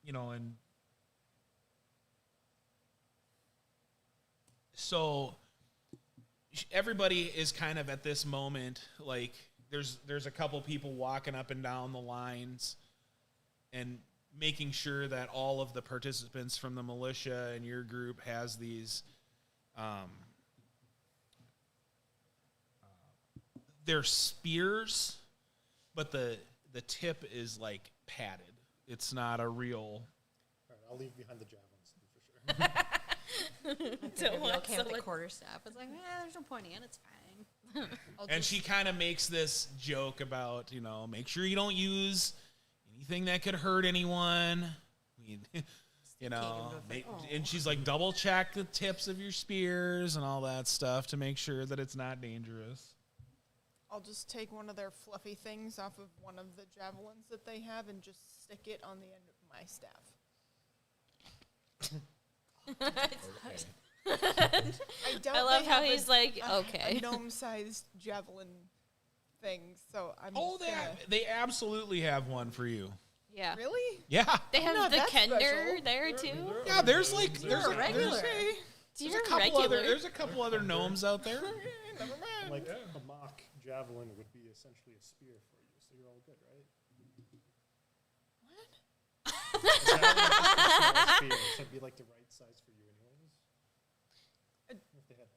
S1: You know, and so everybody is kind of at this moment, like there's a couple people walking up and down the lines and making sure that all of the participants from the militia and your group has these they're spears, but the tip is like padded. It's not a real.
S5: All right, I'll leave behind the javelins for sure.
S2: Don't
S4: Be
S2: want
S4: okay with the
S2: someone-
S4: quarterstaff. It's like, there's no pointing in. It's fine. I'll
S1: And
S4: just-
S1: she kind of makes this joke about, you know, make sure you don't use anything that could hurt anyone. I mean, you know, and she's like, double check the tips of your spears and all that stuff to make sure that it's not dangerous.
S6: I'll just take one of their fluffy things off of one of the javelins that they have and just stick it on the end of my staff. I doubt
S2: I love
S6: they
S2: how
S6: have
S2: he's like, okay.
S6: a gnome-sized javelin thing, so I'm
S1: Oh,
S6: just gonna...
S1: they absolutely have one for you.
S2: Yeah.
S6: Really?
S1: Yeah.
S2: They have
S6: Not
S2: the
S6: that
S2: Kender
S6: special.
S2: there too.
S1: Yeah, there's like there's
S4: You're a regular.
S2: You're
S1: a couple
S2: regular.
S1: there's a couple other gnomes out there.
S6: Never mind.
S5: Like a mock javelin would be essentially a spear for you, so you're all good, right? What? Javelin's just a small spear, so it'd be like the right size for you, anyways. If they had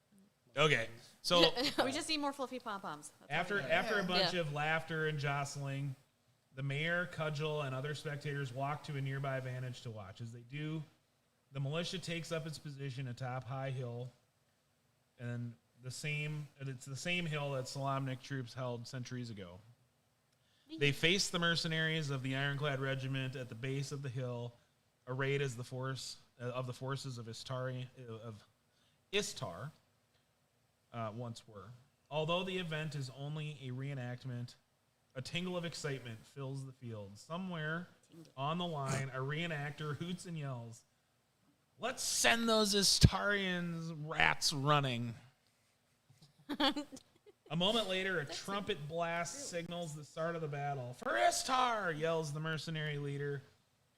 S1: Okay, so
S4: We just need more fluffy pom poms.
S1: after a bunch
S2: Yeah.
S1: of laughter and jostling, the mayor, Cudgel, and other spectators walk to a nearby vantage to watch. As they do, the militia takes up its position atop High Hill, and it's the same hill that Solamnic troops held centuries ago. They face the mercenaries of the Ironclad Regiment at the base of the hill, arrayed as the forces of Istar once were. Although the event is only a reenactment, a tingle of excitement fills the field. Somewhere on the line, a reenactor hoots and yells, "Let's send those Istarians rats running." A moment later, a trumpet blast signals the start of the battle. "For Istar!" yells the mercenary leader.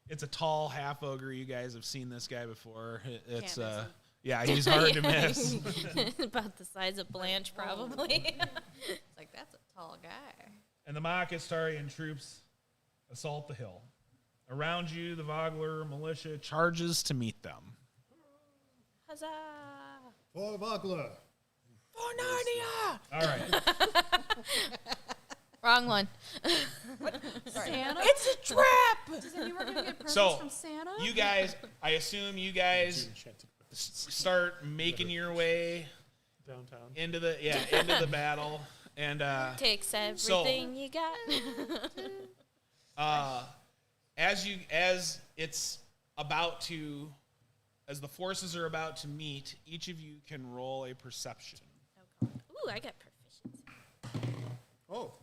S1: It's a tall half ogre. You guys have seen this guy before. It's
S4: miss him.
S1: yeah, he's hard to miss.
S2: About the size of Blanche, probably.
S4: It's like, that's a tall guy.
S1: And the mock Istarian troops assault the hill. Around you, the Vogler militia charges to meet them.
S2: Huzzah!
S5: For Vogler.
S6: For Narnia!
S1: All right.
S2: Wrong one.
S4: Santa?
S6: It's a trap!
S4: Does anyone gonna get presents
S1: So,
S4: from Santa?
S1: you guys, I assume you guys start making your way
S3: Downtown.
S1: into the battle, and
S2: Takes everything you got.
S1: as the forces are about to meet, each of you can roll a perception.
S2: Ooh, I got proficiency.
S5: Oh.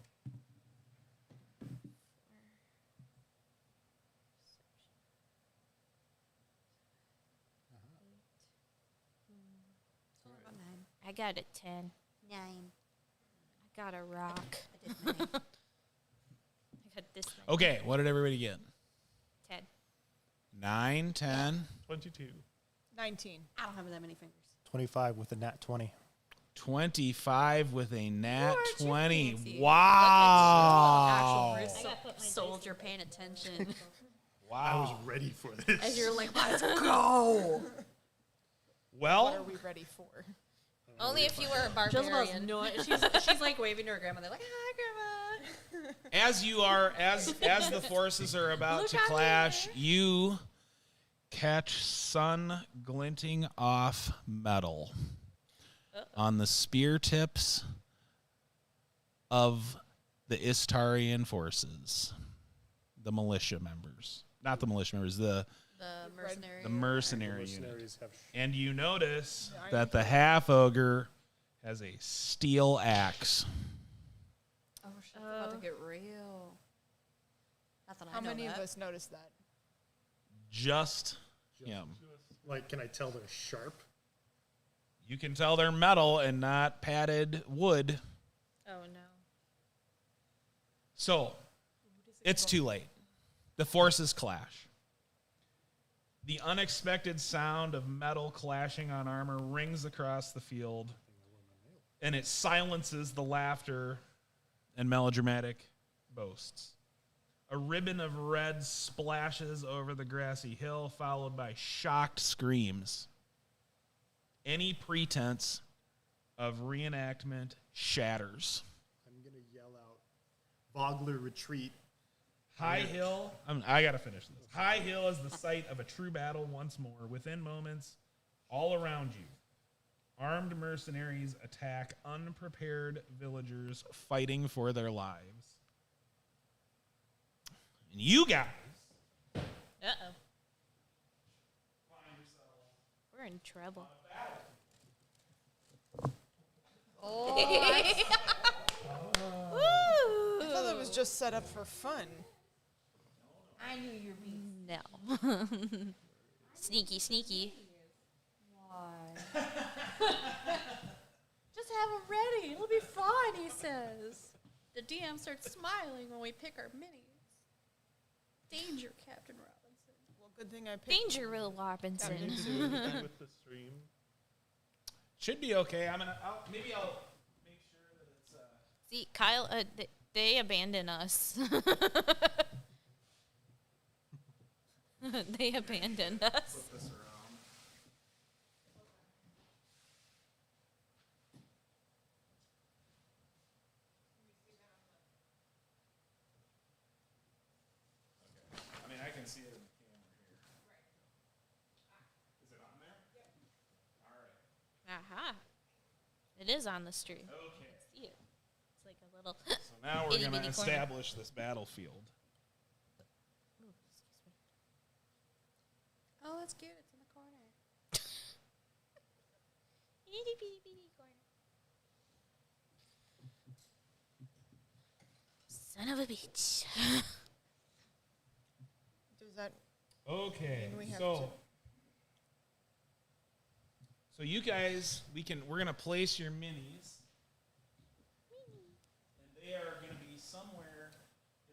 S2: I got a 10.
S4: 9.
S2: I got a rock.
S4: I did 9.
S2: I got this many.
S1: Okay, what did everybody get?
S2: 10.
S1: 9, 10,
S3: 22.
S6: 19.
S4: I don't have that many fingers.
S5: 25 with a nat 20.
S1: 25 with a nat
S4: Aren't you
S1: 20.
S4: fancy?
S1: Wow.
S4: Actual soldier paying attention.
S5: I was
S1: Wow.
S5: ready for this.
S4: As you're like, let's go.
S6: What are
S1: Well,
S6: we ready for?
S2: Only if you were a
S4: Jezebel's
S2: barbarian.
S4: no, she's like waving to her grandma. They're like, hi, grandma.
S1: as you are, as the forces are about to
S4: Look at
S1: clash,
S4: me.
S1: you catch sun glinting off metal on the spear tips of the Istarian forces, the militia members, not the militia members, the mercenary unit.
S5: Mercenaries have
S1: And you notice
S6: The
S1: that the half ogre has a steel axe.
S4: Oh, shit, it's about to get real. Not that I
S6: How
S4: know
S6: many
S4: that.
S6: of us noticed that?
S1: Just him.
S5: like, can I tell they're sharp?
S1: You can tell they're metal and not padded wood.
S2: Oh, no.
S1: So, it's too late. The forces clash. The unexpected sound of metal clashing on armor rings across the field, and it silences the laughter and melodramatic boasts. A ribbon of red splashes over the grassy hill, followed by shocked screams. Any pretense of reenactment shatters.
S5: I'm going to yell out, Vogler retreat.
S1: High Hill, I gotta finish this. High Hill is the site of a true battle once more. Within moments, all around you, armed mercenaries attack unprepared villagers fighting for their lives. And you guys
S2: Uh-oh. We're in trouble.
S6: I thought that was just set up for fun.
S4: I knew you were being.
S2: No. Sneaky, sneaky.
S4: Why? Just have them ready. It'll be fun, he says. The DM starts smiling when we pick our minis. Danger, Captain Robinson.
S6: Well, good thing I picked.
S2: Danger, Will Robinson.
S3: With the stream.
S1: should be okay. I'll make sure that it's
S2: See, Kyle, they abandon us. They abandoned us.
S1: flip this around.
S2: Aha. It is on the stream.
S1: Okay.
S2: See it. It's like a little.
S1: So now we're
S2: Itty
S1: going to
S2: bitty corner.
S1: establish this battlefield.
S2: Ooh, excuse me.
S4: Oh, that's cute. It's in the corner.
S2: Itty bitty bitty corner. Son of a bitch.
S6: Does that
S1: Okay.
S6: mean we have
S1: So
S6: to?
S1: so you guys, we're going to place your minis. And they are going to be somewhere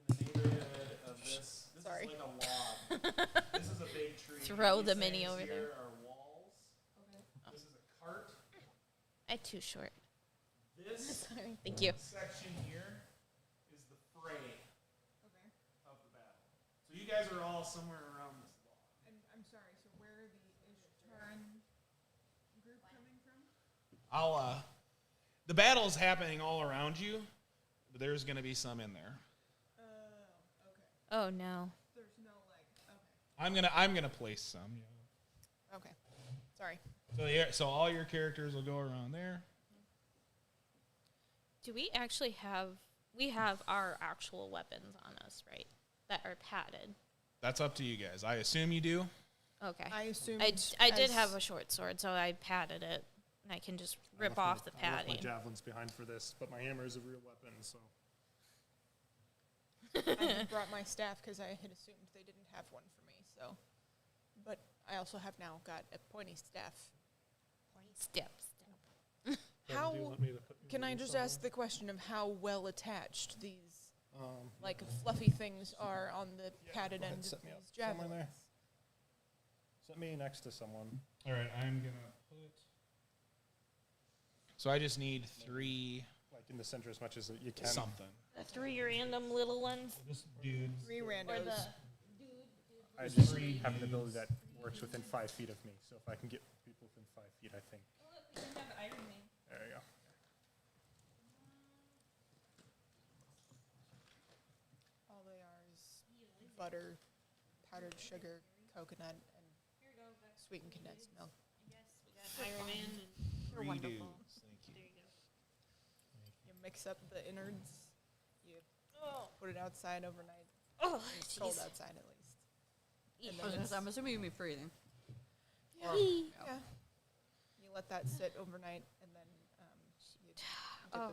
S1: in the neighborhood of this. This
S6: Sorry.
S1: is like a log. This is a big tree.
S2: Throw
S1: These
S2: the mini
S1: things
S2: over
S1: here
S2: there.
S1: are walls. This is a cart.
S2: I'm too short.
S1: This
S2: Sorry. Thank you.
S1: section here is the fray of the battle. So you guys are all somewhere around this log.
S6: I'm sorry. So where are the Ishtaran group coming from?
S1: The battle's happening all around you, but there's going to be some in there.
S6: Okay.
S2: Oh no.
S6: There's no okay.
S1: I'm gonna place some. Yeah.
S6: Okay. Sorry.
S1: So yeah, so all your characters will go around there.
S2: Do we actually have? We have our actual weapons on us, right? That are padded.
S1: That's up to you guys. I assume you do.
S2: Okay.
S6: I assumed.
S2: I did
S6: as-
S2: have a short sword, so I padded it, and I can just rip
S5: I left
S2: off the
S5: I left my
S2: padding.
S5: javelins behind for this, but my hammer is a real weapon, so.
S6: I had brought my staff because I had assumed they didn't have one for me. So, but I also have now got a pointy staff.
S2: Step.
S6: How
S3: Do you want me to put
S6: can I
S3: minis
S6: just
S3: somewhere?
S6: ask the question of how well attached these
S5: Um,
S6: like fluffy things are on the padded
S5: go ahead,
S6: end of
S5: set me up
S6: these
S5: somewhere
S6: javelins?
S5: there. Set me next to someone.
S1: All right, I'm gonna put. So I just need 3
S5: Like in the center as much as you can.
S1: something.
S2: 3 random little ones.
S1: This dude.
S6: 3
S2: Or
S6: randos.
S2: the.
S5: I just have an ability that works within 5 feet of me, so if I can get people within 5 feet, I think. There you go.
S6: All they are is butter, powdered sugar, coconut, and sweetened condensed milk.
S2: Iron Man.
S6: They're
S1: 3
S6: wonderful.
S1: dudes. Thank you.
S6: You mix up the innards. You put it outside overnight.
S2: Oh,
S6: It's cold
S2: jeez.
S6: outside at least.
S2: Yeah.
S6: And then it's,
S4: I'm assuming you mean freezing.
S6: yeah. You let that sit overnight, and then you get
S2: Oh.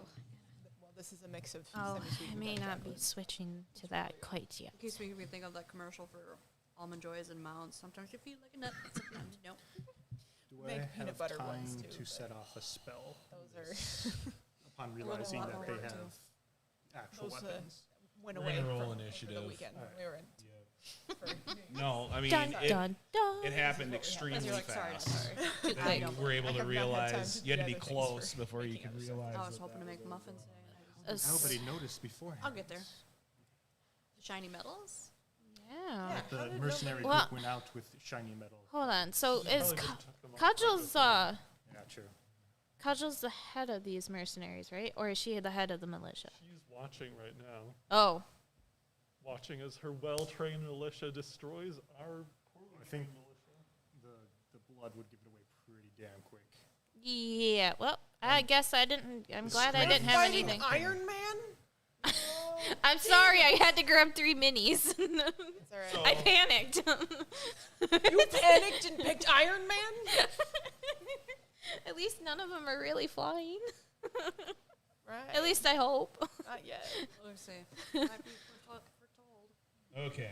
S6: well, this is a mix of
S2: Oh,
S6: semi-sweet
S2: I
S6: and
S2: may
S6: dark
S2: not be
S6: chocolate.
S2: switching to that quite yet.
S4: In case we think of that commercial for Almond Joys and Mounds. Sometimes you feel like a nut, sometimes you don't.
S5: Do
S6: Make
S5: I
S6: peanut
S5: have
S6: butter
S5: time
S6: ones, too,
S5: to
S6: but
S5: set off a spell
S6: Those are
S5: upon
S6: little
S5: realizing
S6: lot
S5: that
S6: more
S5: they
S6: work,
S5: have
S6: too.
S5: actual
S6: Those,
S5: weapons?
S6: went
S1: We're
S6: away
S1: gonna roll
S6: for the
S1: initiative.
S6: weekend when
S5: Alright.
S6: we were in.
S1: No, I mean
S2: Dun
S1: it,
S2: dun dun.
S1: it happened
S6: This is what we
S1: extremely
S4: You're like, sorry,
S1: fast.
S4: sorry.
S2: Too
S1: That
S2: quick.
S1: you were able
S6: I
S1: to
S6: have not had time
S1: realize
S6: to do
S1: you had to be
S6: other things
S1: close
S6: for
S1: before you
S6: making
S1: could
S6: other stuff.
S1: realize.
S4: I was
S1: that
S4: hoping to
S1: that
S4: make
S1: was
S4: muffins
S1: what
S4: today.
S5: Nobody noticed beforehand.
S4: I'll get there. Shiny metals?
S2: Yeah.
S6: How
S5: The
S6: did
S5: mercenary
S2: nobody-
S5: group went out with shiny metal.
S2: Hold on. So is
S3: Probably didn't tuck them up
S2: Cudgel's
S3: properly.
S5: Yeah, true.
S2: Cudgel's the head of these mercenaries, right? Or is she the head of the militia?
S3: She's watching right now.
S2: Oh,
S3: Watching as her well-trained militia destroys our poorly
S5: I think
S3: trained militia.
S5: the blood would give it away pretty damn quick.
S2: yeah. Well, I guess I didn't. I'm
S5: This
S2: glad I
S5: might
S2: didn't
S5: be
S2: have
S6: Fighting
S2: anything.
S6: Iron Man?
S2: I'm sorry. I had to grab 3 minis.
S6: It's all right.
S1: So-
S2: I panicked.
S6: You panicked and picked Iron Man?
S2: At least none of them are really flying.
S6: Right.
S2: At least I hope.
S6: Not yet.
S4: Let's see. Might be foretold.
S1: Okay.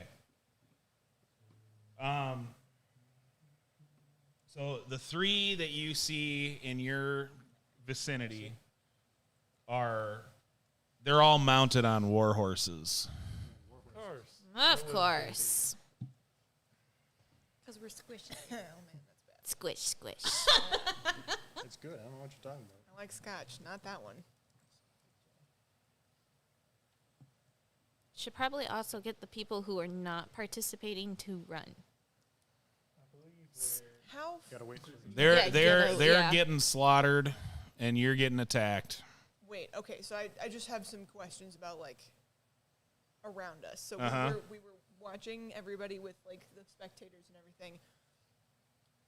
S1: So the 3 that you see in your vicinity they're all mounted on war horses.
S3: Of course.
S2: Of course.
S4: Because we're squishy.
S6: Oh man, that's bad.
S2: Squish, squish.
S5: It's good. I don't know what you're talking about.
S6: I like scotch, not that one.
S2: Should probably also get the people who are not participating to run.
S3: I believe we're
S6: How
S5: Gotta wait for the
S1: They're
S2: Yeah,
S1: they're they're
S2: yeah.
S1: getting slaughtered, and you're getting attacked.
S6: Wait, okay, so I just have some questions about, like, around us. So
S1: Uh-huh.
S6: we were watching everybody with, like, the spectators and everything.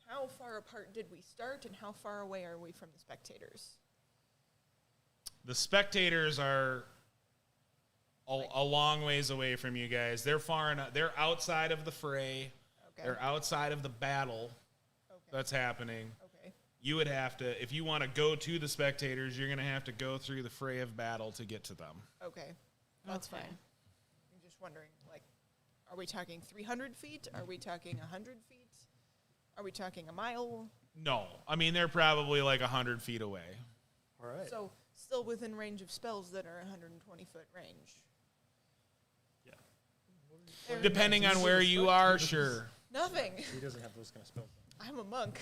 S6: how far apart did we start, and how far away are we from the spectators?
S1: The spectators are a long ways away from you guys. They're far enough. They're outside of the fray.
S6: Okay.
S1: They're outside of the battle
S6: Okay.
S1: that's happening.
S6: Okay.
S1: You would have to, if you want to go to the spectators, you're going to have to go through the fray of battle to get to them.
S6: Okay. That's
S2: Okay.
S6: fine. I'm just wondering, like, are we talking 300 feet? Are we talking 100 feet? Are we talking a mile?
S1: No. I mean, they're probably like 100 feet away.
S5: All right.
S6: So still within range of spells that are 120-foot range.
S3: Yeah.
S6: They're
S1: Depending on where you are, sure.
S6: nothing.
S5: He doesn't have those kind of spells.
S6: I'm a monk.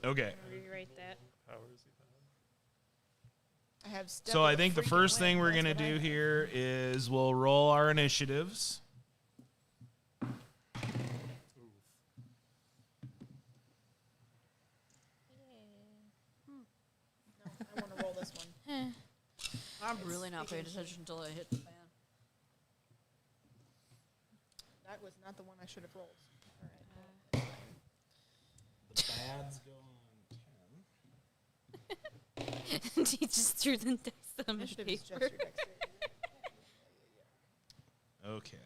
S1: Okay.
S2: Rewrite that.
S3: Powers you have.
S6: I have. Step
S1: So
S6: of
S1: I think the
S6: freaking
S1: first thing
S6: wind,
S1: we're
S6: that's
S1: going to
S6: what I
S1: do
S6: have.
S1: here is we'll roll our initiatives.
S6: No, I want to roll this one.
S4: I'm really not paying attention until I hit the fan.
S6: That was not the one I should have rolled. All right.
S1: The bads go on 10.
S2: He just threw the dice on the
S6: Initiative is just your
S2: paper.
S6: dexterity.
S1: Okay.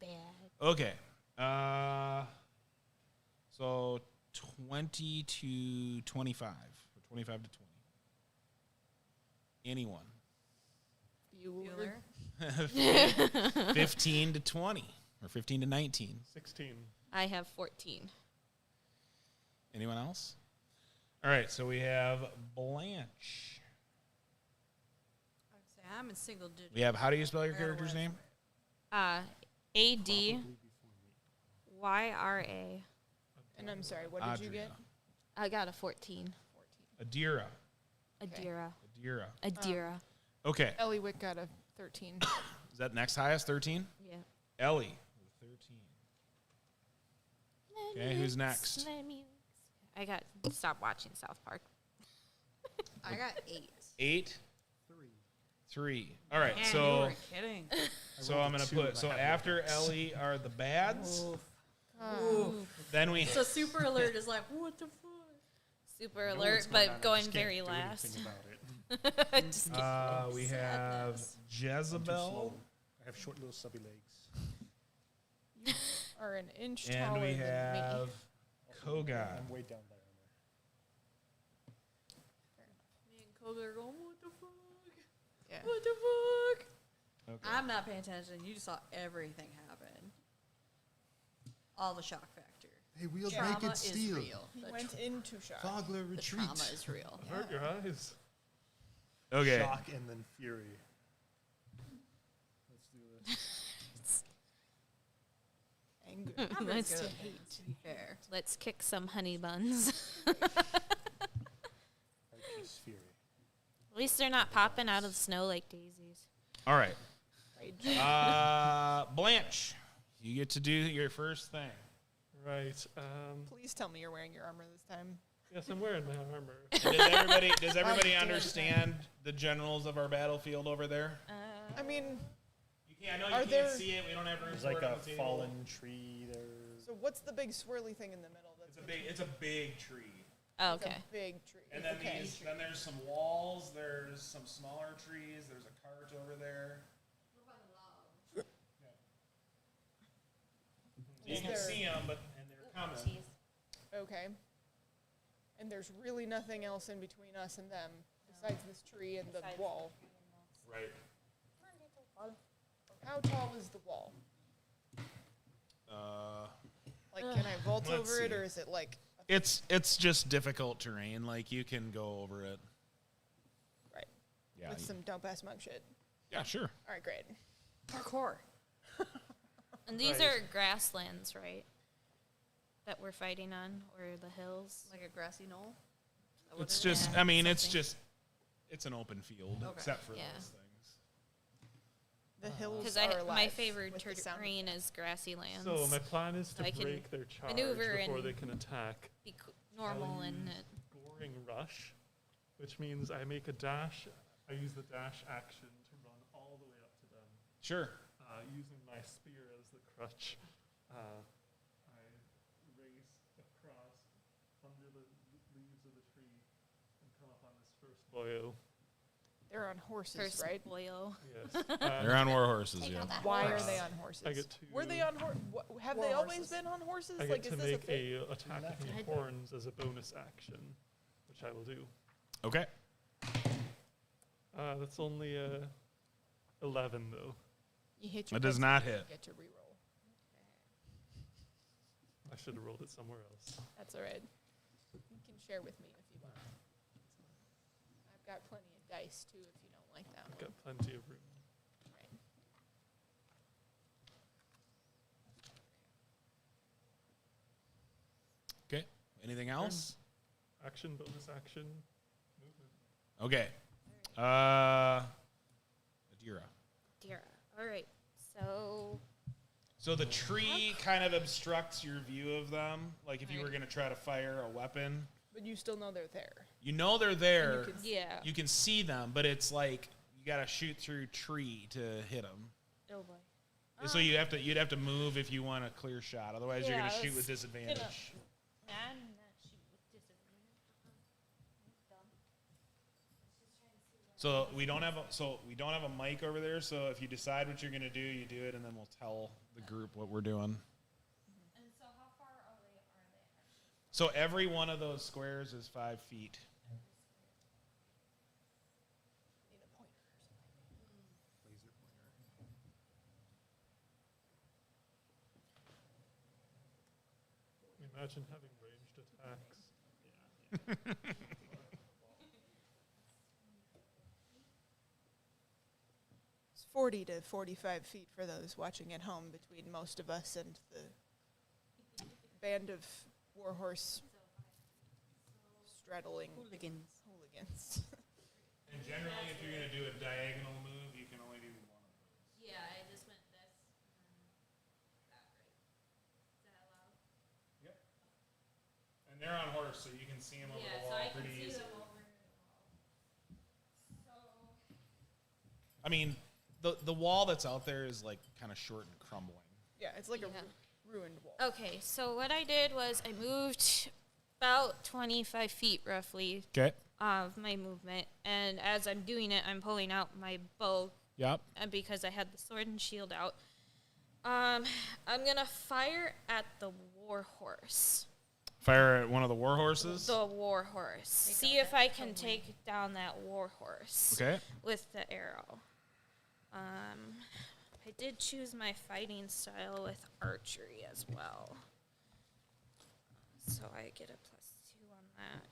S2: Bad.
S1: Okay. So 20 to 25. Or 25 to 20. Anyone.
S6: Bueller.
S1: 15 to 20. Or 15 to 19.
S3: 16.
S2: I have 14.
S1: Anyone else? All right, so we have Blanche.
S4: I'd say I'm in single digits.
S1: We have, how do you spell your
S4: I gotta
S1: character's
S4: wear
S1: name?
S2: ADYRA.
S6: And I'm sorry, what did you get?
S2: I got a 14.
S1: Adira.
S6: Okay.
S2: Adira.
S1: Adira.
S2: Adira.
S1: Okay.
S6: Ellie Wick got a 13.
S1: Is that next highest? 13?
S2: Yeah.
S1: Ellie. 13. Okay, who's next?
S2: I got stop watching South Park.
S4: I got 8.
S1: 8?
S5: 3.
S1: 3. All right,
S4: Man, you
S1: so
S4: were kidding.
S1: so I'm going to put, so after Ellie are the bads, then we,
S4: So super alert is like, what the fuck?
S2: Super
S5: I know
S2: alert,
S5: what's going on,
S2: but
S5: I
S2: going
S5: just can't
S2: very
S5: do
S2: last.
S5: anything about it.
S2: Just
S1: we have
S5: I'm too
S1: Jezebel,
S5: slow. I have short little stubby legs.
S6: Are an inch
S1: and
S6: taller
S1: we
S6: than
S1: have
S6: me.
S1: Kogan.
S5: I'm way down there.
S4: Me and Koga are going, what the fuck?
S6: Yeah.
S4: What the fuck?
S1: Okay.
S4: I'm not paying attention. You just saw everything happen. All the shock factor.
S5: They wield
S4: Trauma
S5: naked
S4: is
S5: steel.
S4: real.
S6: He
S4: The
S6: went into shock.
S5: Vogler
S4: the
S5: retreat.
S4: trauma is real.
S3: Hurt your eyes.
S1: Okay.
S5: Shock and then fury. Let's do this.
S6: Anger.
S4: I'm
S2: Let's
S4: good,
S2: do-
S4: to be fair.
S2: Let's kick some honey buns.
S5: Righteous fury.
S2: At least they're not popping out of the snow like daisies.
S1: All right.
S6: Rage.
S1: Blanche, you get to do your first thing.
S3: Right.
S6: Please tell me you're wearing your armor this time.
S3: Yes, I'm wearing my armor.
S1: Does everybody
S6: doing
S1: understand the generals of our battlefield over there?
S6: I mean,
S1: You can't, I know
S6: Are
S1: you can't
S6: there-
S1: see it. We don't have room
S5: There's
S1: for
S5: like
S1: it on
S5: a
S1: the table.
S5: fallen tree there.
S6: so what's the big swirly thing in the middle? That's
S1: It's a big tree.
S2: Oh,
S6: it's a
S2: okay.
S6: big tree.
S1: And then
S6: okay.
S1: then there's some walls. There's some smaller trees. There's a cart over there. You
S6: Is
S1: can
S6: there-
S1: see them, and they're coming.
S6: Okay. And there's really nothing else in between us and them besides this tree and the wall.
S1: Right.
S6: How tall is the wall? Like, can I vault
S1: let's
S6: over it,
S1: see.
S6: or is it like?
S1: It's just difficult terrain. Like you can go over it.
S6: Right.
S1: Yeah.
S6: With some dope ass monk shit.
S1: Yeah. Sure.
S6: All right, great.
S4: Parkour.
S2: And these
S3: Right.
S2: are grasslands, right? That we're fighting on, or the hills.
S4: Like a grassy knoll? Is that what
S1: It's
S4: it is?
S1: just.
S2: Yeah,
S1: I mean, it's
S2: something.
S1: just. It's an open field,
S4: Okay.
S1: except for
S2: Yeah.
S1: those things.
S6: The hills
S2: Because
S6: are alive.
S2: my favorite
S6: with the sound
S2: terrain is grassy lands.
S3: So my plan is to
S2: I can
S3: break their charge
S2: maneuver
S3: before
S2: and-
S3: they can attack.
S2: Be normal
S3: I'll
S2: and
S3: use Goring Rush, which means I make a dash. I use the dash action to run all the way up to them.
S1: Sure.
S3: using my spear as the crutch, I race across under the leaves of the tree and come up on this first boyo.
S6: They're on horses,
S2: First
S6: right?
S2: boyo.
S3: Yes.
S1: They're on war horses, yeah.
S6: Why are they on horses?
S3: I get to.
S6: Were they on horse? Have
S4: War
S6: they always
S4: horses.
S6: been on horses?
S3: I
S6: Like,
S3: get
S6: is
S3: to
S6: this a
S3: make
S6: thing?
S3: a attack with
S2: I
S3: my
S2: don't-
S3: horns as a bonus action, which I will do.
S1: Okay.
S3: That's only 11 though.
S6: You hit your
S1: It does
S6: dice
S1: not
S6: and you
S1: hit.
S6: Get to reroll.
S3: I should have rolled it somewhere else.
S6: That's all right. You can share with me if you want. I've got plenty of dice too. If you don't like that
S3: I've
S6: one.
S3: got plenty of room.
S6: Right.
S1: Okay. Anything else?
S3: Action, bonus action, movement.
S1: Okay. Adira.
S2: Dear. All right. So
S1: So the tree kind of obstructs your view of them. Like if you
S2: Right.
S1: were going to try to fire a weapon,
S6: But you still know they're there.
S1: you know they're there.
S6: can
S2: yeah.
S1: You can see them, but it's like you got to shoot through tree to hit them.
S2: Oh boy.
S1: So you'd have to move if you want a clear shot. Otherwise, you're
S2: Yeah,
S1: going to
S2: I
S1: was shoot with
S2: was
S1: disadvantage.
S2: Nah, I'm not shooting with disadvantage. That's dumb.
S1: So we don't have a mic over there. So if you decide what you're going to do, you do it, and then we'll tell the group what we're doing.
S2: And so how far away are they?
S1: So every one of those squares is 5 feet.
S6: Need a pointer or something.
S5: Laser pointer.
S3: Imagine having ranged attacks.
S6: It's 40 to 45 feet for those watching at home between most of us and the band of warhorse straddling
S4: Hooligans.
S6: hooligans.
S1: And generally, if you're going to do a diagonal move, you can only do one of those.
S2: Yeah, I just went this and that, right? Is that allowed?
S1: Yep. And they're on horse, so you can see them over the wall pretty easily.
S2: over the wall.
S1: I mean, the wall that's out there is like kind of short and crumbling.
S6: Yeah, it's like
S2: Yeah.
S6: a ruined wall.
S2: Okay, so what I did was I moved about 25 feet roughly
S1: Okay.
S2: of my movement, and as I'm doing it, I'm pulling out my bow,
S1: Yep.
S2: and because I had the sword and shield out, I'm gonna fire at the war horse.
S1: Fire at one of the war horses.
S2: The war horse. See if I can take down that war horse.
S1: Okay.
S2: With the arrow. I did choose my fighting style with archery as well. So I get a +2 on that.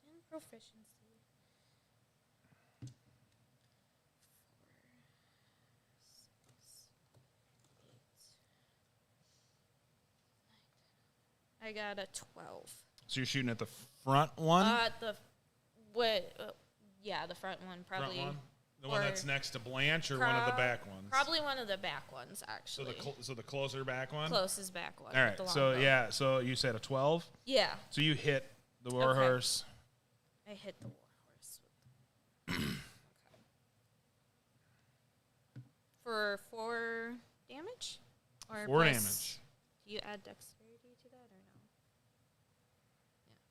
S2: And proficiency. 4, 6, 8, 9, 10. I got a 12.
S1: So you're shooting at the front one.
S2: Yeah, the front one probably.
S1: Front one. The one
S2: or
S1: that's next to Blanche, or one of the back ones.
S2: Probably one of the back ones,
S1: So
S2: actually.
S1: the closer back one.
S2: Closest back one.
S1: All
S2: with
S1: right.
S2: the long
S1: So
S2: bow.
S1: yeah. So you said a 12.
S2: Yeah,
S1: So you hit the war
S2: Okay.
S1: horse.
S2: I hit the war horse. Okay. For 4 damage? Or
S1: 4
S2: plus-
S1: damage.
S2: Do you add dexterity to that or no?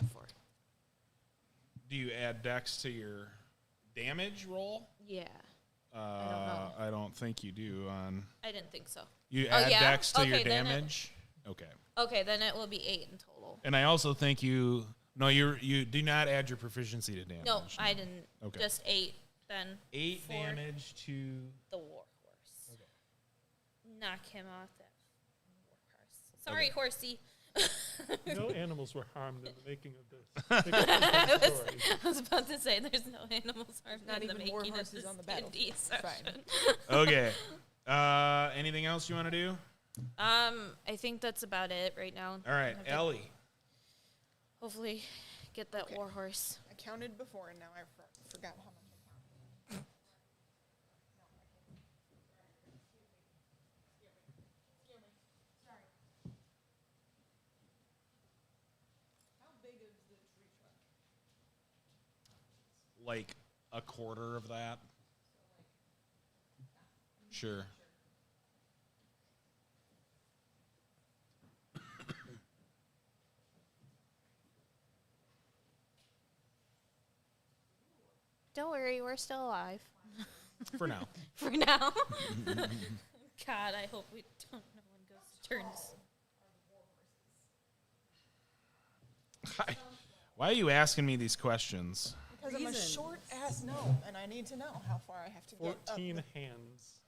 S2: Yeah, 4.
S1: Do you add dex to your damage roll?
S2: Yeah,
S4: don't know.
S1: I don't think you do. On
S2: I didn't think so.
S1: you
S2: Oh,
S1: add
S2: yeah?
S1: dex to your
S2: Okay, then it-
S1: damage. Okay.
S2: Okay, then it will be 8 in total.
S1: And I also think you do not add your proficiency to damage.
S2: No, I didn't.
S1: Okay.
S2: Just 8, then
S1: 8
S2: 4.
S1: damage to.
S2: the war horse.
S1: Okay.
S2: Knock him off that war horse. Sorry, horsey.
S3: No animals were harmed in the making of this. Because
S2: I
S3: of the
S2: was,
S3: story.
S2: I was about to say there's no animals harmed
S6: Not
S2: in the
S6: even war
S2: making of
S6: horses
S2: this
S6: on the
S2: D&D
S6: battlefield. It's fine.
S2: session.
S1: Okay. Anything else you want to do?
S2: I think that's about it right now.
S1: All right,
S2: Have to
S1: Ellie.
S2: Hopefully, get that
S6: Okay.
S2: war horse.
S6: I counted before, and now I forgot how much I counted. How big is the tree trunk?
S1: Like a quarter of that. Sure.
S2: Don't worry, we're still alive.
S1: For now.
S2: For now. God, I hope we don't. No one goes to turns.
S1: Why are you asking me these questions?
S6: Because I'm a
S4: Reasons.
S6: short ass gnome, and I need to know how far I have to get up.
S3: 14 hands.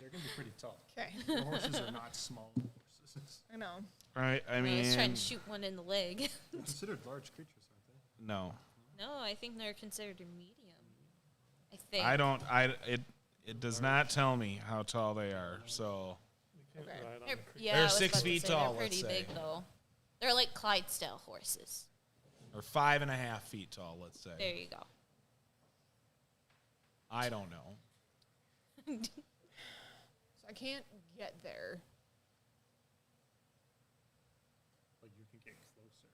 S5: They're going to be pretty tall.
S6: Okay,
S5: The horses are not small horses.
S6: I know.
S1: Right, I
S2: I
S1: mean,
S2: was trying to shoot one in the leg.
S5: They're considered large creatures, aren't they?
S1: no.
S2: No, I think they're considered a medium. I think.
S1: I don't, it does not tell me how tall they are, so.
S3: You can't
S6: Okay.
S3: ride on
S2: They're,
S3: the creature.
S2: yeah,
S1: They're
S2: I was
S1: 6
S2: about to
S1: feet
S2: say,
S1: tall,
S2: They're pretty
S1: let's say.
S2: big though. They're like Clydesdale horses.
S1: Or 5.5 feet tall, let's say.
S2: There you go.
S1: I don't know.
S6: So I can't get there.
S5: But you can get closer.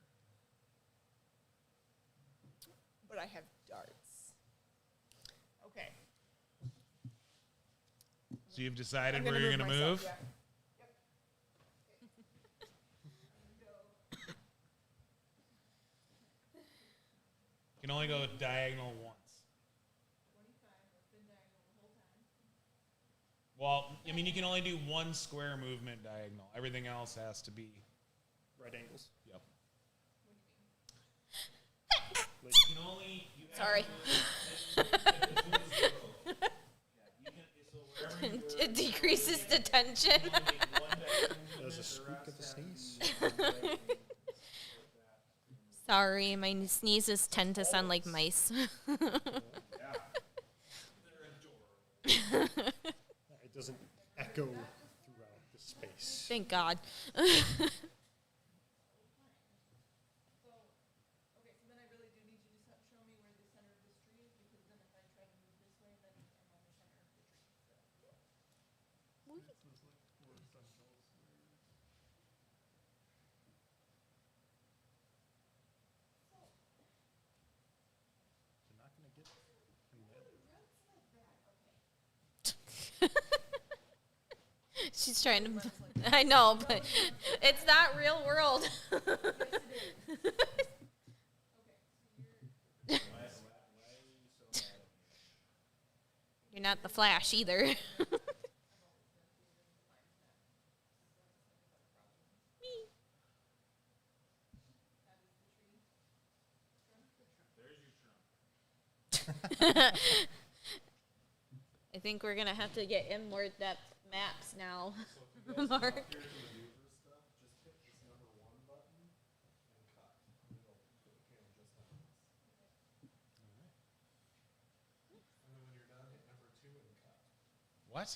S6: But I have darts. Okay.
S1: So you've decided
S6: I'm
S1: where
S6: gonna
S1: you're going to
S6: myself,
S1: move?
S6: yeah.
S1: You can only go diagonal once. Well, I mean, you can only do one square movement diagonal. Everything else has to be.
S5: Right angles.
S1: Yep.
S5: Like,
S1: You can only. You have
S2: Sorry.
S1: to-
S2: It decreases the tension.
S5: there's a squeak of a sneeze.
S2: Sorry, my sneezes tend to sound like mice.
S5: It doesn't echo throughout the space.
S2: Thank God.
S5: You're not going to get
S2: She's trying to. I know, but it's not real world. You're not the Flash either. I think we're gonna have to get in more depth maps now, Mark.
S1: What?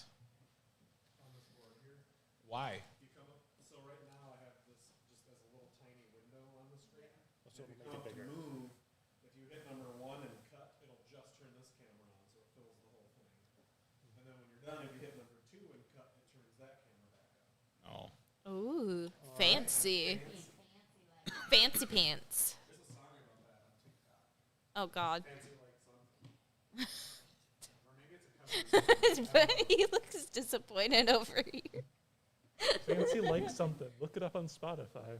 S1: Why?
S3: So right now I have this just as a little tiny window on the screen.
S5: So
S3: If
S5: it'll
S3: you
S5: make
S3: come
S5: it
S3: up to
S5: bigger.
S3: move, if you hit number 1 and cut, it'll just turn this camera on, so it fills the whole thing. And then when you're done, if you hit number 2 and cut, it turns that camera back on.
S1: Oh.
S2: Ooh, fancy. Fancy pants.
S3: There's a song about that on TikTok.
S2: Oh God.
S3: Fancy like something. Or maybe it's a cover.
S2: But he looks disappointed over here.
S3: Fancy like something. Look it up on Spotify.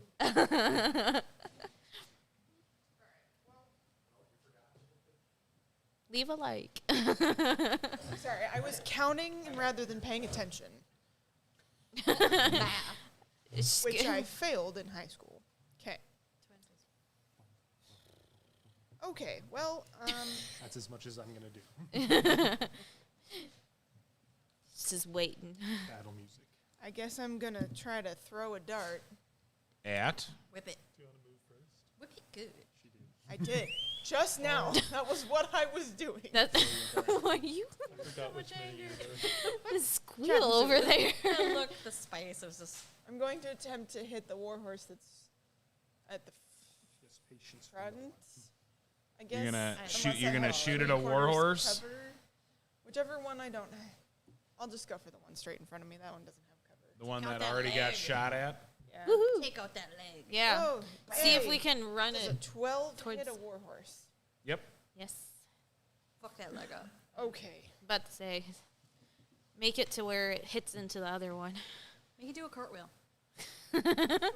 S2: Leave a like.
S6: Sorry, I was counting rather than paying attention, which I failed in high school. Okay. Okay, well,
S5: That's as much as I'm going to do.
S2: Just waiting.
S5: Battle music.
S6: I guess I'm gonna try to throw a dart.
S1: At?
S4: Whip it.
S3: Do you want to move first?
S4: Whip it good.
S5: She did.
S6: I did. Just now. That was what I was doing.
S2: That's why you
S3: I forgot which way you were.
S2: squeal over there.
S4: Look, the spice was just.
S6: I'm going to attempt to hit the warhorse that's at the
S5: Just patience. for
S6: front.
S5: no one.
S6: I guess.
S1: You're gonna
S6: unless
S1: shoot.
S6: I
S1: You're gonna
S6: have
S1: shoot at a
S6: three-quarters
S1: warhorse.
S6: cover. Whichever one I don't. I'll just go for the one straight in front of me. That one doesn't have cover.
S1: The one
S4: Count
S1: that
S4: that
S1: already got
S4: leg.
S1: shot at.
S6: Yeah.
S2: Woohoo.
S4: Take out that leg.
S2: Yeah.
S6: Oh,
S2: See if
S6: hey.
S2: we can run
S6: Does a
S2: it.
S6: 12
S2: towards-
S6: hit a warhorse?
S1: Yep.
S2: Yes.
S4: Fuck that leg up.
S6: Okay.
S2: About to say, make it to where it hits into the other one.
S4: Make it do a cartwheel.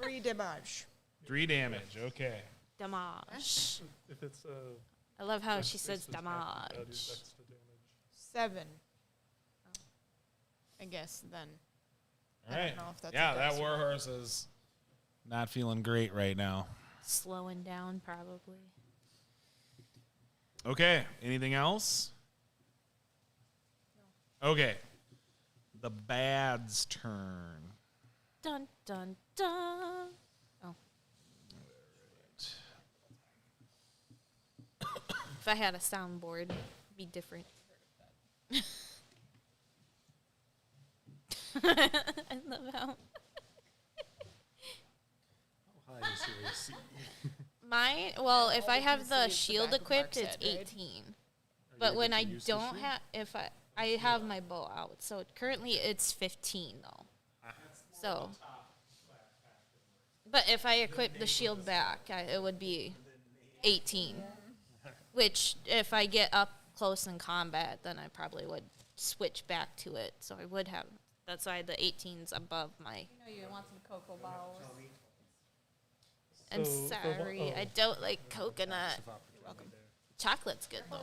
S6: 3 damage.
S1: 3 damage. Okay.
S2: Damage.
S3: If it's
S2: I love how she
S3: Dex
S2: says
S3: is half the value,
S2: damage.
S3: dex to damage.
S6: 7. I guess then.
S1: All
S6: I
S1: right.
S6: don't know if that's
S1: Yeah,
S6: a
S1: that
S6: dex or
S1: warhorse is not feeling great right now.
S2: Slowing down, probably.
S1: Okay. Anything else? Okay. The bad's turn.
S2: Dun, dun, dun. Oh. If I had a soundboard, it'd be different. I love how
S5: How high is your AC?
S2: mine. Well, if
S6: all
S2: I
S6: we
S2: have
S6: can
S2: the
S6: see is the
S2: shield
S6: back of
S2: equipped,
S6: Mark's
S2: it's
S6: head, right?
S2: 18.
S5: Are
S2: But
S5: you
S2: when
S5: able
S2: I
S5: to use the
S2: don't
S5: shield?
S2: have, if I have my bow out, so currently it's 15 though. So, but if I equip the shield back, it would be 18. Which, if I get up close in combat, then I probably would switch back to it. So I would have. That's why the 18's above my.
S4: You know you want some cocoa balls.
S2: I'm
S3: So the
S2: sorry, I don't like coconut. Chocolate's good though.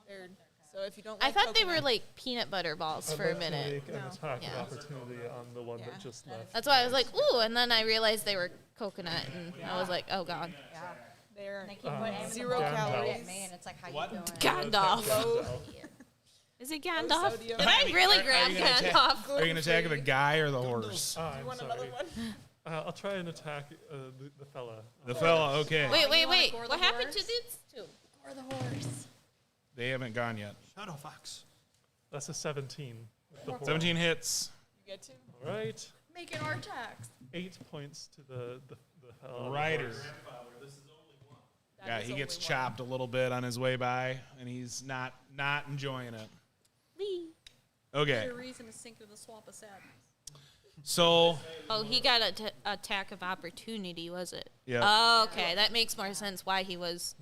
S6: They're- So if you don't
S2: I
S6: like
S2: thought they were
S6: coconut-
S2: like peanut butter balls
S3: I'd
S2: for a
S3: like to
S2: minute.
S3: make an
S6: No.
S3: attack
S2: Yeah.
S3: of opportunity on the one
S6: Yeah.
S3: that just left.
S2: That's why I was like, ooh, and then I realized they were coconut, and I was like, oh god.
S4: Yeah.
S6: they're
S4: And they keep putting them in the
S6: 0
S4: bowl
S6: calories.
S4: at me, and it's like, how
S1: What?
S4: you doing?
S2: Gandalf.
S6: Low,
S2: Is it
S6: low
S2: Gandalf?
S6: sodium.
S2: Did I really grab
S1: you gonna attack-
S2: Gandalf?
S1: Are you going to attack the guy or the horse?
S3: Ah,
S6: You
S3: I'm
S6: want
S3: sorry.
S6: another one?
S3: I'll try and attack the fella.
S1: The fella, okay.
S2: Wait,
S4: You
S2: wait,
S4: wanna
S2: wait.
S4: gore the
S2: What happened to
S4: horse?
S2: these two?
S4: Or the horse.
S1: They haven't gone yet.
S5: Shadow Fox.
S3: That's a 17. With the
S1: 17 hits.
S6: You get to?
S3: All right.
S4: Making our tax.
S3: 8 points to the fella.
S1: Rider.
S6: That
S1: Yeah,
S6: is
S1: he
S6: only
S1: gets
S6: one.
S1: chopped a little bit on his way by, and he's not enjoying it.
S2: Lee.
S1: Okay,
S4: Your reason to sink into the swamp of sadness.
S1: so
S2: Oh, he got a attack of opportunity, was it?
S1: yeah,
S2: Oh, okay, that makes more sense why he was.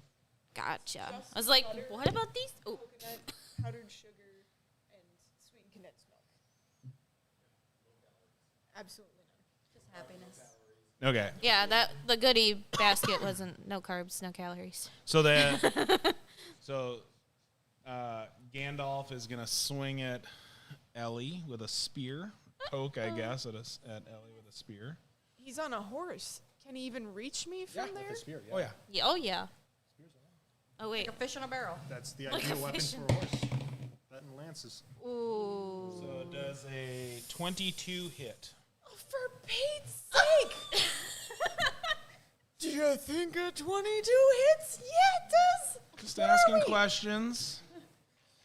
S2: Gotcha. I was like, what about these? Oh,
S6: Coconut, powdered sugar, and sweetened condensed milk. Absolutely none.
S4: Just happiness.
S1: okay.
S2: yeah, that the goodie basket wasn't no carbs, no calories.
S1: So Gandalf is gonna swing at Ellie with a spear, poke, I guess, at Ellie with a spear.
S6: He's on a horse. Can he even reach me from there?
S5: With the spear, yeah.
S1: Oh yeah,
S2: Yeah, oh yeah. Oh wait.
S4: Like a fish in a barrel.
S5: That's the
S2: Like
S5: ideal
S2: a
S5: weapon
S2: fish
S5: for a horse. That and lances.
S2: Ooh.
S1: so it does a 22 hit.
S6: Oh, for Pete's sake! Do you think a 22 hits? Yeah, it does.
S1: Just asking questions.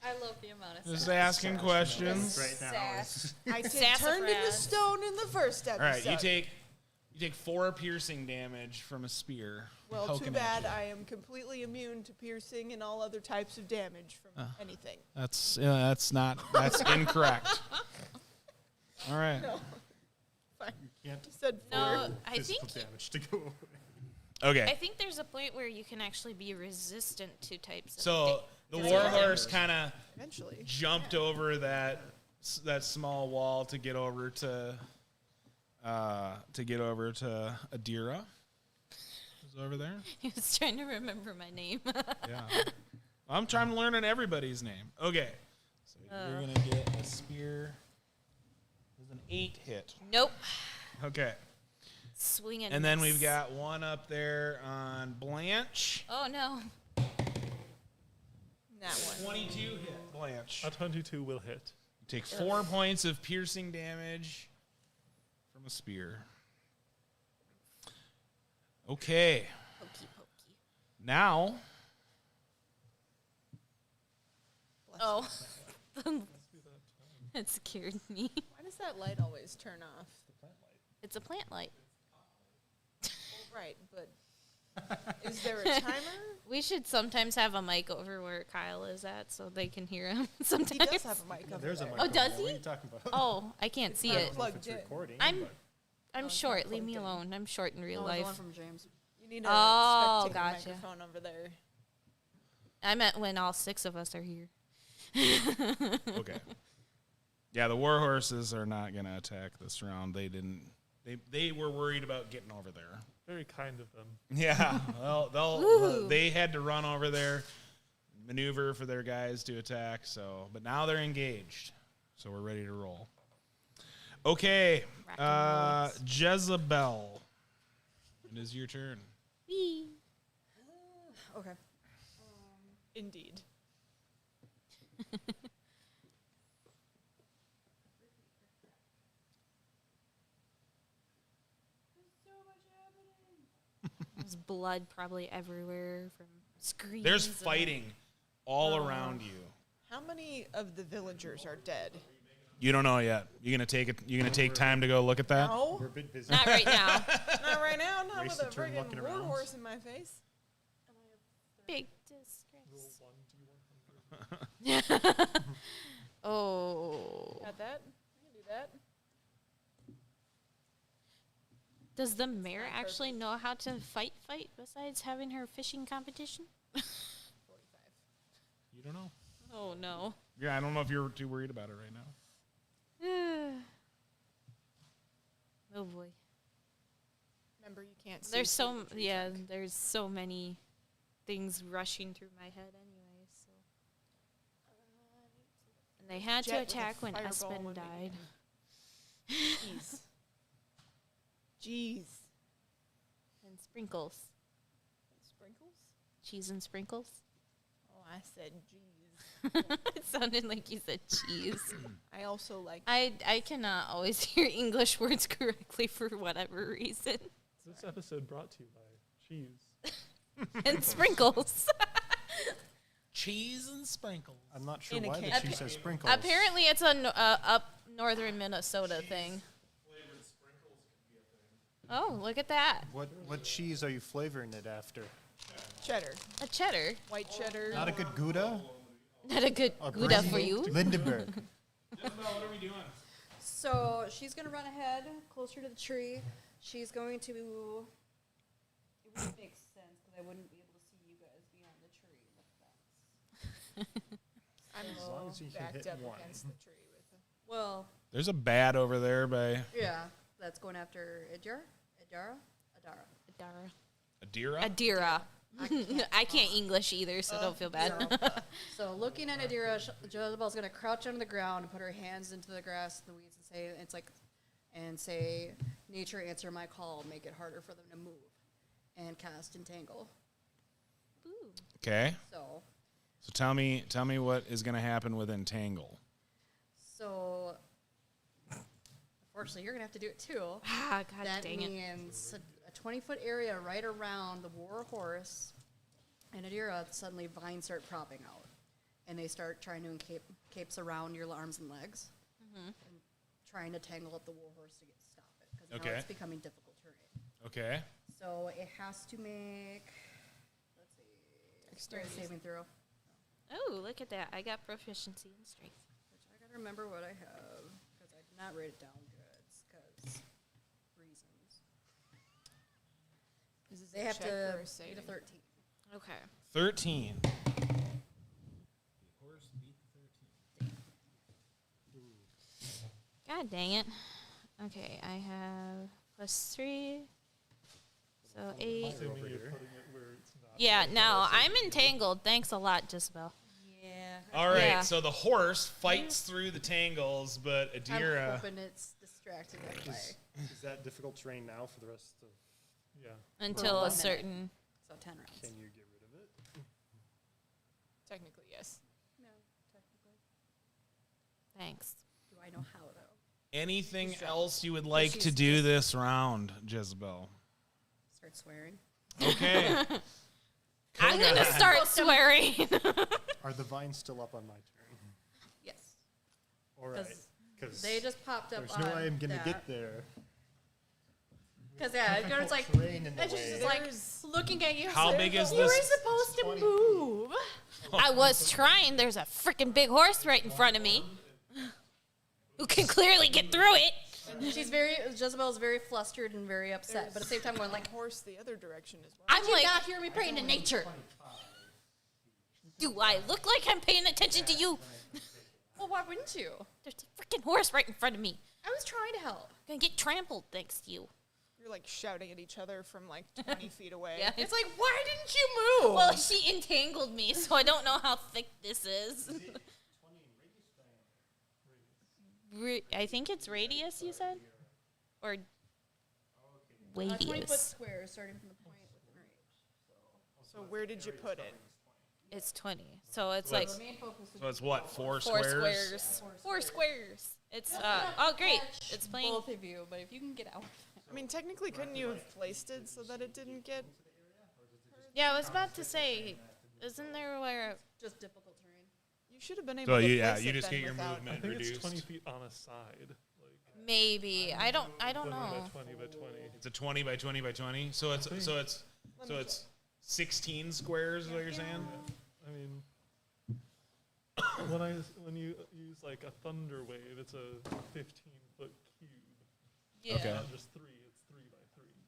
S4: I love the amount of
S1: Just
S4: sass.
S1: asking questions.
S5: Right now.
S4: Sass.
S6: I turned
S2: Sassafras.
S6: into stone in the first
S1: All
S6: episode.
S1: right, you take 4 piercing damage from a spear.
S6: Well,
S1: poking
S6: too
S1: at
S6: bad
S1: you.
S6: I am completely immune to piercing and all other types of damage from anything.
S1: That's incorrect. All right.
S6: No. Fine.
S5: Can't
S6: Just said 4.
S2: No, I
S5: physical
S2: think
S5: damage to go away.
S1: Okay.
S2: I think there's a point where you can actually be resistant to types of
S1: So the
S2: Yeah.
S1: warhorse kind of
S6: Eventually.
S1: jumped over that small wall to get over to Adira. Who's over there?
S2: He was trying to remember my name.
S1: Yeah. I'm trying to learn everybody's name. Okay. So you're gonna get a spear. There's an 8 hit.
S2: Nope.
S1: Okay.
S2: Swing and
S1: And then
S2: miss.
S1: we've got one up there on Blanche.
S2: Oh no.
S6: That one.
S1: 22 hit Blanche.
S3: A 22 will hit.
S1: You take 4 points of piercing damage from a spear. Okay.
S2: Pokey pokey.
S1: Now,
S2: Oh. That scared me.
S6: Why does that light always turn off?
S2: It's a plant light.
S6: Right, but is there a timer?
S2: We should sometimes have a mic over where Kyle is at so they can hear him
S6: He
S2: sometimes.
S6: does have a mic over
S5: There's a
S6: there.
S5: mic.
S2: Oh,
S5: over
S2: does
S5: there. What are
S2: he?
S5: you talking about?
S2: Oh, I can't see
S6: Not
S2: it.
S5: If
S6: plugged
S5: it's
S6: in.
S5: recording,
S2: I'm
S5: but
S2: I'm
S6: it's
S2: short.
S6: not
S2: Leave me
S6: plugged in.
S2: alone. I'm short in real
S4: No, there's the one
S2: life.
S4: from James.
S6: You need a
S2: Oh,
S6: spectator
S2: gotcha.
S6: microphone over there.
S2: I meant when all 6 of us are here.
S1: okay. Yeah, the warhorses are not going to attack this round. They didn't. They were worried about getting over there.
S3: Very kind of them.
S1: Yeah. Well,
S2: Woo.
S1: they had to run over there. maneuver for their guys to attack. So, but now they're engaged, so we're ready to roll. Okay, Jezebel, it is your turn.
S4: Okay.
S6: Indeed.
S2: There's blood probably everywhere from screams.
S1: There's
S2: and-
S1: fighting all around you.
S6: How many of the villagers are dead?
S1: You don't know yet. You're gonna take it. You're gonna take time to go look at that.
S6: No,
S5: We're a bit busy.
S2: Not right now.
S6: not right now. Not with a
S5: Wasted turn looking
S6: friggin' war
S5: around.
S6: horse in my face.
S2: Big disgrace. Oh.
S6: Got that? I can do that.
S2: Does the mayor actually know how to fight besides having her fishing competition?
S6: 45.
S1: You don't know.
S2: Oh, no.
S1: Yeah, I don't know if you're too worried about it right now.
S2: Oh, boy.
S6: Remember, you can't see.
S2: There's
S6: through
S2: so,
S6: the tree
S2: yeah,
S6: trunk.
S2: there's so many things rushing through my head anyway, so. And they had to
S6: Jet with a
S2: attack when
S6: fireball
S2: Espen
S6: would be-
S2: died.
S6: Jeez. Jeez.
S2: And sprinkles.
S6: Sprinkles?
S2: Cheese and sprinkles.
S6: Oh, I said jeez.
S2: It sounded like you said cheese.
S6: I also like.
S2: I cannot always hear English words correctly for whatever reason.
S3: This episode brought to you by cheese.
S2: And sprinkles.
S1: Cheese and sprinkles.
S5: I'm not sure
S6: In a
S5: why the
S6: can.
S5: cheese says sprinkles.
S2: Apparently, it's a up northern Minnesota thing. Oh, look at that.
S5: What cheese are you flavoring it after?
S6: Cheddar.
S2: A cheddar.
S6: White cheddar.
S5: Not a good Gouda?
S2: Not a good
S5: A
S2: Gouda
S5: Brie?
S2: for you.
S5: Lindenberg.
S1: Jezebel, what are we doing?
S4: So she's gonna run ahead closer to the tree. She's going to. It wouldn't make sense because I wouldn't be able to see you guys behind the tree. The fence.
S6: I'm
S5: As long as you can
S6: backed
S5: hit
S6: up
S5: one.
S6: against the tree with a
S4: Well,
S1: There's a bat over there by
S4: yeah, that's going after Adara.
S2: Adira.
S1: Adira.
S2: Adira. I can't English either, so don't feel bad.
S4: So looking at Adira, Jezebel's gonna crouch under the ground and put her hands into the grass and the weeds and say, "It's like," and say, "Nature, answer my call. Make it harder for them to move," and cast Entangle.
S1: Okay.
S4: So,
S1: So tell me what is going to happen with Entangle.
S4: so unfortunately, you're gonna have to do it too.
S2: Ah, God
S4: That
S2: dang it.
S4: means a 20-foot area right around the war horse and Adira. Suddenly, vines start propping out, and they start trying to capes around your arms and legs, and trying to tangle up the war horse to stop it because now
S1: Okay.
S4: it's becoming difficult terrain.
S1: Okay.
S4: So it has to make, let's see, strength saving throw,
S2: Oh, look at that. I got proficiency in strength.
S4: which I gotta remember what I have because I did not write it down good because reasons.
S6: This is
S4: They
S6: a
S4: have
S6: check
S4: to
S6: or a
S4: beat a
S6: saving.
S4: 13.
S2: Okay.
S1: 13.
S2: God dang it. Okay, I have +3. So 8.
S3: Assuming
S5: over
S3: you're
S5: here.
S3: putting it where it's not.
S2: Yeah, no, I'm entangled. Thanks a lot, Jezebel.
S4: Yeah.
S1: All right.
S2: Yeah.
S1: So the horse fights through the tangles, but
S4: I'm
S1: Adira.
S4: hoping it's distracted that way.
S5: Is that difficult terrain now for the rest of?
S3: Yeah.
S2: Until
S4: one
S2: a
S4: minute.
S2: certain.
S4: So 10 rounds.
S5: Can you get rid of it?
S6: Technically, yes.
S4: No, technically.
S2: Thanks.
S4: Do I know how, though?
S1: Anything else you would like to
S4: she's
S1: do this round, Jezebel?
S4: Start swearing.
S1: Okay.
S2: I'm going to start swearing.
S5: Are the vines still up on my turn?
S4: Yes.
S5: All right.
S4: 'Cause
S5: Because
S4: They just popped up
S5: there's
S4: on
S5: no way I'm gonna
S4: that.
S5: get there.
S4: Because, yeah, it's like,
S5: terrain in the
S4: it's just
S5: way.
S4: like looking at you.
S1: How
S4: so
S1: big is
S4: you were
S1: this?
S4: supposed to
S5: 20
S4: move.
S2: I was trying. There's a freaking big horse right in front of me who can clearly get through it.
S4: Jezebel's very flustered and very upset, but at the same time going like,
S6: Horse the other direction as well.
S2: I'm
S4: "Did you
S2: like,
S4: not hear me praying to nature?"
S2: do I look like I'm paying attention to you?
S4: Well, why wouldn't you?
S2: There's a freaking horse right in front of me.
S4: I was trying to help.
S2: I'm gonna get trampled thanks to you.
S6: You're like shouting at each other from like 20 feet away.
S2: Yeah.
S6: It's like, why didn't you move?
S2: Well, she entangled me, so I don't know how thick this is. I think it's radius, you said? Or
S4: 20-foot
S2: radius.
S4: square starting from the point within range.
S6: So where did you put it?
S2: It's 20. So it's like
S4: The main focus would
S1: So it's what, four
S2: 4
S1: squares?
S2: squares. 4 squares. It's, oh, great. It's playing.
S4: both of you, but if you can get out.
S6: I mean, technically, couldn't you have placed it so that it didn't get?
S2: Yeah, I was about to say, isn't there where.
S4: Just difficult terrain.
S6: You should have been able
S1: So
S6: to
S1: you, yeah,
S6: place
S1: you
S6: it
S1: just
S6: then
S1: get your
S6: without-
S3: I
S1: movement
S3: think
S1: reduced.
S3: it's 20 feet on a side. Like
S2: Maybe. I don't
S3: 20
S2: know.
S3: by 20 by 20.
S1: It's a 20 by 20 by 20. So it's 16 squares. Is what you're saying?
S3: I mean, when you use like a thunder wave, it's a 15-foot cube.
S2: Yeah.
S1: Okay.
S3: Not just 3. It's 3 by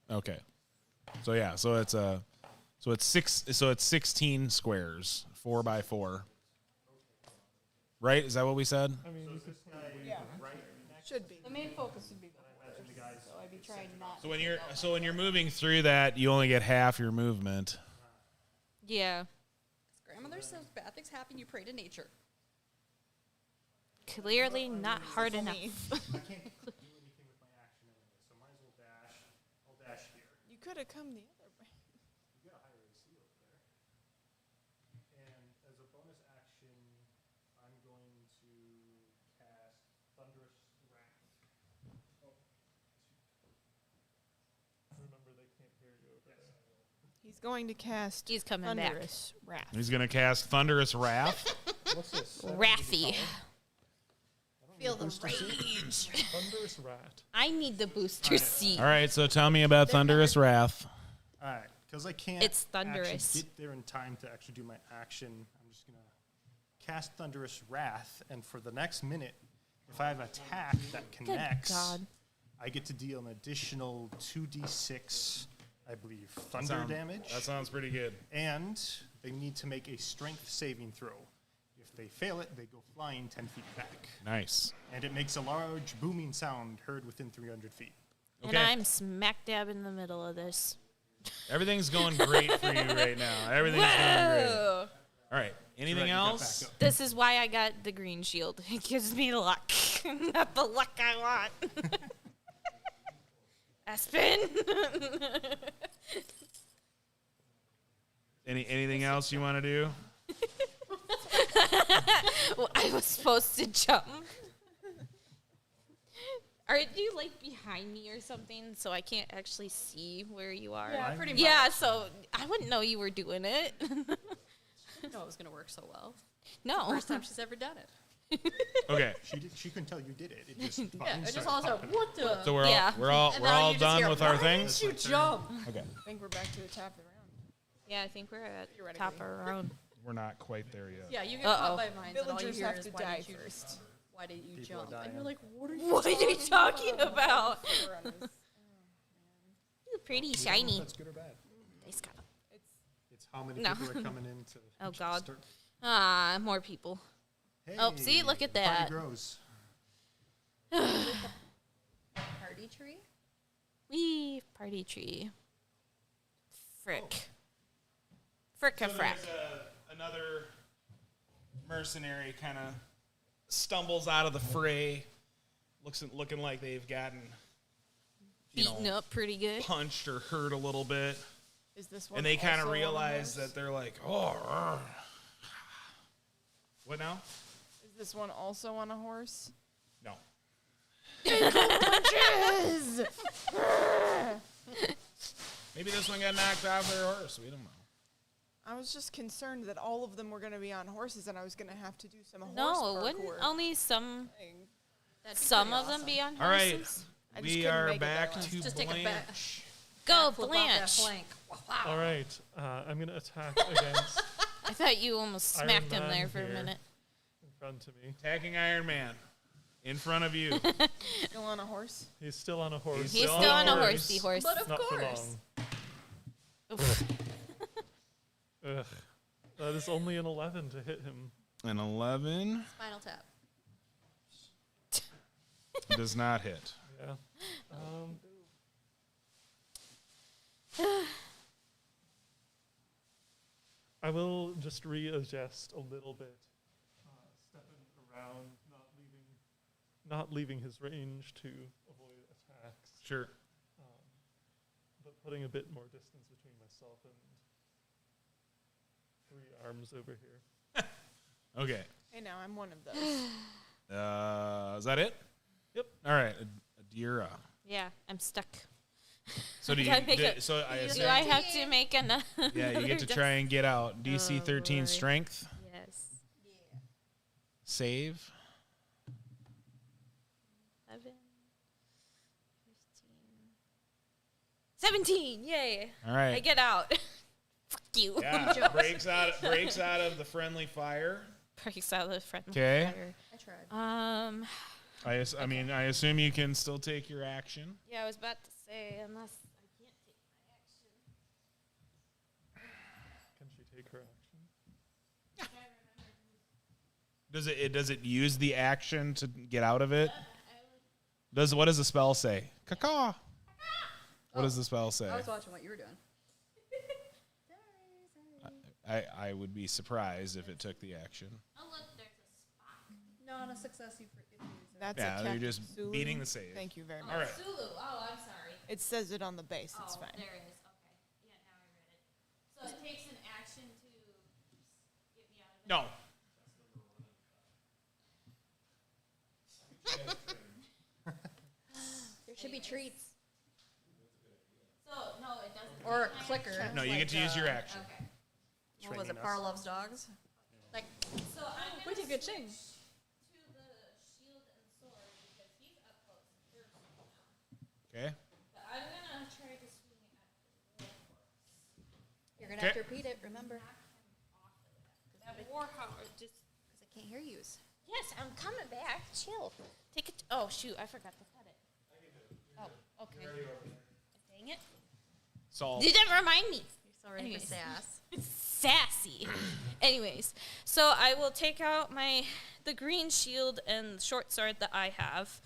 S3: 3.
S1: Okay. So yeah, so it's 16 squares, 4 by 4. Right? Is that what we said?
S3: I mean, you could
S6: Yeah, should be.
S4: The main focus would be the horse, so I'd be trying not.
S1: So when you're moving through that, you only get half your movement.
S2: Yeah.
S4: Grandmother says bad things happen. You pray to nature.
S2: Clearly not hard enough.
S5: I can't do anything with my action anyway, so might as well dash. I'll dash here.
S6: You could have come the other way.
S5: You got a higher AC over there. And as a bonus action, I'm going to cast Thunderous Wrath.
S3: remember they can't hear you over there.
S6: He's going to cast.
S2: He's coming back.
S6: Thunderous Wrath.
S1: He's gonna cast Thunderous Wrath.
S5: What's this?
S2: Wrathy.
S4: Feel the rage.
S3: Thunderous rat.
S2: I need the booster seat.
S1: All right, so tell me about Thunderous Wrath.
S5: All right, because I can't
S2: It's
S5: actually
S2: thunderous.
S5: get there in time to actually do my action. I'm just going to cast Thunderous Wrath, and for the next minute, if I have an attack that connects,
S2: God.
S5: I get to deal an additional 2d6, I believe, thunder damage.
S1: That sounds pretty good.
S5: And they need to make a strength saving throw. If they fail it, they go flying 10 feet back.
S1: Nice.
S5: And it makes a large booming sound heard within 300 feet.
S2: And
S1: Okay.
S2: I'm smack dab in the middle of this.
S1: Everything's going great for you right now. Everything's going great.
S2: Whoa.
S1: All right. Anything
S5: Right, you got
S1: else?
S5: back up.
S2: This is why I got the green shield. It gives me luck. Not the luck I want. Aspen.
S1: Anything else you want to do?
S2: Well, I was supposed to jump. Are you like behind me or something so I can't actually see where you are?
S4: Yeah, pretty much.
S2: Yeah, so I wouldn't know you were doing it.
S4: didn't know it was going to work so well.
S2: No.
S4: First time she's ever done it.
S1: Okay.
S5: She couldn't tell you did it. It just
S4: Yeah, it just all started, what the?
S1: So we're
S2: Yeah.
S1: all
S4: And
S1: we're
S4: now
S1: all
S4: you just
S1: done
S4: hear,
S1: with our
S4: "Why
S1: things.
S4: didn't you jump?
S1: Okay.
S6: I think we're back to the top of the round.
S2: Yeah, I think we're at
S6: Theoretically.
S2: top of our round.
S1: We're not quite there yet.
S4: Yeah, you get
S2: Uh-oh.
S4: caught by mines, and all you
S6: Villagers
S4: hear
S6: have
S4: is,
S6: to
S4: why
S6: die
S4: didn't you,
S6: first.
S4: why didn't you
S5: People are
S4: jump? And
S5: dying.
S4: you're like, what are you
S2: What are you talking about?
S6: Runners.
S2: You're pretty shiny.
S5: That's good or bad.
S2: Nice guy.
S5: It's how many
S2: No.
S5: people are coming in to.
S2: Oh,
S5: to
S2: God.
S5: start-
S2: Ah, more people. Oh, see, look at
S5: Party
S2: that.
S5: grows.
S4: Party tree?
S2: Wee, party tree. Frick. Fricka frack.
S1: Another mercenary kind of stumbles out of the fray, looking like they've gotten
S2: Beaten up pretty good.
S1: punched or hurt a little bit,
S6: Is this one?
S1: and they kind of
S6: also on a
S1: realize
S6: horse?
S1: that they're like, oh. What now?
S6: Is this one also on a horse?
S1: No. Maybe this one got knocked off their horse. We don't know.
S6: I was just concerned that all of them were going to be on horses, and I was going to have to do some horse
S2: No, wouldn't
S6: parkour
S2: only some
S6: thing.
S4: That'd be
S2: some
S4: pretty
S2: of them
S4: awesome.
S2: be on
S1: All right,
S2: horses?
S6: I just
S1: we
S6: couldn't
S1: are
S6: make it that
S1: back
S6: way.
S1: to
S4: Just take a
S1: Blanche.
S2: Go,
S4: Flip off that
S2: Blanche.
S4: flank. Wow.
S3: All right, I'm going to attack against
S2: I thought you almost
S3: Iron
S2: smacked him
S3: Man
S2: there for a
S3: here.
S2: minute.
S3: in front of me.
S1: Attacking Iron Man in front of you.
S6: Still on a horse?
S3: He's still on a horse.
S2: He's
S1: Still
S2: still
S1: on
S2: on
S1: a
S2: a
S1: horse.
S2: horsey horse.
S4: But of
S3: Not for
S4: course.
S3: long.
S2: Oof.
S3: Ugh. That is only an 11 to hit him.
S1: An 11
S4: Spinal tap.
S1: does not hit.
S3: Yeah. I will just readjust a little bit, stepping around, not leaving his range to avoid attacks,
S1: Sure.
S3: but putting a bit more distance between myself and 3 arms over here.
S1: Okay.
S6: Hey, now I'm one of those.
S1: Is that it?
S3: Yep.
S1: All right. Adira.
S2: Yeah, I'm stuck.
S1: So do
S2: Do
S1: you?
S2: I make a-
S1: So I
S2: Do
S1: assume.
S2: I have to make another?
S1: Yeah, you get to try and get out. DC
S2: Oh,
S1: 13
S2: boy.
S1: strength
S2: Yes.
S1: save.
S2: 11, 15, 17. Yay.
S1: All right.
S2: I get out. Fuck you.
S1: Yeah, breaks out of the friendly fire.
S2: Breaks out of the front.
S1: 'Kay.
S2: fire.
S4: I tried.
S1: I mean, I assume you can still take your action.
S2: Yeah, I was about to say, unless I can't take my action.
S3: Can she take her action?
S1: Does it use the action to get out of it? What does the spell say? Caw. What does the spell say?
S4: I was watching what you were doing.
S1: I would be surprised if it took the action.
S2: Oh, look, there's a spot.
S4: No, on a success you use it.
S6: That's
S1: Yeah,
S6: a
S1: you're
S6: tech
S1: just
S6: Zulu.
S1: beating the save.
S6: Thank you very much.
S1: All right.
S2: Sulu. Oh, I'm sorry.
S6: It says it on the base. It's
S2: Oh,
S6: fine.
S2: there it is. Okay. Yeah, now I read it. So it takes an action to get me out of it.
S1: No.
S4: There should be treats.
S2: So, no, it doesn't.
S4: Or a
S2: take my
S4: clicker.
S2: action.
S1: No, you get to use your action.
S2: Okay.
S4: What was it?
S5: Training
S4: Par
S5: us.
S4: loves dogs? Like,
S2: So I'm
S4: we
S2: going
S4: did
S2: to
S4: good thing.
S2: to the shield and sword because he's up close and personal now.
S1: Okay.
S2: But I'm going to try to swing at the warhorse.
S4: you're going to
S1: Okay.
S4: have to repeat it, remember.
S2: That warhorse just...
S4: Because I can't hear you.
S2: Yes, I'm coming back. Chill. Take it. Oh, shoot. I forgot to cut it. Oh, okay. Dang it.
S1: Solve.
S2: You didn't remind me.
S4: You're so ready
S2: Anyways.
S4: for sass.
S2: Sassy. Anyways, so I will take out the green shield and short sword that I have,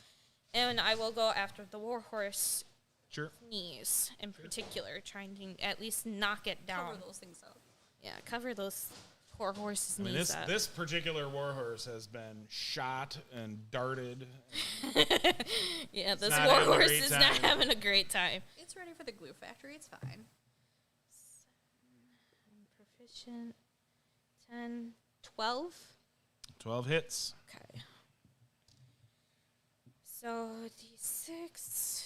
S2: and I will go after the warhorse
S1: Sure.
S2: knees in particular, trying to at least knock it down.
S4: Cover those things up.
S2: Yeah, cover those poor horse's
S1: I mean,
S2: knees up.
S1: this particular warhorse has been shot and darted.
S2: Yeah, this
S1: not having a
S2: warhorse
S1: great
S2: is not
S1: time.
S2: having a great time.
S4: It's ready for the glue factory. It's fine.
S2: Proficient 10, 12.
S1: 12 hits.
S2: Okay. So d6,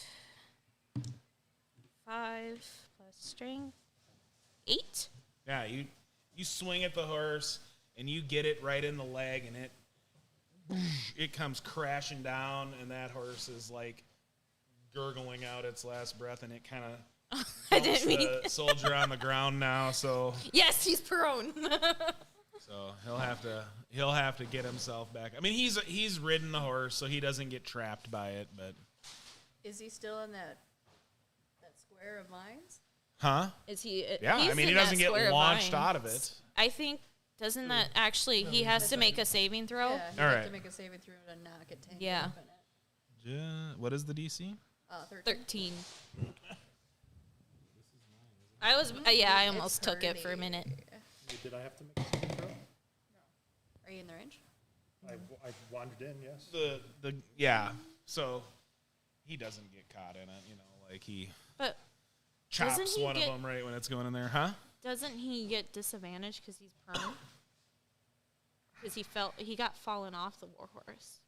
S2: 5 plus strength, 8.
S1: Yeah, you swing at the horse and you get it right in the leg, and it comes crashing down, and that horse is like gurgling out its last breath, and it kind of
S2: I didn't mean.
S1: the soldier on the ground now. So
S2: Yes, he's prone.
S1: he'll have to get himself back. I mean, he's ridden the horse, so he doesn't get trapped by it. But
S4: Is he still in that square of mines?
S1: huh?
S2: Is he?
S1: Yeah,
S2: he's
S1: I mean, he
S2: in that
S1: doesn't get
S2: square of
S1: launched
S2: vines.
S1: out of it.
S2: I think doesn't that actually he has to make a saving throw?
S4: Yeah, you
S1: All
S4: have
S1: right.
S4: to make a saving throw to knock it tangled
S2: Yeah.
S4: up in it.
S1: Yeah. What is the DC?
S4: 13.
S2: 13. I was yeah, I almost
S4: It's
S2: took it for a
S4: pretty.
S2: minute.
S5: Did I have to make a saving throw?
S4: Are you in the range?
S5: I wandered in, yes.
S1: The yeah. So he doesn't get caught in it. You know, like he
S2: But
S1: chops
S2: Doesn't he
S1: one
S2: get-
S1: of them right when it's going in there, huh?
S2: doesn't he get disadvantage because he's prone? Because he got fallen off the warhorse.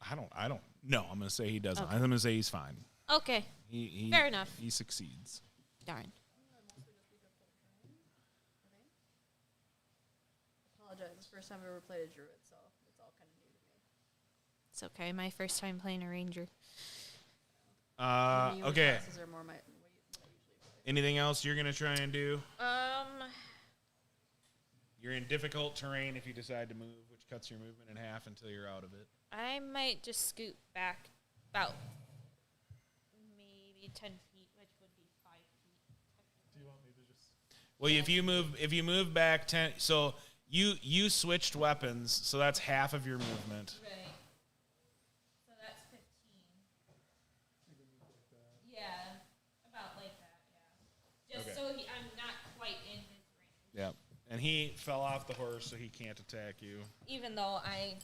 S1: I don't. No, I'm gonna say he doesn't.
S2: Okay.
S1: I'm gonna say he's fine.
S2: Okay,
S1: He
S2: Fair enough.
S1: He succeeds.
S2: darn.
S4: Apologize. It's the first time I've ever played a druid, so it's all kind of new to me.
S2: It's okay. My first time playing a ranger.
S4: Even you and
S1: Okay.
S4: classes are more what I usually play.
S1: Anything else you're gonna try and do?
S2: Um,
S1: You're in difficult terrain if you decide to move, which cuts your movement in half until you're out of it.
S2: I might just scoot back about maybe 10 feet, which would be 5 feet.
S3: Do you want me to just...
S1: Well, if you move back 10, so you switched weapons, so that's half of your movement.
S2: Right. So that's 15. Yeah, about like that.
S1: And he fell off the horse, so he can't attack you.
S2: Even though I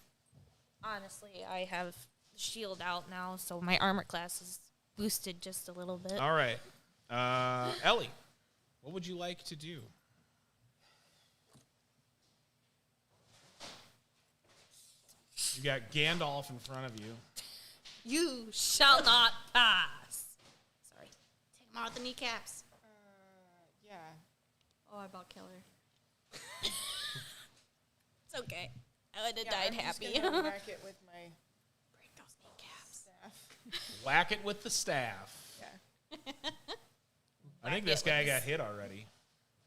S2: have shield out now, so my armor class is boosted just a little bit.
S1: All right. Ellie, what would you like to do? You got Gandalf in front of you.
S2: You shall not pass. Sorry. Take him out with the kneecaps.
S6: Yeah.
S4: Oh, I about kill her.
S2: It's okay. I would have
S6: Yeah,
S2: died
S6: I'm just
S2: happy.
S6: gonna whack it with my
S2: Break those kneecaps.
S6: staff.
S1: Whack it with the staff.
S6: Yeah.
S1: I think
S2: Whack
S1: this
S2: it
S1: guy
S2: with
S1: got
S2: the
S1: hit already.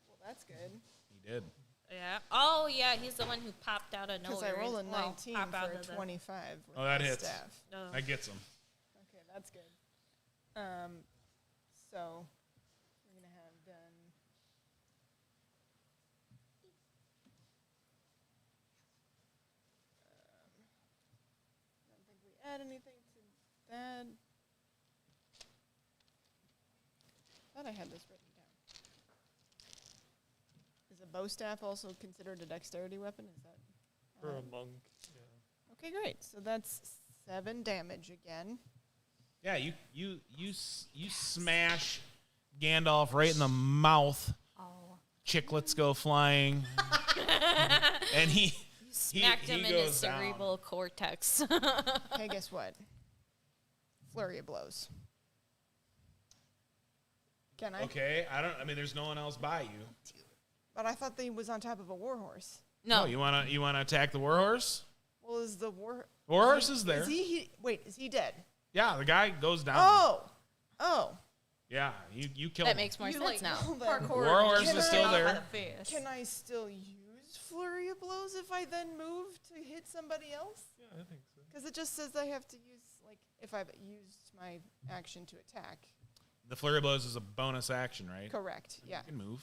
S6: Well, that's good.
S1: He did.
S2: Yeah. Oh, yeah. He's the one who popped out of
S6: Because
S2: nowhere.
S6: I rolled a
S2: Well,
S6: 19
S2: pop out
S6: for a
S2: of the-
S6: 25 with
S1: Oh, that
S6: my
S1: hits.
S6: staff.
S2: No.
S1: That gets him.
S6: Okay, that's good. So we're gonna have done. I don't think we add anything to that. Thought I had this written down. Is a bow staff also considered a dexterity weapon? Is that
S3: For
S6: how
S3: a
S6: that-
S3: monk, yeah.
S6: Okay, great. So that's 7 damage again.
S1: Yeah, you smash Gandalf right in the mouth.
S2: Oh.
S1: Chiclets go flying. And he
S2: Smacked him in his
S1: goes down.
S2: cerebral cortex.
S6: Okay, guess what? Flurry of blows. Can I?
S1: Okay, I mean there's no one else by you.
S6: But I thought that he was on top of a warhorse.
S2: No.
S1: Oh, you wanna attack the warhorse?
S6: Well, is the
S1: Warhorse is there.
S6: Is wait, is he dead?
S1: Yeah, the guy goes down.
S6: Oh.
S1: Yeah, you killed
S2: That
S1: him.
S2: makes more
S4: You,
S2: sense
S4: like,
S2: now.
S4: Parkour.
S1: Warhorse
S4: Get
S1: is
S4: her
S1: still
S4: out by
S1: there.
S4: the face.
S6: Can I still use flurry of blows if I then move to hit somebody else?
S3: Yeah, I think so.
S6: Because it just says I have to use, like, if I've used my action to attack.
S1: The flurry of blows is a bonus action, right?
S6: Correct. Yeah.
S1: You can move.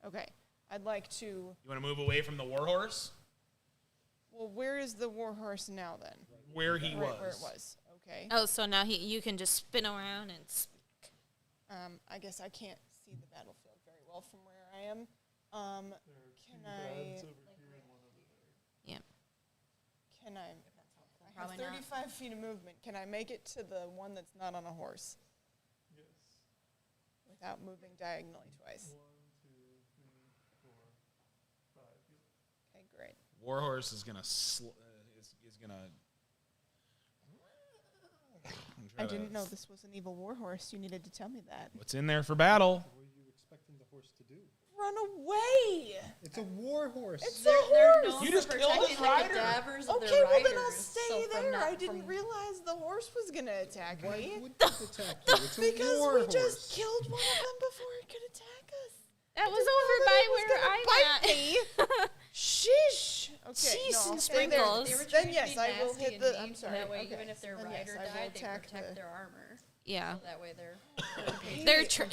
S6: Okay. I'd like to.
S1: You want to move away from the warhorse?
S6: Well, where is the warhorse now then?
S1: Where he
S6: Right
S1: was.
S6: where it was. Okay.
S2: Oh, so now you can just spin around and
S6: I guess I can't see the battlefield very well from where I am.
S3: There are
S6: Can
S3: two
S6: I?
S3: bads over here and one over there.
S2: yeah.
S6: Can I have
S4: Probably not.
S6: 35 feet of movement. Can I make it to the one that's not on a horse
S3: Yes.
S6: without moving diagonally twice?
S3: 1, 2, 3, 4, 5.
S6: Okay, great.
S1: Warhorse is gonna is gonna.
S6: I didn't know this was an evil warhorse. You needed to tell me that.
S1: What's in there for battle?
S5: What are you expecting the horse to do?
S6: Run away!
S5: It's a war horse.
S6: It's a
S4: They're
S6: horse!
S4: known
S1: You
S4: for
S1: just killed
S4: protecting
S1: the
S4: the
S1: rider.
S4: cadavers of
S6: Okay,
S4: their
S6: well then I'll
S4: riders,
S6: stay
S4: so from
S6: there.
S4: not-
S6: I didn't
S4: from-
S6: realize the horse was gonna attack
S5: Why
S6: me.
S5: would it attack you? It's a
S6: Because
S5: war
S6: we
S5: horse.
S6: just killed one of them before it could attack us.
S2: That was
S6: didn't
S2: over
S6: know
S2: by
S6: that it was
S2: where
S6: gonna
S2: I'm at.
S6: Sheesh. Okay,
S2: Cheese
S6: no, I'll
S2: and
S6: stay there.
S2: sprinkles.
S4: They were
S6: Then
S4: trying to
S6: yes,
S4: be
S6: I will
S4: nasty
S6: hit
S4: and
S6: the.
S4: mean,
S6: I'm
S4: so
S6: sorry.
S4: that way,
S6: okay.
S4: even if their
S6: Then
S4: rider
S6: yes, I will
S4: died, they
S6: attack
S4: protect
S6: the.
S4: their armor.
S2: Yeah.
S4: So that way they're.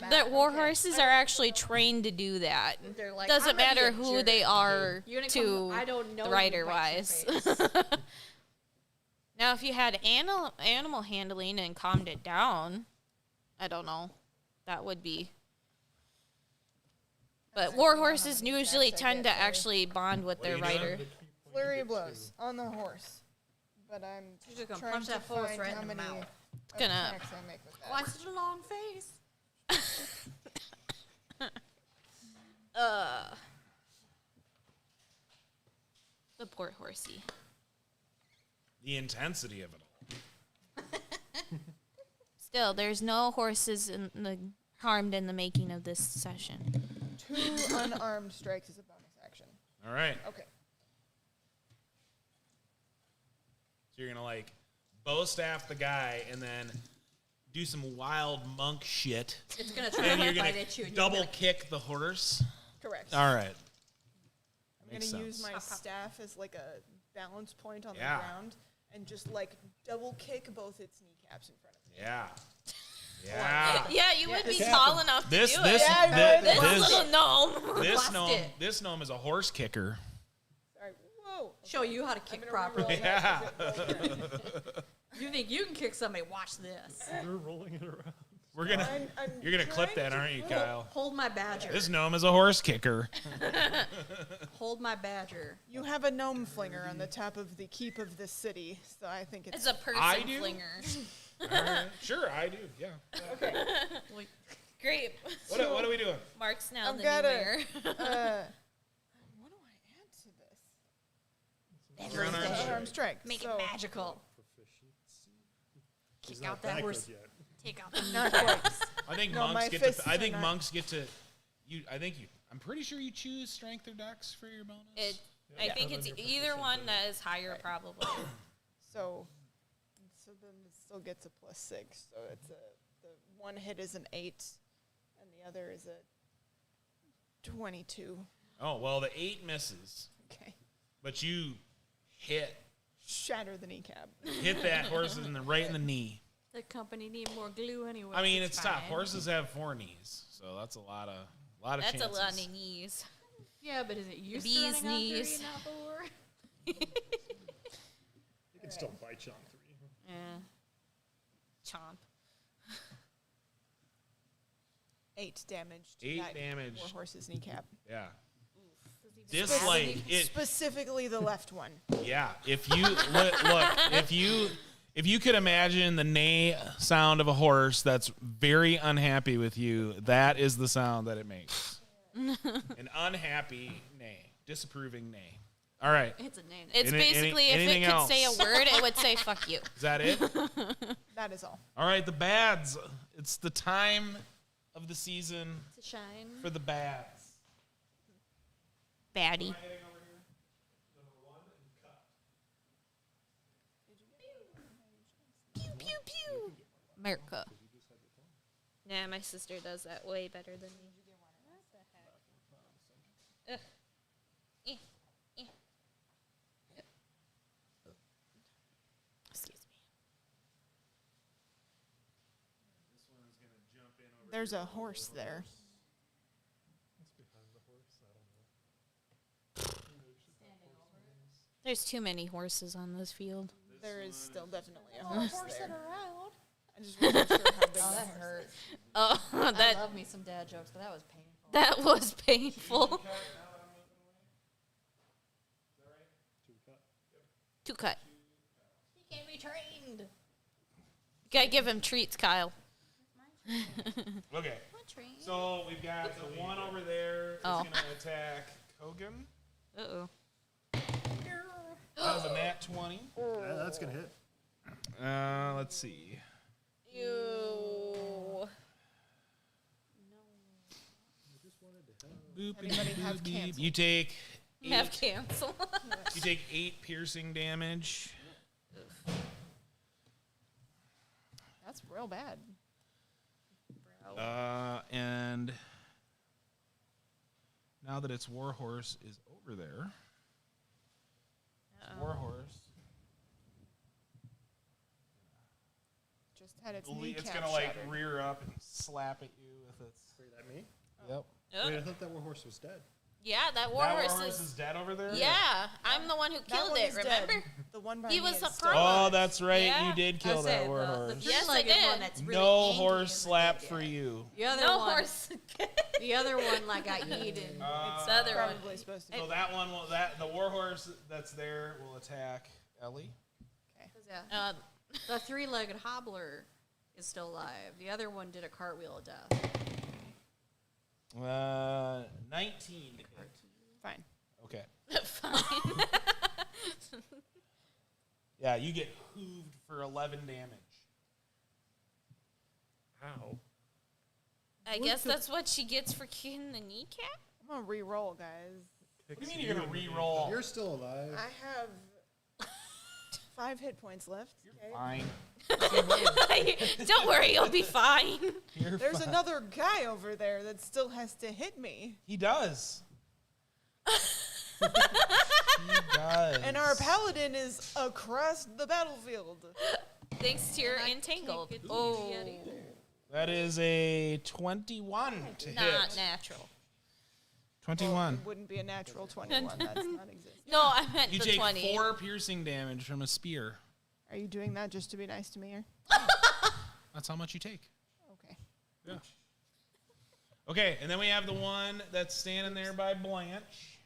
S2: The war horses are actually trained to do that.
S4: They're like,
S2: Doesn't
S4: "I'm ready
S2: matter
S4: to
S2: who
S4: jerk."
S2: they are
S4: You're gonna
S2: to
S4: come, I don't know
S2: the
S4: you,
S2: rider
S4: bite your
S2: wise.
S4: face.
S2: Now, if you had animal handling and calmed it down, I don't know. That would be. But war horses usually
S6: attacks I
S2: tend
S6: get
S2: to
S6: there.
S2: actually bond with
S1: What are
S2: their
S1: you doing?
S2: rider.
S3: The key point
S6: Flurry
S3: to
S6: of
S3: get
S6: blows on the horse. But I'm
S4: She's just gonna
S6: trying
S4: punch
S6: to
S4: that horse
S6: find
S4: right
S6: how
S4: in the
S6: many
S4: mouth.
S2: Gonna-
S6: attacks I make with that.
S4: Why such a long face?
S2: The poor horsey.
S1: The intensity of it all.
S2: Still, there's no horses harmed in the making of this session.
S6: 2 unarmed strikes is a bonus action.
S1: All right.
S6: Okay.
S1: So you're gonna like bow staff the guy and then do some wild monk shit,
S4: It's gonna try
S1: and
S4: to
S1: you're
S4: bite
S1: gonna
S4: at you. And
S1: double
S4: you're gonna,
S1: kick the horse.
S6: Correct.
S1: All right.
S6: I'm
S1: Makes
S6: gonna use
S1: sense.
S6: my staff as like a balance point on
S1: Yeah.
S6: the ground and just like double kick both its kneecaps in front of me.
S1: Yeah. Yeah.
S2: Yeah, you would be
S5: This
S2: tall enough to
S1: This
S2: do
S1: this
S2: it.
S6: Yeah,
S1: thi-
S2: This
S1: this
S2: little gnome.
S1: this
S4: Bust
S1: gnome
S4: it.
S1: this gnome is a horse kicker.
S6: Sorry. Whoa.
S4: show you how to
S6: I'm
S4: kick
S6: gonna
S4: properly.
S6: reroll that 'cause it rolled right.
S4: You think you can kick somebody? Watch this.
S3: We're rolling it around.
S1: We're gonna. You're gonna clip that, aren't you, Kyle?
S4: Hold my badger.
S1: This gnome is a horse kicker.
S4: Hold my badger.
S6: You have a gnome flinger on the top of the keep of this city, so I think it's
S2: It's a person
S1: I do?
S2: flinger.
S1: All right. Sure, I do. Yeah.
S2: Great.
S1: What are we doing?
S2: Mark's now
S6: I've
S2: the
S6: got
S2: new
S6: a-
S2: mayor.
S6: what do I add to this? Unarmed strike.
S4: Make
S6: so
S4: it magical.
S5: He's
S4: Kick
S5: not
S4: out that
S5: that
S4: horse.
S5: good yet.
S4: Take out the
S6: Not quite.
S1: I think
S6: No, my
S1: monks get
S6: fists
S1: to. I
S6: are
S1: think
S6: not-
S1: monks get to. I'm pretty sure you choose strength or dex for your bonus.
S2: I think it's either one that is higher, probably.
S6: So then it still gets a +6. So it's the one hit is an 8, and the other is a 22.
S1: Oh well, the 8 misses,
S6: Okay.
S1: but you hit
S6: Shatter the kneecap.
S1: that horse right in the knee.
S4: The company need more glue anyway.
S1: I mean, it's tough.
S4: fine.
S1: Horses have 4 knees, so that's a lot of
S2: That's
S1: chances.
S2: a lot of knees.
S4: Yeah, but is it used
S2: Bees
S4: to running on 3
S2: knees.
S4: now, Thor?
S5: You can still bite you on 3.
S4: Yeah.
S2: Chomp.
S6: 8 damage to
S1: 8
S6: that
S1: damage.
S6: poor horse's kneecap.
S1: Yeah. This like it.
S6: Specifically the left one.
S1: Yeah. If you look, if you could imagine the neigh sound of a horse that's very unhappy with you, that is the sound that it makes. An unhappy neigh, disapproving neigh. All right.
S4: It's a name.
S2: It's basically if it
S1: anything
S2: could
S1: else?
S2: say a word, it would say "fuck you."
S1: Is that it?
S6: That is all.
S1: All right, the bads. It's the time of the season
S4: It's a shine.
S1: for the bads.
S2: Baddie. Pew pew pew. America. Nah, my sister does that way better than me. Ugh. Eh, eh. Excuse me.
S6: There's a horse there.
S2: There's too many horses on this field.
S6: There is still definitely a horse there.
S4: around.
S6: I just wasn't sure how big
S4: Oh,
S6: the
S4: that
S6: horse
S4: hurt.
S2: Oh,
S4: I
S2: that
S4: love me some dad jokes, but that was painful.
S2: that was painful. 2 cut.
S4: He can't be trained.
S2: Gotta give him treats, Kyle.
S1: Okay.
S4: What trained?
S1: So we've got the one over there is
S2: Oh.
S1: going to attack Kogan.
S2: Uh oh.
S1: That was a nat 20.
S5: Yeah, that's going to hit.
S1: Let's see.
S2: Ew.
S1: Boop,
S6: Anybody
S1: beep,
S6: have
S1: boop, beep.
S6: cancel?
S1: You take
S2: Have
S1: 8,
S2: cancel.
S1: you take 8 piercing damage.
S6: That's real bad.
S1: And now that its Warhorse is over there, Warhorse,
S6: Just had its
S1: it's
S6: kneecap
S1: going to like
S6: shattered.
S1: rear up and slap at you with its.
S5: Wait, that me?
S1: Yep.
S5: Wait, I thought that horse was dead.
S2: Yeah, that
S1: That
S2: warhorse
S1: Warhorse
S2: is.
S1: is dead over there?
S2: Yeah, I'm the one who
S6: That
S2: killed
S6: one
S2: it.
S6: is
S2: Remember?
S6: dead. The one by
S2: He
S6: me
S2: was
S6: is
S2: a
S6: still
S2: pro.
S1: Oh,
S6: alive.
S1: that's right.
S2: Yeah.
S1: You did
S4: I
S1: kill
S4: was
S1: that
S4: saying,
S1: Warhorse.
S4: the
S2: Yes, I
S4: three-legged
S2: did.
S4: one that's really
S1: No
S4: angry
S1: horse
S4: isn't
S1: slap
S4: dead
S1: for
S4: yet.
S1: you.
S4: The other
S2: No
S4: one,
S2: horse.
S4: the other one like got eaten.
S6: It's
S2: the other one.
S6: probably supposed to be.
S1: So that one will the Warhorse that's there will attack Ellie.
S4: Yeah. The 3-legged hobbler is still alive. The other one did a cartwheel of death.
S1: 19 to hit.
S6: Fine.
S1: Okay.
S2: Fine.
S1: Yeah, you get hooved for 11 damage.
S3: Ow.
S2: I guess that's what she gets for kicking the kneecap.
S6: I'm gonna re-roll, guys.
S1: What do you mean you're going to re-roll?
S5: You're still alive.
S6: I have 5 hit points left. Okay.
S1: Fine.
S2: Don't worry, you'll be fine.
S1: You're
S6: There's
S1: fine.
S6: another guy over there that still has to hit me.
S1: He does. He does.
S6: And our paladin is across the battlefield.
S2: Thanks to your
S4: And I
S2: entangled.
S4: can't get to
S2: Oh,
S4: you yet either.
S1: That is a 21 to
S2: not
S1: hit.
S2: natural.
S1: 21.
S6: It wouldn't be a natural 21. That's not existent.
S2: No, I meant
S1: You
S2: the
S1: take
S2: 20.
S1: 4 piercing damage from a spear.
S6: Are you doing that just to be nice to me? Or?
S1: That's how much you take.
S6: Okay.
S1: Yeah. Okay, and then we have the one that's standing there by Blanche.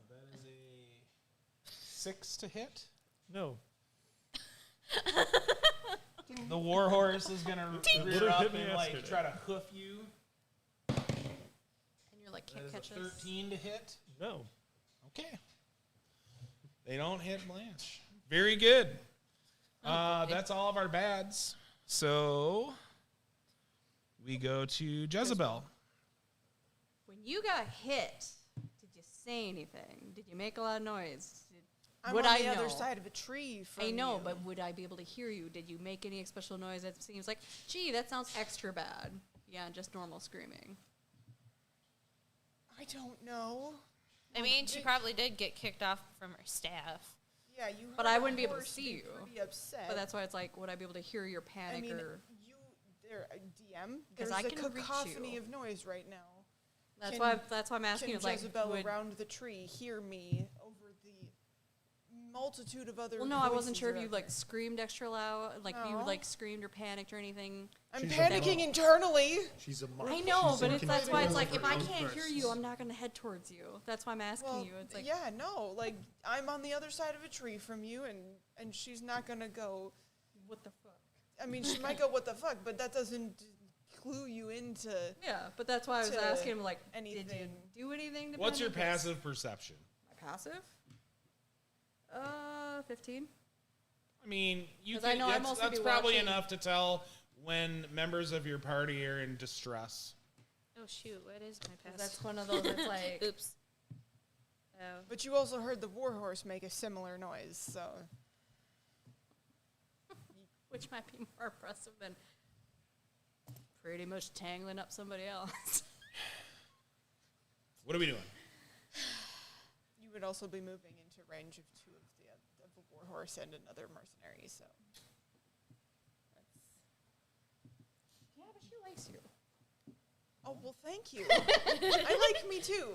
S1: That is a 6 to hit.
S3: No.
S1: The warhorse is gonna rear
S3: Would've
S1: up
S3: hit me
S1: and like
S3: yesterday.
S1: try to hoof you.
S4: And you're like,
S1: That
S4: can't
S1: is
S4: catch
S1: a
S4: us.
S1: 13 to hit.
S3: No.
S1: Okay. They don't hit Blanche. Very good. That's all of our bads. So we go to Jezebel.
S4: When you got hit, did you say anything? Did you make a lot of noise?
S6: I'm
S4: Would
S6: on
S4: I
S6: the other
S4: know?
S6: side of a tree from
S4: I know,
S6: you.
S4: but would I be able to hear you? Did you make any special noise that seems like, gee, that sounds extra bad? Yeah, just normal screaming.
S6: I don't know.
S2: I mean, she probably did get kicked off from her staff.
S6: Yeah, you.
S4: But
S6: heard
S4: I
S6: a
S4: wouldn't be able to
S6: horse
S4: see
S6: be
S4: you.
S6: Pretty upset.
S4: But that's why it's like, would I be able to hear your panic
S6: I mean,
S4: or?
S6: there, DM.
S4: 'Cause
S6: There's
S4: I
S6: a
S4: can reach
S6: cacophony
S4: you.
S6: of noise right now.
S4: That's
S6: Can-
S4: why I'm asking.
S6: Can
S4: Is like,
S6: Jezebel
S4: would,
S6: around the tree hear me over the multitude of other?
S4: well, no, I wasn't
S6: voices
S4: sure if
S6: around
S4: you like
S6: her?
S4: screamed extra loud, like you
S6: No.
S4: like screamed or panicked or anything.
S6: I'm
S5: She's a
S6: panicking
S5: monk.
S6: internally.
S5: She's a monk.
S4: I know,
S5: She's
S4: but
S5: in
S4: it's, that's why it's like, if I
S5: control of her
S4: can't
S5: own
S4: hear you, I'm not gonna head towards you. That's why I'm asking
S6: Well,
S4: you. It's like,
S6: yeah, no, like I'm on the other side of a tree from you, and she's not gonna go.
S4: what the fuck?
S6: I mean, she might go, "What the fuck?" But that doesn't clue you into.
S4: Yeah, but that's why I was
S6: To
S4: asking him, like, did
S6: anything.
S4: you do anything to
S1: What's your
S4: panic? 'Cause
S1: passive perception?
S4: My passive? 15.
S1: I mean, you
S4: 'Cause I
S1: can,
S4: know I
S1: that's,
S4: mostly
S1: that's
S4: be
S1: probably
S4: watching-
S1: enough to tell when members of your party are in distress.
S2: Oh shoot, what is my
S4: 'Cause
S2: pass?
S4: that's one of those that's like,
S2: Oops. Oh.
S6: But you also heard the warhorse make a similar noise, so
S4: which might be more impressive than pretty much tangling up somebody else.
S1: What are we doing?
S6: you would also be moving into range of two of the warhorse and another mercenary. So
S4: Yeah, but she likes you.
S6: oh well, thank you. I like me too.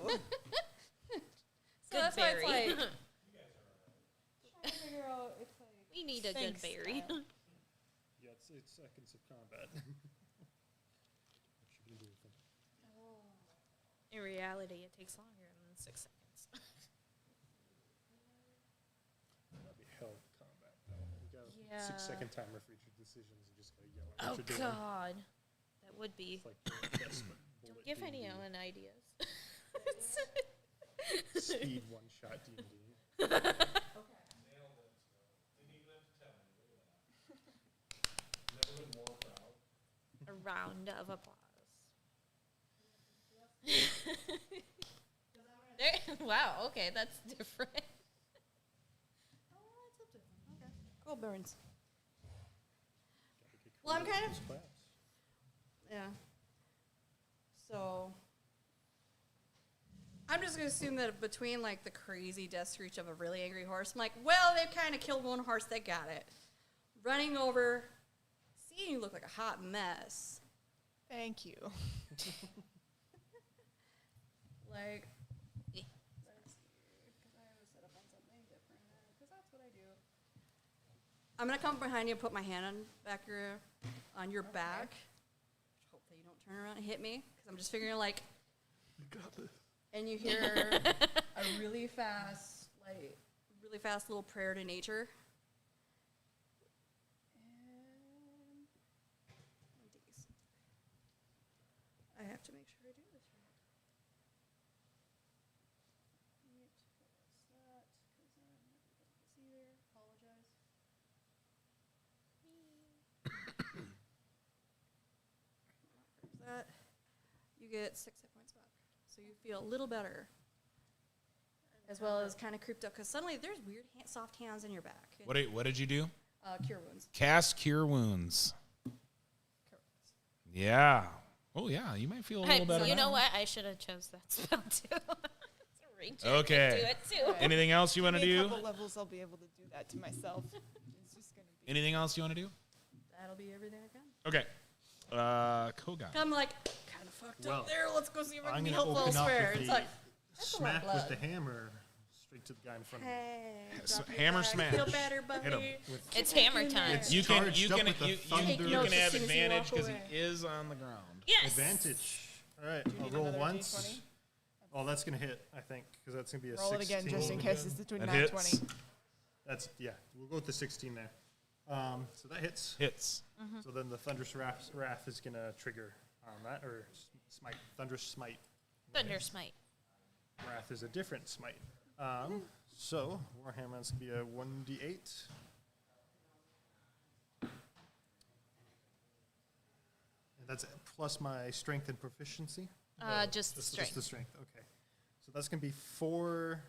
S4: So that's why it's
S2: berry.
S4: like, trying to figure out, it's like,
S2: We need a
S6: Thanks,
S2: good berry.
S5: Yeah, it's 8 seconds of combat. What you gonna do with them?
S2: In reality, it takes longer than 6 seconds.
S5: That'd be hell of combat, though. You got a
S2: Yeah.
S5: 6-second timer for each of your decisions. You just gotta yell at
S2: Oh
S5: what you're doing.
S2: god, that would be.
S5: It's like desperate
S2: Don't
S5: bullet
S2: give
S5: D&D.
S2: anyone ideas.
S5: Speed one-shot D&D.
S2: A round of applause. Wow. Okay, that's different.
S4: cool burns.
S5: Gotta get
S4: Well, I'm
S5: creative
S4: kind
S5: with
S4: of-
S5: this class.
S4: Yeah. So I'm just gonna assume that between like the crazy death screech of a really angry horse, I'm like, well, they've kind of killed one horse, they got it. Running over, seeing you look like a hot mess.
S6: Thank you.
S4: Like, let's see, 'cause I was set up on something different, 'cause that's what I do. I'm gonna come behind you and put my hand on your back. Hope that you don't turn around and hit me, because I'm just figuring like,
S3: You got this.
S4: and you hear a really fast little prayer to nature. And I have to make sure I do this right. Right, what's that? 'Cause I'm not able to see there. Apologize. There's that. You get 6 hit points back. So you feel a little better. As well as kind of creeped up, because suddenly there's weird soft hands in your back.
S1: What did you do?
S4: Cure wounds.
S1: Cast Cure Wounds.
S4: Cure wounds.
S1: Yeah. Oh yeah, you might feel a little better.
S2: You know
S1: now.
S2: what? I should have chose that spell too. It's a ranger.
S1: Okay.
S2: Could do it too.
S1: Anything else you want to
S6: Maybe a
S1: do?
S6: couple levels, I'll be able to do that to myself. It's just gonna be.
S1: Anything else you want to do?
S4: That'll be everything I can.
S1: Okay. Kogan.
S4: I'm like, kind of fucked
S5: Well,
S4: up there. Let's go see if I can
S5: I'm
S4: be
S5: gonna
S4: helpful
S5: open up
S4: elsewhere.
S5: with
S4: It's
S5: the
S4: like, that's a lot of
S5: smack with the
S4: blood.
S5: hammer straight to the guy in front of me.
S1: Hammer smash.
S4: Feel better, buddy.
S1: Hit him.
S2: It's hammer time.
S5: It's
S1: You can
S5: charged up with the thunder.
S1: you
S4: notes
S1: can
S4: as
S1: have
S4: soon as you
S1: advantage
S4: walk
S1: because
S4: away.
S1: he is on the ground.
S2: Yes.
S5: Advantage. All right,
S6: you
S5: I'll
S6: need
S5: roll
S6: another
S5: once.
S6: D20?
S5: Oh, that's gonna hit, I think, because that's gonna be a
S6: Roll
S5: 16.
S6: it again, just in case it's between
S1: That
S6: nat
S1: hits.
S6: 20.
S5: That's we'll go with the 16 there. So that hits.
S1: Hits.
S5: So then the thunderous wrath is gonna trigger on that, or smite, thunderous smite.
S2: Thunder smite.
S5: Wrath is a different smite. So Warhammer's gonna be a 1d8. And that's plus my strength and proficiency.
S2: Just the strength.
S5: Just the strength. Okay. So that's gonna be 4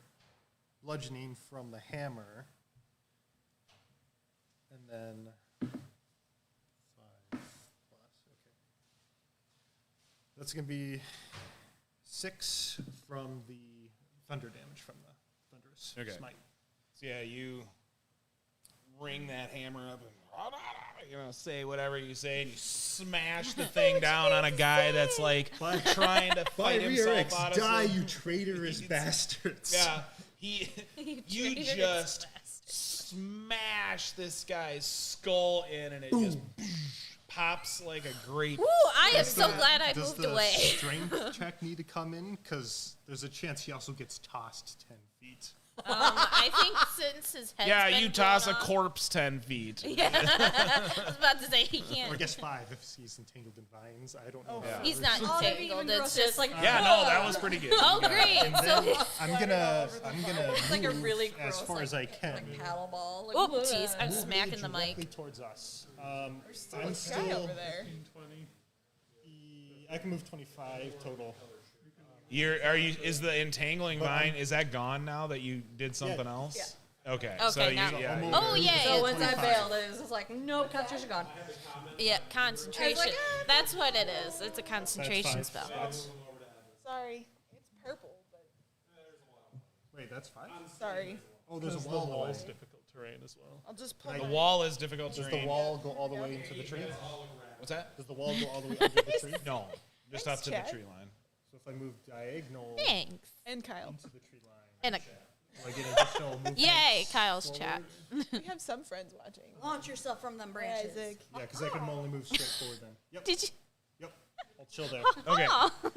S5: bludgeoning from the hammer, and then 5 plus. Okay. That's gonna be 6 from the thunder damage from the thunderous
S1: Okay.
S5: smite.
S1: So yeah, you ring that hammer up and say whatever you say, and you smash the thing down on a guy that's like trying to fight himself out of
S5: die,
S1: some-
S5: you traitorous bastards!
S1: Yeah, you
S2: traitorous
S1: just
S2: bastard.
S1: smash this guy's skull in, and it just pops like a grape.
S2: Ooh, I am so glad I
S5: Does
S2: moved
S5: the
S2: away.
S5: strength check need to come in? Because there's a chance he also gets tossed 10 feet.
S2: I think since his head's
S1: Yeah,
S2: been
S1: you toss a
S2: blown off-
S1: corpse 10 feet.
S2: Yeah, I was about to say he
S5: Or I
S2: can't.
S5: guess 5 if he's entangled in vines. I don't know.
S6: Oh,
S5: how that
S2: He's
S5: works.
S2: not
S4: Oh, that'd be
S2: entangled.
S4: even
S2: It's
S4: grosser.
S2: just like
S1: Yeah, no, that was pretty good.
S2: oh
S1: You got it.
S2: great.
S5: And
S2: So
S5: then I'm gonna
S4: It's like a
S5: move
S4: really
S5: as
S4: gross,
S5: far
S4: like,
S5: as I can.
S4: like paddle ball. Like,
S2: oh
S4: whoa.
S2: jeez, I'm
S5: Move
S2: smacking the
S5: directly
S2: mic.
S5: towards us.
S6: There's still
S5: I'm
S6: a guy
S5: still.
S6: over there.
S3: 20.
S5: I can move 25 total.
S1: Is the entangling vine, is that gone now that you did something else?
S4: Yeah.
S1: Okay.
S2: Okay,
S1: so
S2: now-
S1: yeah.
S5: I'll
S2: Oh
S5: move
S2: yeah,
S4: So once I
S5: 25.
S4: failed, it was just like, nope, concentration gone.
S2: yeah, concentration.
S4: "Ah."
S2: That's what it is. It's a concentration
S5: That's
S2: spell.
S5: 5 spots.
S6: Sorry. It's purple, but
S5: Wait, that's 5?
S6: sorry.
S5: Oh, there's
S3: Because
S5: a
S3: the
S5: wall.
S3: wall's
S5: away.
S3: difficult terrain as well.
S6: I'll just pull
S1: The
S6: my
S1: wall is difficult
S5: Does
S1: terrain.
S5: the wall go all the way into the tree?
S1: What's that?
S5: Does the wall go all the way under the tree?
S1: No, just
S6: Thanks,
S1: up to
S6: Chad.
S1: the tree line.
S5: So if I move diagonal
S2: Thanks.
S6: and Kyle.
S5: into the tree line,
S2: And a,
S5: will I get additional movement?
S2: yay, Kyle's chat.
S6: We have some friends watching.
S4: Launch yourself from them branches.
S6: Isaac.
S5: Yeah, because I can only move straight forward then. Yep,
S2: Did you?
S5: yep. I'll chill there.
S1: Okay.
S2: Oh.
S1: All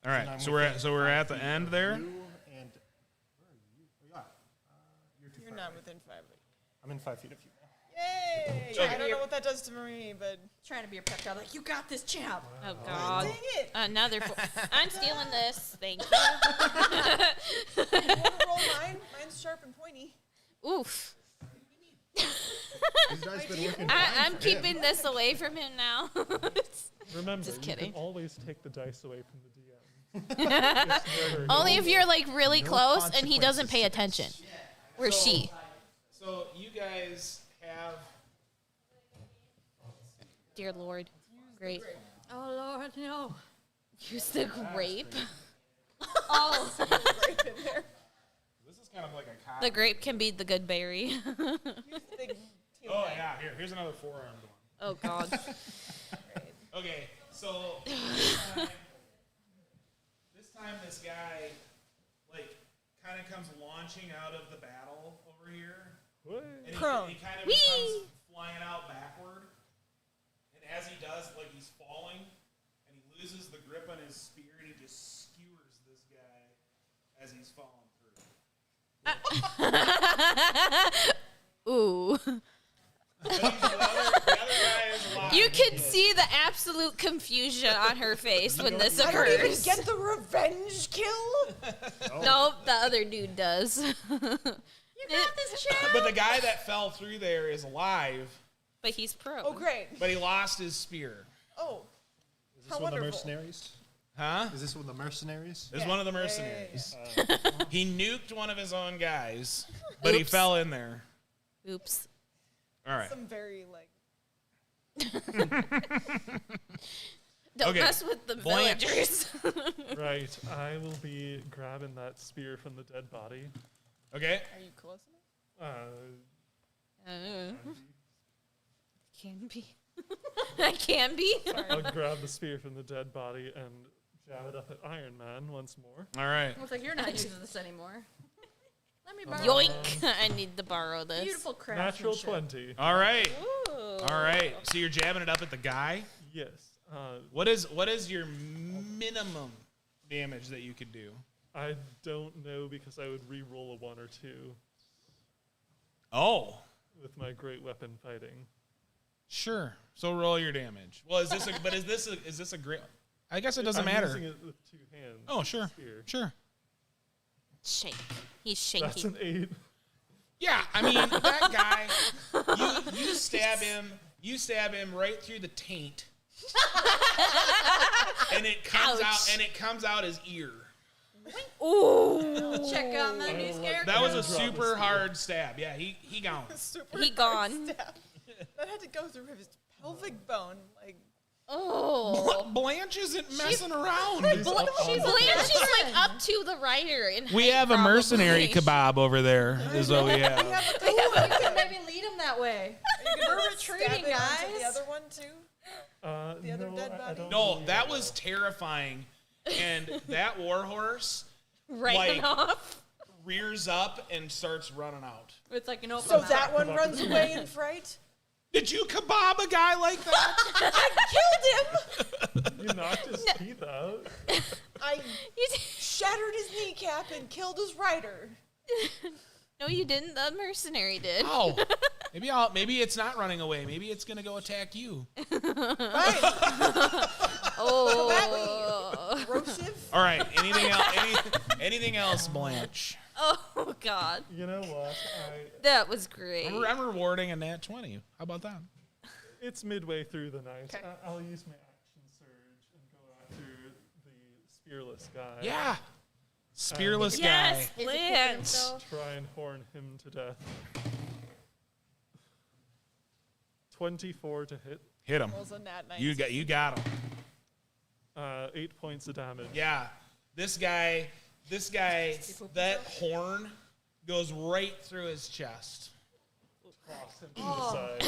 S1: right.
S5: I'm
S1: So
S5: within
S1: we're
S5: 5
S1: at the
S5: feet
S1: end
S5: of
S1: there.
S5: You and where are you? Oh, yeah. You're too
S6: You're
S5: far
S6: not
S5: away.
S6: within 5 feet.
S5: I'm in 5 feet of you now.
S6: Yay! I don't know what that does to me, but
S4: Trying to be a pep talk, like, you got this, champ.
S2: Oh God.
S6: dang it!
S2: Another. I'm stealing this. Thank you.
S6: You want to roll mine? Mine's sharp and pointy.
S2: Oof.
S5: These guys been working
S2: I'm
S5: fine for him.
S2: keeping this away from him now.
S3: Remember,
S2: Just
S3: you
S2: kidding.
S3: can always take the dice away from the DM. It's never
S2: Only if you're like really
S5: No
S2: close and he doesn't
S5: consequences
S2: pay
S5: to
S2: attention.
S5: this.
S2: Or she.
S1: So you guys have.
S2: Dear Lord. Great.
S4: Oh, Lord, no.
S2: Use the grape.
S4: Oh,
S6: Right in there.
S1: This is kind of like a.
S2: The grape can be the good berry.
S6: Use the big teal
S1: Oh
S6: knife.
S1: yeah. Here's another forearmed one.
S2: Oh God.
S1: Okay, so this time this guy like kind of comes launching out of the battle over here,
S3: What?
S1: and
S6: Prone.
S1: he kind of
S2: Whee!
S1: comes flying out backward. And as he does, like he's falling, and he loses the grip on his spear, and he just skewers this guy as he's falling through.
S2: Ooh.
S1: But the other guy is alive.
S2: You can see the absolute confusion on her face when this
S6: I don't even
S2: occurs.
S6: get the revenge kill.
S2: Nope, the other dude does.
S4: you got this, champ.
S1: But the guy that fell through there is alive,
S2: But he's pro.
S6: Oh great.
S1: but he lost his spear.
S6: Oh,
S5: Is this
S6: How
S5: one of the
S6: wonderful.
S5: mercenaries?
S1: Huh?
S5: Is this one of the mercenaries?
S1: This is
S6: Yeah.
S1: one of the
S6: Yeah, yeah,
S1: mercenaries. He nuked one of his own guys, but he
S2: Oops.
S1: fell in there.
S2: Oops.
S1: All right.
S6: some very like.
S2: Don't
S1: Okay.
S2: mess with the
S1: Blanche.
S2: villagers.
S3: Right, I will be grabbing that spear from the dead body.
S1: Okay.
S6: Are you close enough?
S2: Can be. I can be.
S3: I'll grab the spear from the dead body and jab it up at Iron Man once more.
S1: All right.
S4: Looks like you're not using this anymore. Let me borrow
S2: Yoink! I need to borrow this.
S4: beautiful craftsmanship.
S3: Natural 20.
S1: All right.
S2: Ooh.
S1: All right. So you're jabbing it up at the guy.
S3: Yes.
S1: What is your minimum damage that you could do?
S3: I don't know because I would re-roll a 1 or 2
S1: Oh,
S3: with my great weapon fighting.
S1: sure. So roll your damage. Well, is this a great? I guess it doesn't
S3: I'm
S1: matter.
S3: using it with 2 hands.
S1: Oh, sure.
S3: Spear.
S1: Sure.
S2: Shake. He's
S3: That's
S2: shaking.
S3: an 8.
S1: Yeah, I mean that guy. You stab him. You stab him right through the taint, and it comes
S2: Ouch.
S1: out. And it comes out his ear.
S2: Ooh.
S4: Check out my new character.
S1: That was a
S3: Drop the
S1: super
S3: spear.
S1: hard stab. Yeah, he gone.
S6: Super
S2: He
S6: hard
S2: gone.
S6: stab. That had to go through his pelvic bone. Like,
S2: Oh.
S1: Blanche isn't messing around.
S3: He's up on
S2: She's
S3: the
S2: like up to the rider. In
S1: We
S2: height,
S1: have a mercenary
S2: probably.
S1: kebab over there. Is what we have.
S4: Ooh, you can maybe lead him that way. We're retreating,
S6: stab it onto
S4: guys.
S6: the other one too. The other
S3: no,
S6: dead
S3: I
S6: body?
S3: don't
S1: No,
S3: believe
S1: that was terrifying. And that warhorse
S2: Right
S1: like-
S2: off.
S1: rears up and starts running out.
S4: It's like,
S6: So that one runs away in fright.
S1: Did you kebab a guy like that?
S6: I killed him.
S3: You knocked his teeth out.
S6: I shattered his kneecap and killed his rider.
S2: No, you didn't. The mercenary did.
S1: Oh, maybe it's not running away. Maybe it's gonna go attack you.
S6: Right.
S2: Oh.
S6: Corrosive.
S1: All right. Anything else? Anything else, Blanche?
S2: Oh God.
S3: You know what?
S2: That was great.
S1: I'm rewarding a nat 20. How about that?
S3: It's midway through the night.
S6: Okay.
S3: I'll use my action surge and go after the spearless guy.
S1: Yeah. Spearless
S2: Yes,
S1: guy.
S2: Lance.
S3: Try and horn him to death. 24 to hit.
S1: Hit him.
S6: Rolls a nat 19.
S1: You got him.
S3: 8 points of damage.
S1: Yeah. This guy, that horn goes right through his chest.
S3: Toss him to the side.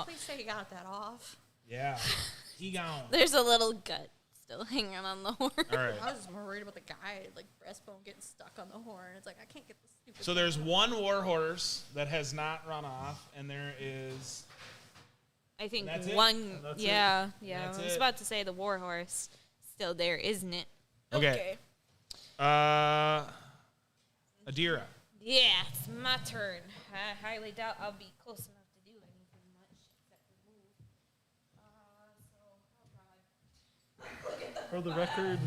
S4: Please say you got that off.
S1: Yeah. He gone.
S2: There's a little gut still hanging on the horn.
S1: All right.
S4: I was just more worried about the guy, like breastbone getting stuck on the horn. It's like, I can't get this stupid.
S1: So there's one warhorse that has not run off, and there is.
S2: I think
S1: That's it?
S2: one.
S3: That's
S2: Yeah, yeah.
S1: That's
S2: I was
S1: it.
S2: about to say the warhorse still there, isn't it?
S1: Okay. Adira.
S2: Yeah, it's my turn. I highly doubt I'll be close enough to do anything much except for move.
S3: For the record,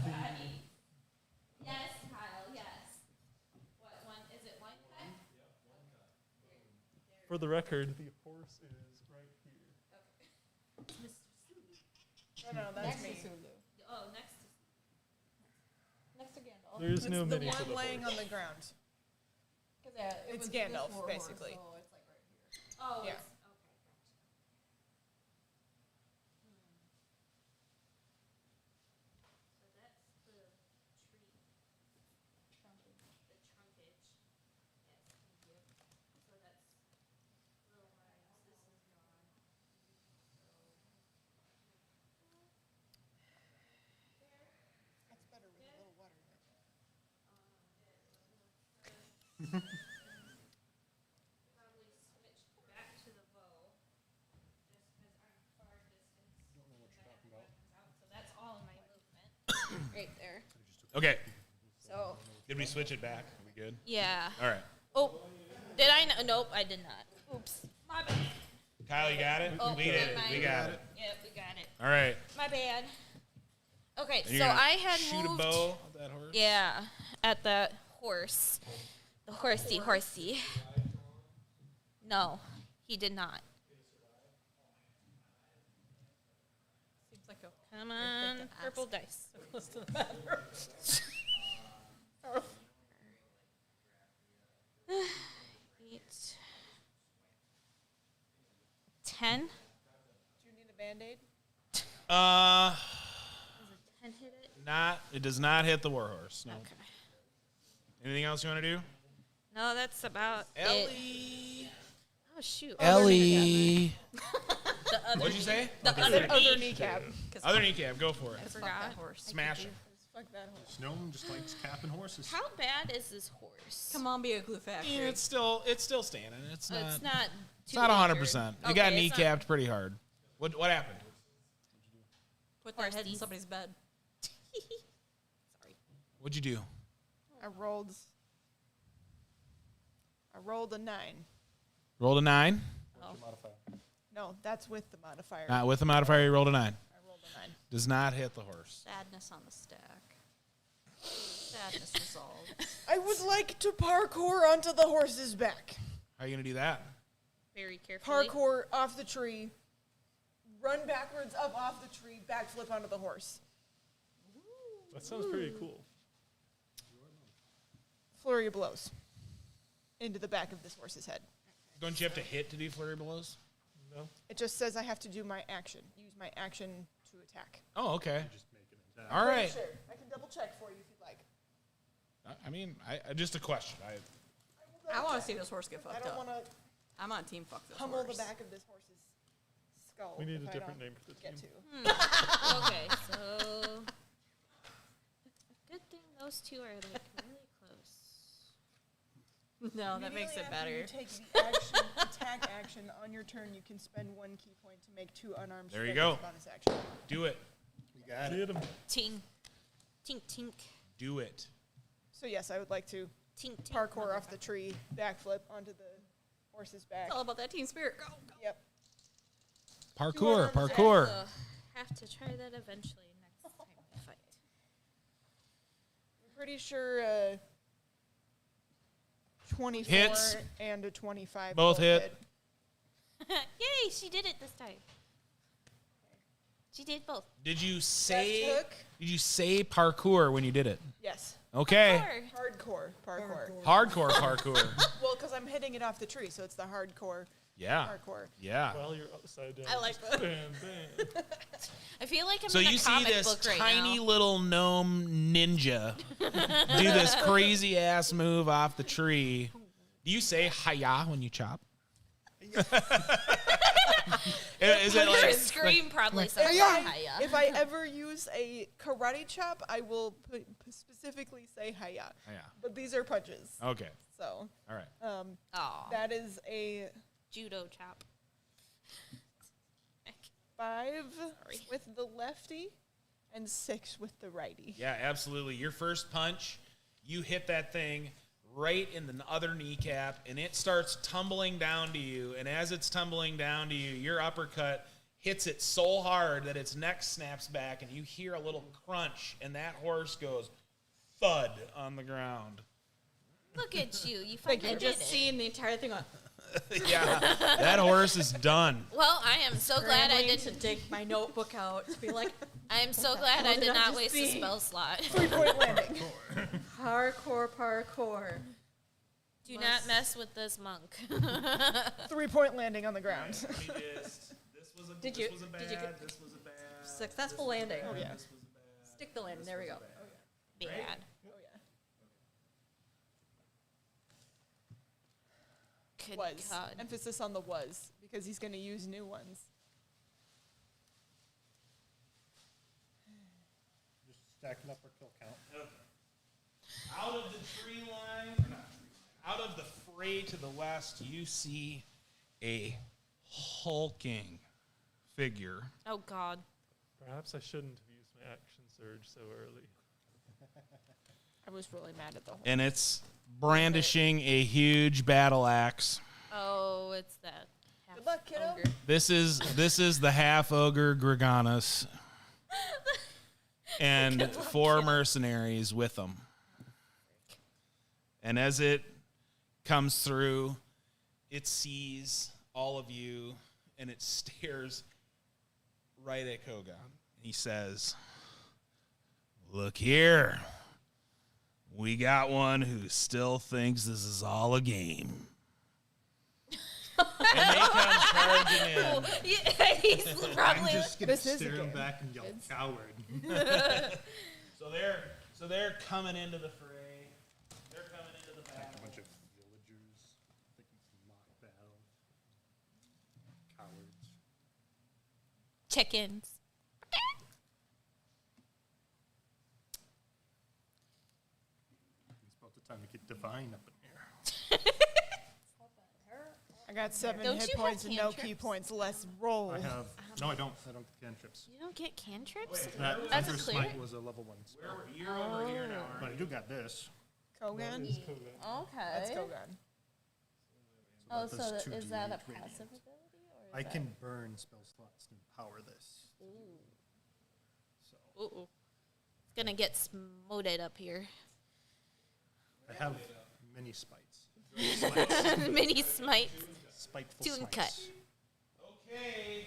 S2: Yes, Kyle. Yes. What one is it? One cut?
S3: for the record, the horse is right here.
S6: No, that's me.
S2: Oh, next to.
S4: Next to Gandalf.
S3: There is
S6: It's
S3: no
S6: the
S3: mini for
S6: one
S3: the
S6: laying
S3: horse.
S6: on the ground.
S4: 'Cause, yeah, it
S6: It's
S4: was this
S6: Gandalf,
S4: war
S6: basically.
S4: Horse, so it's like right here.
S2: Oh,
S6: Yeah.
S2: it's okay. So that's the tree. The trunkage. Yes, thank you. So that's little lines. This is gone.
S6: That's better with a little water.
S2: Probably switch back to the bow, just because I'm far distance. Don't know what you're talking about. So that's all of my movement, right there.
S1: Okay.
S2: So.
S1: Did we switch it back? Are we good?
S2: Yeah.
S1: All right.
S2: Oh, did I? Nope, I did not. Oops. My bad.
S1: Kyle, you got it?
S2: Oh,
S1: We did.
S2: never
S1: We
S2: mind.
S1: got it.
S2: Yep, we got it.
S1: All right.
S2: My bad. Okay,
S1: And you're
S2: so
S1: gonna
S2: I had
S1: shoot
S2: moved.
S1: a bow at that horse?
S2: Yeah, at the horse. The horsey. No, he did not.
S4: Seems like a
S2: Come
S4: thing
S2: on,
S4: to
S2: purple
S4: ask.
S2: dice.
S4: close to the bathroom.
S2: 8, 10.
S6: Do you need a band-aid?
S2: 10 hit it?
S1: It does not hit the warhorse. No.
S2: Okay.
S1: Anything else you want to do?
S2: No, that's about it.
S1: Ellie.
S2: Oh shoot.
S1: Ellie.
S2: The other
S1: What'd you say?
S2: The other
S6: Other
S2: knee.
S6: kneecap.
S1: Other kneecap. Go for
S4: I
S1: it.
S4: forgot that horse.
S1: Smash it.
S6: Fuck that horse.
S5: Gnome just likes capping horses.
S2: How bad is this horse?
S4: Come on, be a glue factory.
S1: Yeah, it's still standing. It's not.
S2: It's not.
S1: It's not 100%. It got
S2: Okay, it's
S1: kneecapped pretty hard. What happened?
S4: Put that head in
S2: Horsties.
S4: somebody's bed.
S2: Sorry.
S1: What'd you do?
S6: I rolled a 9.
S1: Rolled a 9.
S2: Oh.
S6: No, that's with the modifier.
S1: Not with the modifier. You rolled a 9.
S6: I rolled a 9.
S1: Does not hit the horse.
S4: Sadness on the stack. Sadness resolved.
S6: I would like to parkour onto the horse's back.
S1: How are you gonna do that?
S2: Very carefully.
S6: Parkour off the tree, run backwards up off the tree, backflip onto the horse.
S3: That sounds pretty cool.
S6: Flurry of blows into the back of this horse's head.
S1: Don't you have to hit to do flurry blows?
S3: No?
S6: It just says I have to do my action. Use my action to attack.
S1: Oh, okay.
S5: Just make an attack.
S1: All right.
S6: Sure, I can double check for you if you'd like.
S1: I mean, I just a question.
S4: I want to see this horse get
S6: I
S4: fucked
S6: don't
S4: up.
S6: want to
S4: I'm on team fuck this
S6: pummel
S4: horse.
S6: the back of this horse's skull.
S3: We need
S6: if
S3: a
S6: I
S3: different
S6: don't
S3: name for the
S6: get
S3: team.
S6: to.
S2: Okay, so good thing those two are like really close.
S4: No, that makes it
S6: Immediately after
S4: better.
S6: You take the action, attack action on your turn. You can spend 1 key point to make 2 unarmed
S1: There you
S6: strikes
S1: go.
S6: bonus action.
S1: Do it.
S5: You got it.
S3: Get him.
S2: Tink, tink, tink,
S1: Do it.
S6: So yes, I would like to
S2: tink, tink.
S6: parkour off the tree, backflip onto the horse's back.
S4: It's all about that team spirit. Go, go.
S6: Yep.
S1: Parkour.
S6: unarmed
S1: Parkour.
S2: Have to try that eventually next time we fight.
S6: I'm pretty sure 24
S1: Hits.
S6: and a 25
S1: Both hit.
S2: Yay, she did it this time. She did both.
S1: Did you
S6: Left
S1: say?
S6: hook.
S1: Did you say parkour when you did it?
S6: Yes.
S1: Okay.
S2: Parkour.
S6: Hardcore parkour.
S1: Hardcore parkour.
S6: Well, because I'm hitting it off the tree, so it's the hardcore
S1: Yeah.
S6: parkour.
S1: Yeah.
S3: While you're upside down.
S4: I like
S3: just
S4: that.
S3: Bam, bam.
S2: I feel like I'm
S1: So
S2: in a
S1: you see
S2: comic
S1: this
S2: book right
S1: tiny
S2: now.
S1: little gnome ninja do this crazy ass move off the tree. Do you say hiya when you chop? Is it
S2: Her
S1: like
S2: scream probably sounds
S6: If
S2: like
S6: I,
S2: hiya.
S6: if I ever use a karate chop, I will specifically say hiya.
S1: hiya?
S6: But these are punches,
S1: Okay.
S6: so
S1: All right.
S2: Aw,
S6: that is a
S2: judo chop.
S6: 5
S2: Sorry.
S6: with the lefty and 6 with the righty.
S1: Yeah, absolutely. Your first punch, you hit that thing right in the other kneecap, and it starts tumbling down to you. And as it's tumbling down to you, your uppercut hits it so hard that its neck snaps back, and you hear a little crunch, and that horse goes thud on the ground.
S2: Look at you. You
S6: Thank
S2: fucking
S6: you.
S4: And
S2: did
S4: just
S2: it.
S4: seeing the entire thing on.
S1: Yeah, that horse is done.
S2: Well, I am so glad I
S4: Scrambling to
S2: didn't.
S4: dig my notebook out. To be like,
S2: I'm so glad I
S4: What did
S2: did
S4: I
S2: not
S4: just
S2: waste a
S4: see?
S2: spell slot.
S6: 3-point landing.
S4: parkour, parkour.
S2: Do not mess with this monk.
S6: 3-point landing on the ground.
S4: Did you get
S1: this was a bad.
S4: successful landing?
S6: Oh yeah.
S4: Stick the landing. There we go.
S2: Bad.
S6: Oh yeah.
S2: Good
S6: Was.
S2: God.
S6: Emphasis on the was, because he's going to use new ones.
S5: Just stacking up our kill count.
S1: Out of the tree line, out of the fray to the west, you see a hulking figure.
S2: Oh God.
S3: Perhaps I shouldn't have used my action surge so early.
S6: I was really mad at the whole.
S1: And it's brandishing a huge battle axe.
S2: Oh, it's that. half
S6: Good luck, kiddo.
S2: ogre.
S1: This is the half ogre Greganus and 4 mercenaries with them. And as it comes through, it sees all of you and it stares right at Kogan. He says, "Look here. We got one who still thinks this is all a game." And they come charging in.
S2: Yeah, he's
S5: I'm
S2: probably.
S5: just gonna
S6: This is a
S5: stare him
S6: game.
S5: back and yell, "Coward!"
S1: So they're coming into the fray. They're coming into the
S5: A
S1: battle.
S5: bunch of villagers thinking it's a mock battle. Cowards.
S2: Chickens.
S5: divine up in here.
S6: I got 7
S2: Don't
S6: hit
S2: you have
S6: points and no key
S2: cantrips?
S6: points. Let's roll.
S5: I have no, I don't. I don't get cantrips.
S2: You don't get cantrips?
S5: That
S2: That's a
S5: Thunder
S2: clear.
S5: Smite was a level 1 spell.
S1: You're over here now.
S5: But I do got this.
S6: Kogan?
S2: Okay.
S6: That's Kogan.
S2: Oh,
S5: that
S2: so
S5: does 2d8
S2: is that a
S5: radiant.
S2: passive ability? Or
S5: I
S2: is
S5: can burn spell slots to power this. So
S2: Ooh. It's going to get smoted up here.
S5: I have many spites.
S2: Mini smite.
S5: Spiteful
S2: Tune
S5: smites.
S2: cut.
S1: Okay.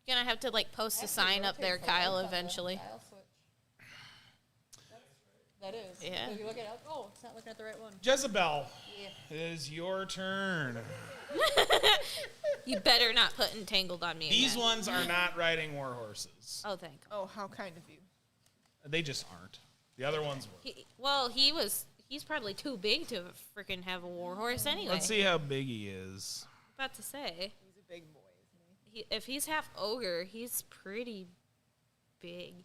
S2: You're going to have to, like, post a sign up there, Kyle, eventually.
S4: That is.
S2: Yeah.
S4: So if you look at it, oh, it's not looking at the right one.
S1: Jezebel, it is your turn.
S2: You better not put entangled on me
S1: These
S2: again.
S1: ones are not riding war horses.
S2: Oh, thank God.
S6: Oh, how kind of you.
S1: They just aren't. The other ones were.
S2: He's probably too big to freaking have a war horse anyway.
S1: Let's see how big he is.
S2: About to say.
S6: He's a big boy, isn't he?
S2: If he's half ogre, he's pretty big.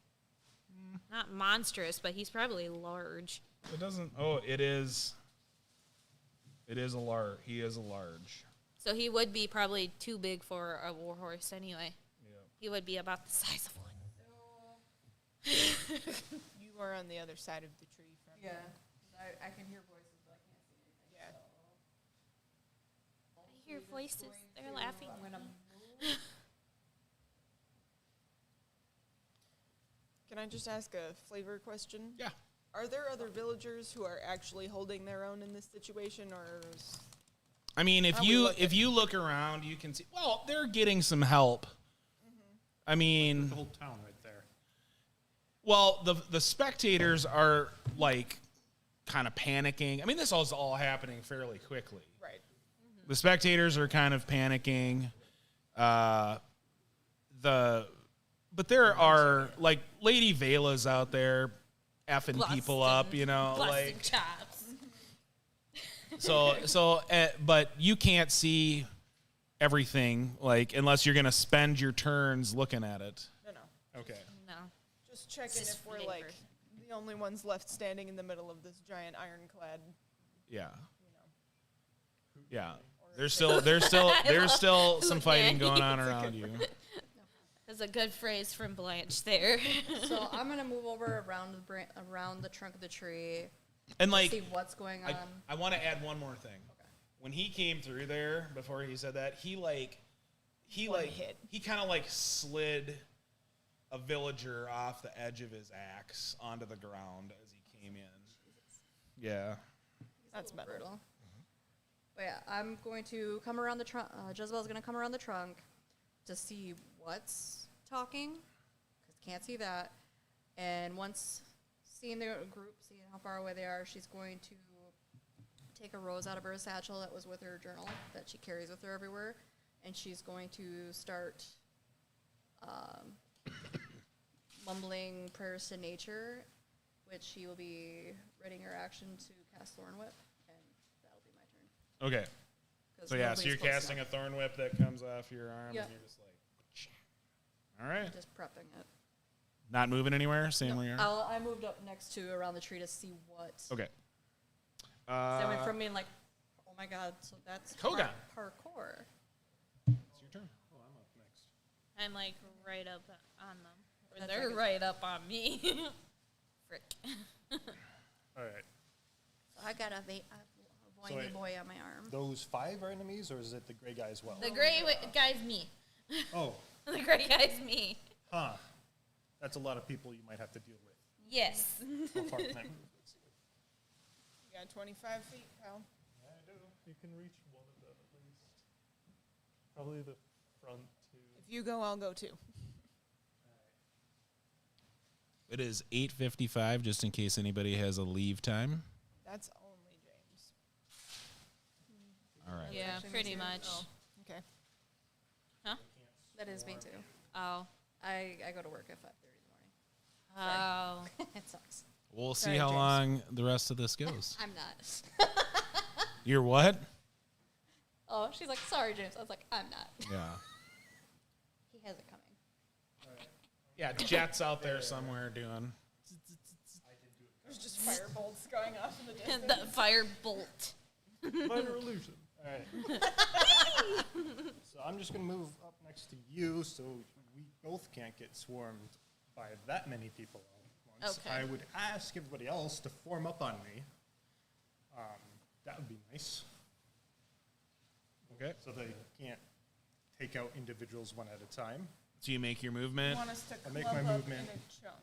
S2: Not monstrous, but he's probably large.
S1: It doesn't. Oh, it is. It is a large. He is a large.
S2: So he would be probably too big for a war horse anyway.
S1: Yeah.
S2: He would be about the size of one.
S6: You are on the other side of the tree from
S4: Yeah.
S6: him.
S4: I can hear voices, but I can't see anything.
S6: Yeah.
S2: I hear voices. They're laughing.
S4: I'm gonna
S6: Can I just ask a flavor question?
S1: Yeah.
S6: Are there other villagers who are actually holding their own in this situation, or is
S1: I mean,
S6: How we look at-
S1: you look around, you can see. Well, they're getting some help. I mean,
S5: The whole town right there.
S1: well, the spectators are like kind of panicking. I mean, this is all happening fairly quickly.
S6: right?
S1: The spectators are kind of panicking. But there are like Lady Vela's out there effing people up, you know,
S2: Busting
S1: like
S2: chops.
S1: but you can't see everything like unless you're gonna spend your turns looking at it.
S6: No.
S1: Okay.
S2: No.
S6: Just checking
S2: Just
S6: if we're
S2: flavor.
S6: like the only ones left standing in the middle of this giant ironclad.
S1: Yeah.
S6: You know.
S1: Yeah. There's still some fighting going on around you.
S2: That's a good phrase from Blanche there.
S4: So I'm gonna move over around the trunk of the tree,
S1: And like
S4: see what's going on.
S1: I want to add one more thing. When he came through there, before he said that, he kind of like slid a villager off the edge of his axe onto the ground as he came in. Yeah.
S6: That's metal.
S4: Brutal. But yeah, I'm going to come around the trunk. Jezebel's going to come around the trunk to see what's talking, because can't see that. And once seeing the group, seeing how far away they are, she's going to take a rose out of her satchel that was with her journal that she carries with her everywhere, and she's going to start mumbling prayers to nature, which she will be readying her action to cast Thorn Whip, and that'll be my turn.
S1: Okay.
S4: 'Cause
S1: So yeah, so
S4: nobody's
S1: you're
S4: close
S1: casting
S4: enough.
S1: a thorn whip that comes off your arm,
S4: Yeah.
S1: and you're just like, all right,
S4: Just prepping it.
S1: not moving anywhere, staying
S4: No,
S1: where you are.
S4: I moved up next to around the tree to see what.
S1: Okay.
S4: So I went from being like, oh my god, so that's
S1: Koga.
S4: parkour.
S1: It's your turn.
S5: Oh, I'm up next.
S2: I'm like right up on them. Or
S4: That's
S2: they're
S4: right.
S2: right up on me. Frick.
S5: All right.
S4: So I got a boingy
S5: wait.
S4: boy on my arm.
S5: Those 5 are enemies, or is it the gray guy as well?
S2: The gray guy's me.
S5: Oh,
S2: The gray guy's me.
S5: huh. That's a lot of people you might have to deal with.
S2: Yes.
S5: How far can I move? Let's see.
S6: You got 25 feet, pal.
S3: I do. You can reach one of them at least. Probably the front two.
S6: If you go, I'll go too.
S1: It is 8:55, just in case anybody has a leave time.
S6: That's only James.
S1: All right.
S2: Yeah,
S4: Actually, me
S2: pretty
S4: too.
S2: much.
S6: Oh, okay.
S2: Huh?
S4: That is me too.
S2: Oh.
S4: I go to work at 5:30 in
S2: Oh.
S4: the morning. It sucks.
S1: We'll see
S6: Sorry,
S1: how
S6: James.
S1: long the rest of this goes.
S4: I'm not.
S1: You're what?
S4: Oh, she's like, sorry, James. I was like, I'm not.
S1: Yeah.
S4: He has it coming.
S1: Yeah, Jet's out there somewhere doing.
S6: There's just fire bolts going off in the distance.
S2: The fire bolt.
S3: Minor illusion.
S5: All right. So I'm just going to move up next to you so we both can't get swarmed by that many people all at once.
S2: Okay.
S5: I would ask everybody else to form up on me. That would be nice.
S1: Okay.
S5: So they can't take out individuals one at a time.
S1: So you make your
S6: You
S1: movement.
S6: want us to
S5: I'll make
S6: clump
S5: my
S6: up
S5: movement.
S6: in a chunk.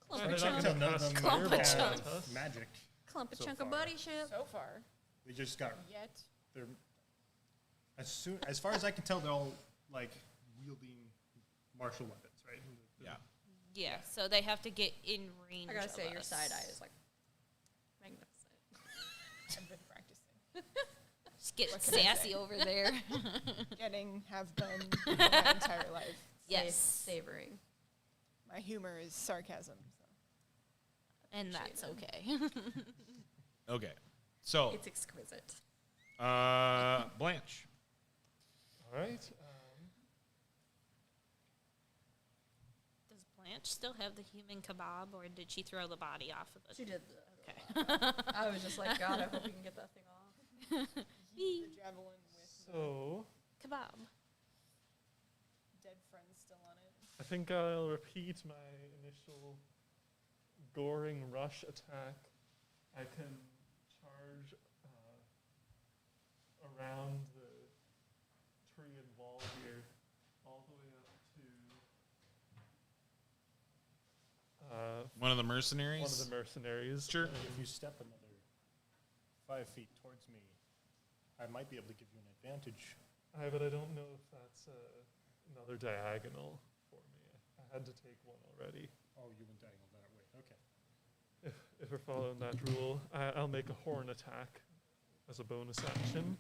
S2: Clump
S3: Yeah,
S2: a
S3: they're not
S2: chunk.
S3: gonna
S5: None of
S3: pass
S5: them
S2: Clump a
S3: fireball
S2: chunk.
S3: at us.
S5: magic.
S4: Clump a
S5: So
S4: chunk
S5: far.
S4: of body ship.
S6: So far,
S5: They just got
S6: yet.
S5: they're as far as I can tell, they're all like wielding martial weapons, right?
S1: Yeah.
S2: Yeah, so they have to get in range.
S4: I gotta
S2: of
S4: say, your
S2: us.
S4: side eye is like magnificent.
S6: I've been practicing.
S2: Just get
S6: What can I
S2: sassy
S6: say?
S2: over there.
S6: Have been my entire life.
S2: Yes.
S4: Savoring.
S6: My humor is sarcasm. So.
S2: And that's
S4: Appreciate
S2: okay.
S1: Okay. So,
S4: It's exquisite.
S1: Blanche.
S3: All right.
S2: Does Blanche still have the human kebab, or did she throw the body off of
S4: She
S2: the?
S4: did.
S2: Okay.
S4: I was just like, God, I hope we can get that thing off.
S6: The javelin with
S3: So
S2: Kebab.
S6: dead friends still on it.
S3: I think I'll repeat my initial goring rush attack. I can charge around the tree and wall here, all the way up to
S1: One of the
S3: one
S1: mercenaries.
S3: of the mercenaries.
S1: Sure.
S5: If you step another 5 feet towards me, I might be able to give you an advantage.
S3: But I don't know if that's another diagonal for me. I had to take one already.
S5: Oh, you went diagonal that way. Okay.
S3: If we're following that rule, I'll make a horn attack as a bonus action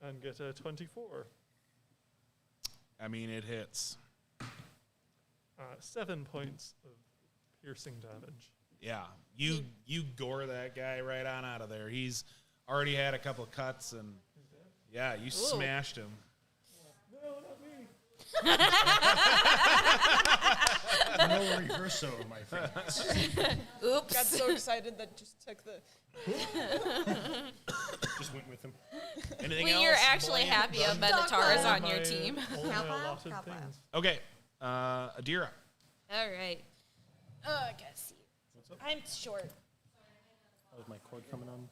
S3: and get a 24.
S1: I mean, it hits.
S3: 7 points of piercing damage.
S1: Yeah. You gore that guy right on out of there. He's already had a couple of cuts, and yeah, you smashed him.
S3: No, not me.
S5: No reverso, my friends.
S2: Oops.
S6: Got so excited that just took the.
S5: Just went with him.
S1: Anything
S2: When
S1: else?
S2: you're actually
S1: Blanche?
S2: happy a
S4: Done.
S2: Minotaur is
S4: Done.
S2: on your team.
S3: All my
S4: Kappa,
S3: allotted
S4: Kappa.
S3: things.
S1: Okay. Adira.
S2: All right. I gotta see.
S5: What's up?
S2: I'm short.
S5: Oh, is my cord coming on?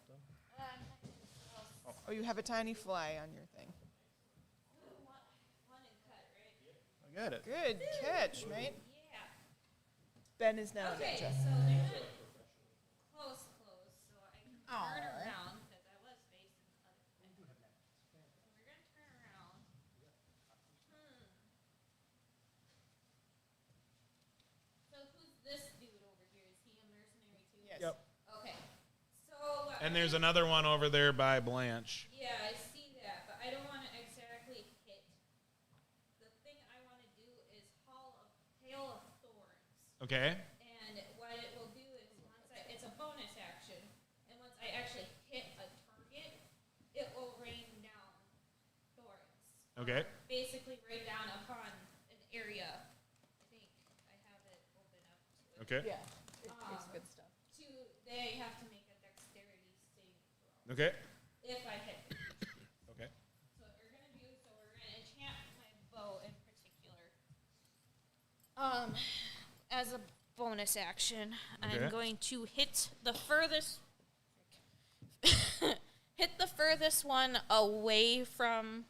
S6: Oh, you have a tiny fly on your thing.
S5: I got it.
S6: Good catch, mate.
S2: Yeah.
S6: Ben is now
S2: Okay,
S6: ninja.
S2: so they're not close, so I can turn around because I was facing the other way. So we're gonna turn around. So who's this dude over here? Is he a mercenary too?
S6: Yes.
S5: Yep.
S2: Okay. So.
S1: And there's another one over there by Blanche.
S2: Yeah, I see that, but I don't want to exactly hit. The thing I want to do is hail of thorns.
S1: Okay.
S2: And what it will do is it's a bonus action, and once I actually hit a target, it will rain down thorns.
S1: Okay.
S2: Basically, rain down upon an area. I think I have it open up to it.
S1: Okay.
S4: Yeah, it's good stuff.
S2: They have to make a dexterity saving throw
S1: Okay.
S2: if I hit it.
S1: Okay.
S2: So what we're gonna do, we're gonna enchant my bow in particular. As a bonus action,
S1: Okay.
S2: I'm going to hit the furthest one away from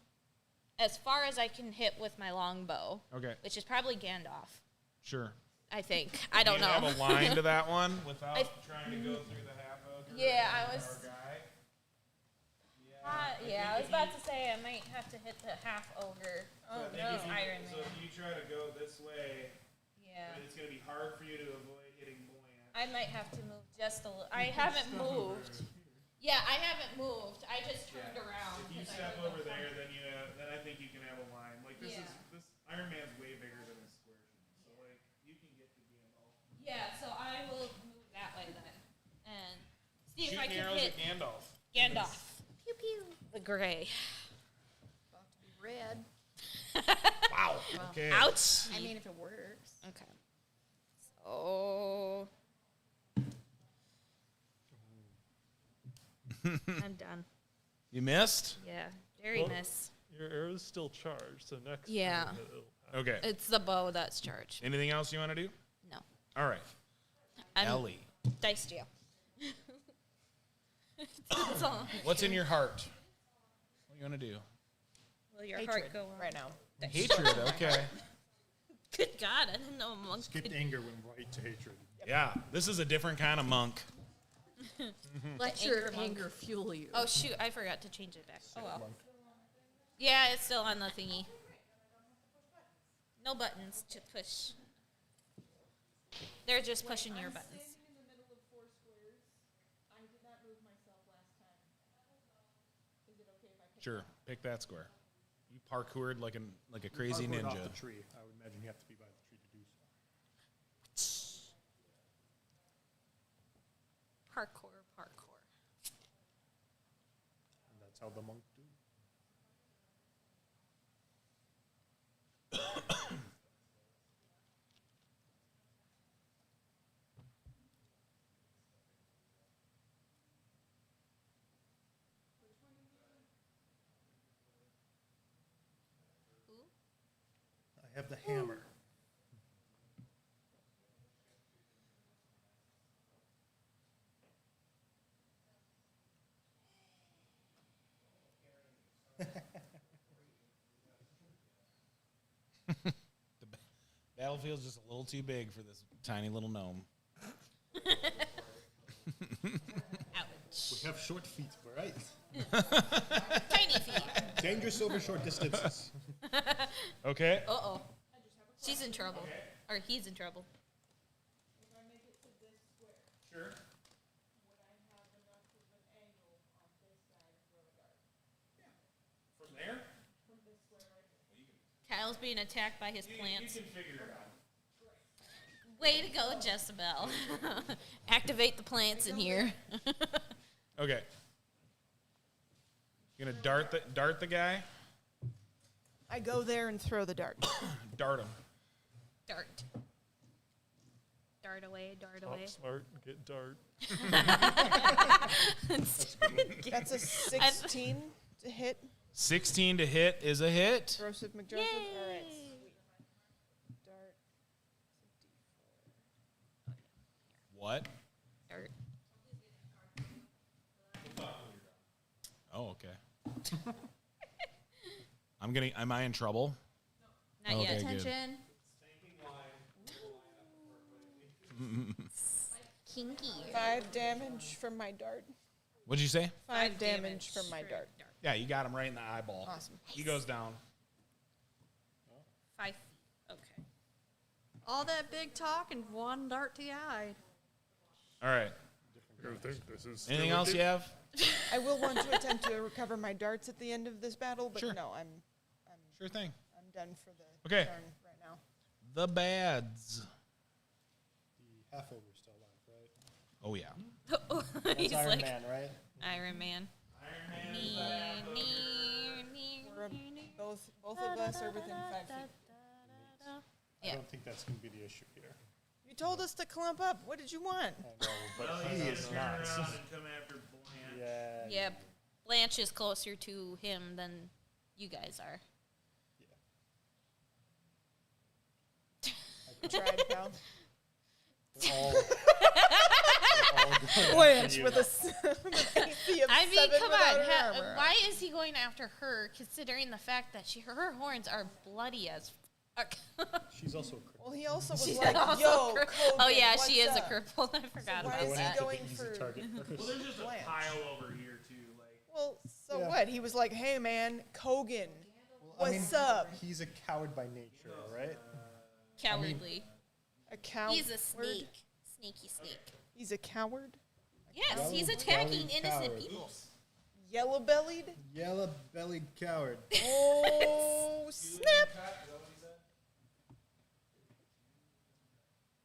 S2: as far as I can hit with my longbow,
S1: Okay.
S2: which is probably Gandalf.
S1: Sure.
S2: I think. I don't
S1: you
S2: know.
S1: have a line to that one without
S2: I-
S1: trying to go through the half ogre.
S2: Yeah, I
S1: or
S2: was-
S1: guy.
S2: Yeah, I was about to say I might have to hit the half ogre.
S6: Oh,
S1: I think
S6: no.
S1: if you-
S2: Iron
S1: So
S2: Man.
S1: if you try to go this way,
S2: Yeah.
S1: it's going to be hard for you to avoid hitting Blanche.
S2: I might have to move just a little. I haven't moved. Yeah, I haven't moved. I just turned around.
S1: If you
S2: 'cause I
S1: step
S2: really
S1: over
S2: don't
S1: there,
S2: want-
S1: then I think you can have a line. Like this
S2: Yeah.
S1: this Iron Man's way bigger than his square should be. So like you can get to Gandalf.
S2: Yeah, so I will move that way then. And see if I
S1: Shooting
S2: can
S1: arrows
S2: hit
S1: at Gandalf.
S2: Gandalf. Pew pew. The gray.
S4: About to be red.
S1: Wow. Okay.
S2: Ouch.
S4: I mean, if it works.
S2: Okay. So Oh. I'm done.
S1: You missed?
S2: Yeah, very
S3: Well,
S2: miss.
S3: Your arrow's still charged, so next
S2: Yeah.
S3: turn it'll happen.
S1: Okay.
S2: It's the bow that's charged.
S1: Anything else you want to do?
S2: No.
S1: All right.
S2: I'm
S1: Ellie,
S2: dice jail. That's all.
S1: what's in your heart? What do you want to do?
S2: Will your
S6: Hatred
S2: heart go on?
S6: right now.
S1: Hatred, okay.
S2: Good God, I didn't know a monk
S5: Skipped
S2: could.
S5: anger went right to hatred.
S1: Yeah, this is a different kind of monk.
S4: Let
S2: Anger
S4: your
S2: monk.
S4: anger fuel you.
S2: Oh shoot, I forgot to change it back. Oh well. Yeah, it's still on the thingy. No buttons to push. They're just pushing your buttons.
S6: in the middle of 4 squares. I did not move myself last time. Is it okay if I pick
S1: Sure, pick that square. You parkoured like a crazy
S5: Parkoured
S1: ninja.
S5: off the tree. I would imagine you have to be by the tree to do so.
S2: Parkour.
S5: And that's how the monk do. I have the hammer.
S1: Battlefield's just a little too big for this tiny little gnome.
S2: Ouch.
S5: We have short feet, right?
S2: Tiny feet.
S5: Dangerous over short distances.
S1: Okay.
S2: Uh-oh. She's in trouble. Or he's in trouble.
S1: Sure. From there?
S2: Kyle's being attacked by his plants. Way to go, Jezebel. Activate the plants in here.
S1: Okay. You gonna dart the guy?
S6: I go there and throw the dart.
S1: Dart him.
S2: Dart. Dart away, dart
S3: Talk
S2: away.
S3: smart, get dart.
S6: That's a 16 to hit.
S1: 16 to hit is a hit.
S6: Joseph McJoseph. All right. Sweet. Dart.
S1: What?
S2: Dart.
S1: Oh, okay. Am I in trouble?
S2: Not
S1: Okay,
S2: yet.
S1: good.
S4: Attention.
S2: Kinky.
S6: 5 damage from my dart.
S1: What'd you say?
S6: 5 damage from my dart.
S1: Yeah, you got him right in the eyeball.
S6: Awesome.
S1: He goes down.
S2: 5. Okay.
S4: All that big talk and one dart to the eye.
S1: All right.
S3: I think this is
S1: Anything
S3: still a
S1: else
S3: good-
S1: you have?
S6: I will want to attempt to recover my darts at the end of this battle, but
S1: Sure.
S6: no, I'm
S1: Sure thing.
S6: done for the
S1: Okay.
S6: turn right now.
S1: The bads.
S5: The half ogre's still alive, right?
S1: Oh yeah.
S2: He's
S5: That's Iron
S2: like
S5: Man, right?
S2: Iron Man.
S6: Both of us are within 5 feet.
S2: Yeah.
S5: I don't think that's going to be the issue here.
S6: You told us to clump up. What did you want?
S5: I know, but he is not. Yeah.
S2: Yeah, Blanche is closer to him than you guys are.
S6: Tried, pal.
S5: We're all
S6: Blanche with an AC of
S2: I mean,
S6: 7
S2: come
S6: without
S2: on.
S6: her armor.
S2: Why is he going after her, considering the fact that her horns are bloody as fuck?
S5: She's also a cripple.
S6: Well, he also was
S2: She's
S6: like,
S2: also
S6: yo,
S2: cri-
S6: Kogan,
S2: oh yeah,
S6: what's
S2: she is
S6: up?
S2: a cripple. I forgot
S6: why
S2: about
S6: is he
S2: that.
S6: going
S5: Easy
S6: for
S5: target first.
S1: there's just
S6: Blanche.
S1: over here too. Like
S6: Well, so
S5: Yeah.
S6: what? He was like, hey, man, Kogan,
S5: I mean,
S6: what's up?
S5: He's a coward by nature, right?
S2: Cowardly.
S6: A coward?
S2: He's a snake. Sneaky snake.
S6: He's a coward?
S2: Yes, he's
S5: Yellow-bellied
S2: attacking innocent
S5: coward.
S2: people.
S6: Yellow-bellied?
S5: Yellow-bellied coward.
S6: Oh, snap!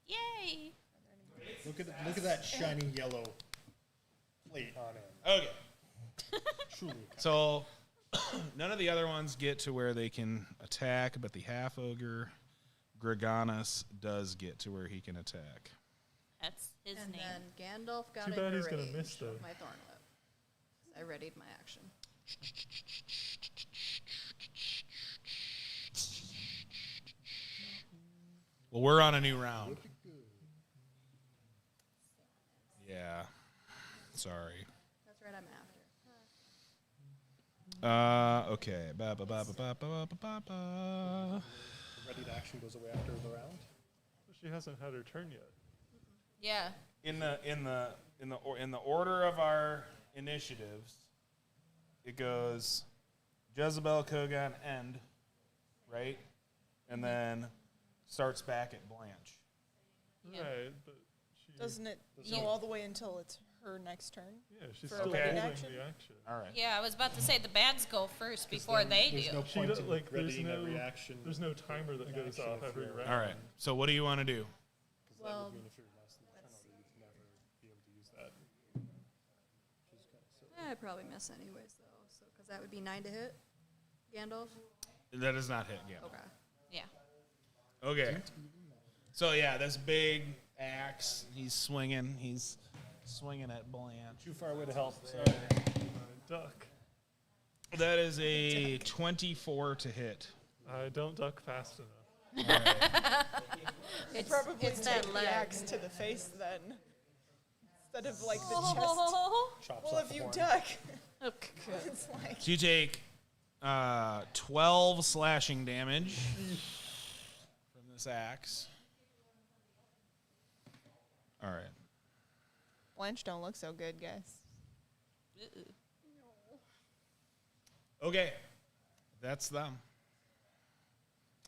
S2: Yay!
S5: Look at that shiny yellow plate on him.
S1: okay.
S5: Truly.
S1: So none of the other ones get to where they can attack, but the half ogre, Greganis does get to where he can attack.
S2: That's his
S4: And
S2: name.
S4: then Gandalf got
S3: Too
S4: in
S3: bad he's
S4: range
S3: gonna miss, though.
S4: of my thorn whip. I readied my action.
S1: Well, we're on a new round. Yeah. Sorry.
S4: That's right, I'm after.
S1: Okay. Ba ba ba ba ba ba ba ba ba.
S5: Ready to action goes away after the round.
S3: She hasn't had her turn yet.
S2: Yeah.
S1: In the order of our initiatives, it goes Jezebel, Kogan, end, right, and then starts back at Blanche.
S2: Yeah.
S3: Right, but she
S6: Doesn't it
S2: Yeah.
S6: go all the way until it's her next turn?
S3: Yeah, she's
S6: for
S3: still
S6: a
S3: holding
S6: ready
S3: the
S6: action?
S3: action.
S1: All right.
S2: Yeah, I was about to say the bads go first before they
S5: There's
S2: do.
S5: no
S3: She
S5: point
S3: does-
S5: in
S3: like, there's
S5: readying
S3: no-
S5: every action.
S3: There's no timer that goes
S5: action
S3: off
S5: if
S3: every
S5: you're-
S3: round.
S1: All right. So what do you want to do?
S5: 'Cause that
S4: Well,
S5: would mean if you're less than the turn order, you'd never be able to use that. Which is kinda silly.
S4: I'd probably miss anyways, though. So, because that would be 9 to hit. Gandalf.
S1: That does not hit. Yeah.
S4: Okay.
S2: Yeah.
S1: Okay. So yeah, this big axe. He's swinging. He's swinging at Blanche.
S5: Too far away to help. Sorry.
S3: Duck.
S1: That is a 24 to hit.
S3: I don't duck fast enough.
S4: It's
S6: Probably
S4: it's
S6: take
S4: that
S6: the
S4: leg.
S6: axe to the face then, instead of like the chest.
S2: Oh.
S5: Chops
S6: Well,
S5: off
S6: if
S5: the
S6: you
S5: horn.
S6: duck,
S4: Okay.
S6: it's like
S1: So you take 12 slashing damage from this axe. All right.
S6: Blanche don't look so good, guys.
S1: Okay. That's them.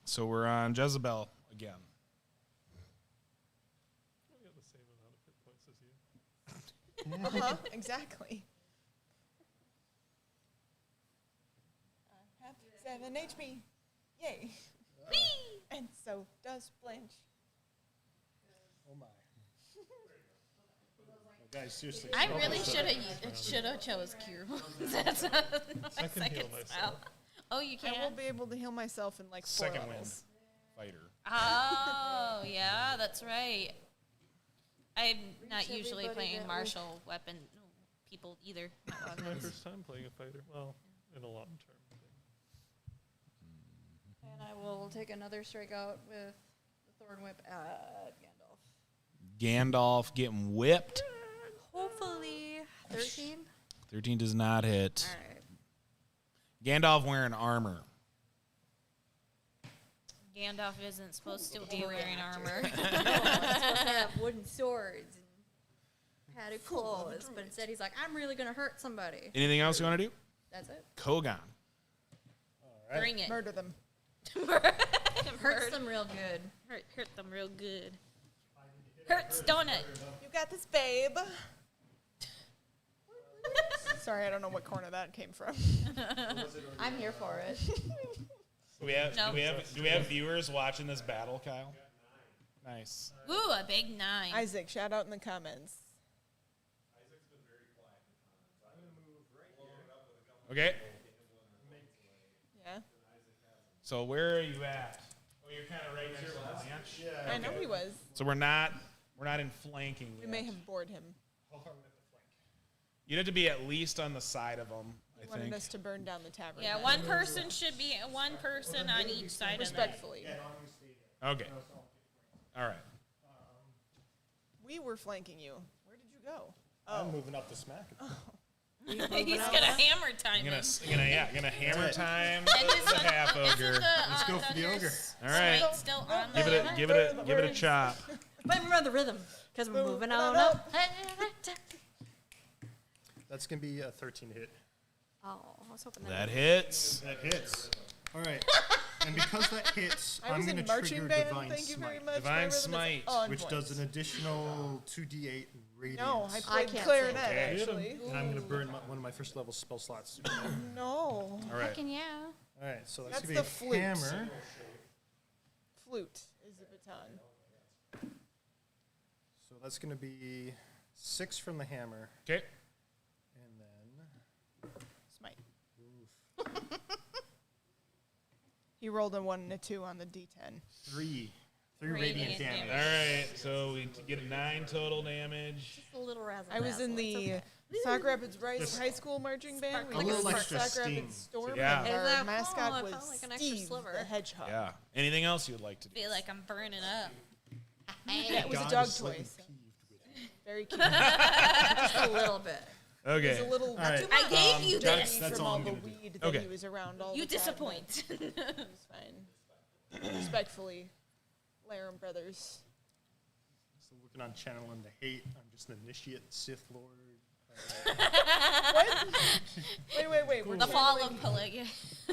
S1: So we're on Jezebel again.
S3: I got the same amount of hit points as you.
S6: Exactly. I have 7 HP. Yay. And so does Blanche.
S5: Oh my. Guys, seriously.
S2: I really should have chose Cure Wounds. That's my
S3: I can heal
S2: second
S3: myself.
S2: spell. Oh, you
S6: I will
S2: can.
S6: be able to heal myself in like 4
S1: Second wind
S6: levels.
S1: fighter.
S2: Oh, yeah, that's right. I'm not
S4: Reach
S2: usually
S4: everybody
S2: playing
S4: that
S2: martial weapon people either. Not
S3: It's my
S2: weapons.
S3: first time playing a fighter. Well, in a long term.
S4: And I will take another strike out with the thorn whip at Gandalf.
S1: Gandalf getting whipped.
S4: Hopefully 13.
S1: 13 does not hit.
S4: All right.
S1: Gandalf wearing armor.
S2: Gandalf isn't supposed to be wearing armor.
S4: No, I'm supposed to have wooden swords and padded claws, but instead he's like, I'm really gonna hurt somebody.
S1: Anything else you want to do?
S4: That's it.
S1: Kogan.
S2: Bring it.
S6: Murder them.
S4: Hurts them real good.
S2: Hurt them real good. Hurts, don't it?
S6: You got this, babe. Sorry, I don't know what corner that came from.
S4: I'm here for it.
S1: Do we have
S2: No.
S1: do we have viewers watching this battle, Kyle? Nice.
S2: Ooh, a big 9.
S6: Isaac, shout out in the comments.
S1: Okay.
S6: Yeah,
S1: So where are you at? Oh, you're kind of right next to Blanche.
S6: I know he was.
S1: So we're not in flanking.
S6: We
S1: yet.
S6: may have bored him.
S1: You'd have to be at least on the side of them,
S6: He
S1: I
S6: wanted
S1: think.
S6: us to burn down the tavern.
S2: Yeah,
S6: then.
S2: one person should be one person on each side of that.
S6: Respectfully.
S1: Okay. All right.
S6: We were flanking you. Where did you go?
S5: I'm moving up to smack.
S2: He's gonna hammer time him.
S1: Gonna hammer
S5: it.
S1: time
S2: And is
S1: the half
S2: isn't
S1: ogre.
S5: Let's go for the
S2: Thunderous
S1: All right.
S2: Smite still on
S1: Give
S2: the
S1: it a chop.
S4: But remember the rhythm, because we're moving on up.
S5: That's going to be a 13 hit.
S4: Oh, I was hoping
S1: That hits.
S5: That hits. All right. And because that hits,
S6: I
S5: I'm
S6: was
S5: going
S6: in
S5: to
S6: marching
S5: trigger
S6: band.
S5: Divine
S6: Thank you very
S5: Smite,
S6: much.
S1: Divine
S6: My rhythm is
S1: Smite,
S6: on
S5: which
S6: point.
S5: does an additional 2d8 radiance.
S6: No, I
S4: I
S6: played
S4: can't
S6: clarinet
S4: sing.
S1: Okay.
S6: actually.
S5: And I'm going to burn one of my first level spell slots.
S6: No.
S1: All right.
S2: Fucking yeah.
S5: All right, so that's
S6: That's
S5: going to
S6: the
S5: be a
S6: flute.
S5: hammer.
S6: Flute is the baton.
S5: So that's going to be 6 from the hammer.
S1: Okay.
S5: And then
S6: Smite. He rolled a 1 and a 2 on the D10.
S5: 3 3 radiant damage.
S1: All right, so we get a 9 total damage.
S4: Just a little razzle.
S6: I was in the Sauk Rapids Rice High School marching band.
S4: Sparkling.
S6: We
S5: A
S6: were
S5: little
S6: the
S5: extra
S6: Sauk
S5: sting
S6: Rapids Storm,
S5: to
S1: Yeah.
S6: and
S4: Is
S6: our
S4: that-
S6: mascot
S4: oh, it
S6: was
S4: felt like an extra
S6: Steve
S4: sliver.
S6: the Hedgehog.
S1: Yeah. Anything else you'd like to do?
S2: Feel like I'm burning up.
S6: Yeah, it was a
S5: God
S6: dog
S5: is
S6: toy.
S5: slightly
S6: So
S5: peeved with it.
S6: very cute.
S4: Just a little bit.
S6: It was
S1: Okay.
S6: a little.
S5: All right.
S2: I gave you
S5: that's-
S2: this.
S5: that's
S6: from
S5: all
S6: all
S5: I'm
S6: the
S5: gonna do.
S6: weed that
S1: Okay.
S6: he was around all
S2: You
S6: the time,
S2: disappoint.
S6: but It was fine. Respectfully, Laram Brothers.
S5: Still working on channeling the hate. I'm just an initiate Sith Lord.
S6: What? Wait. We're
S2: The fall of Pelega.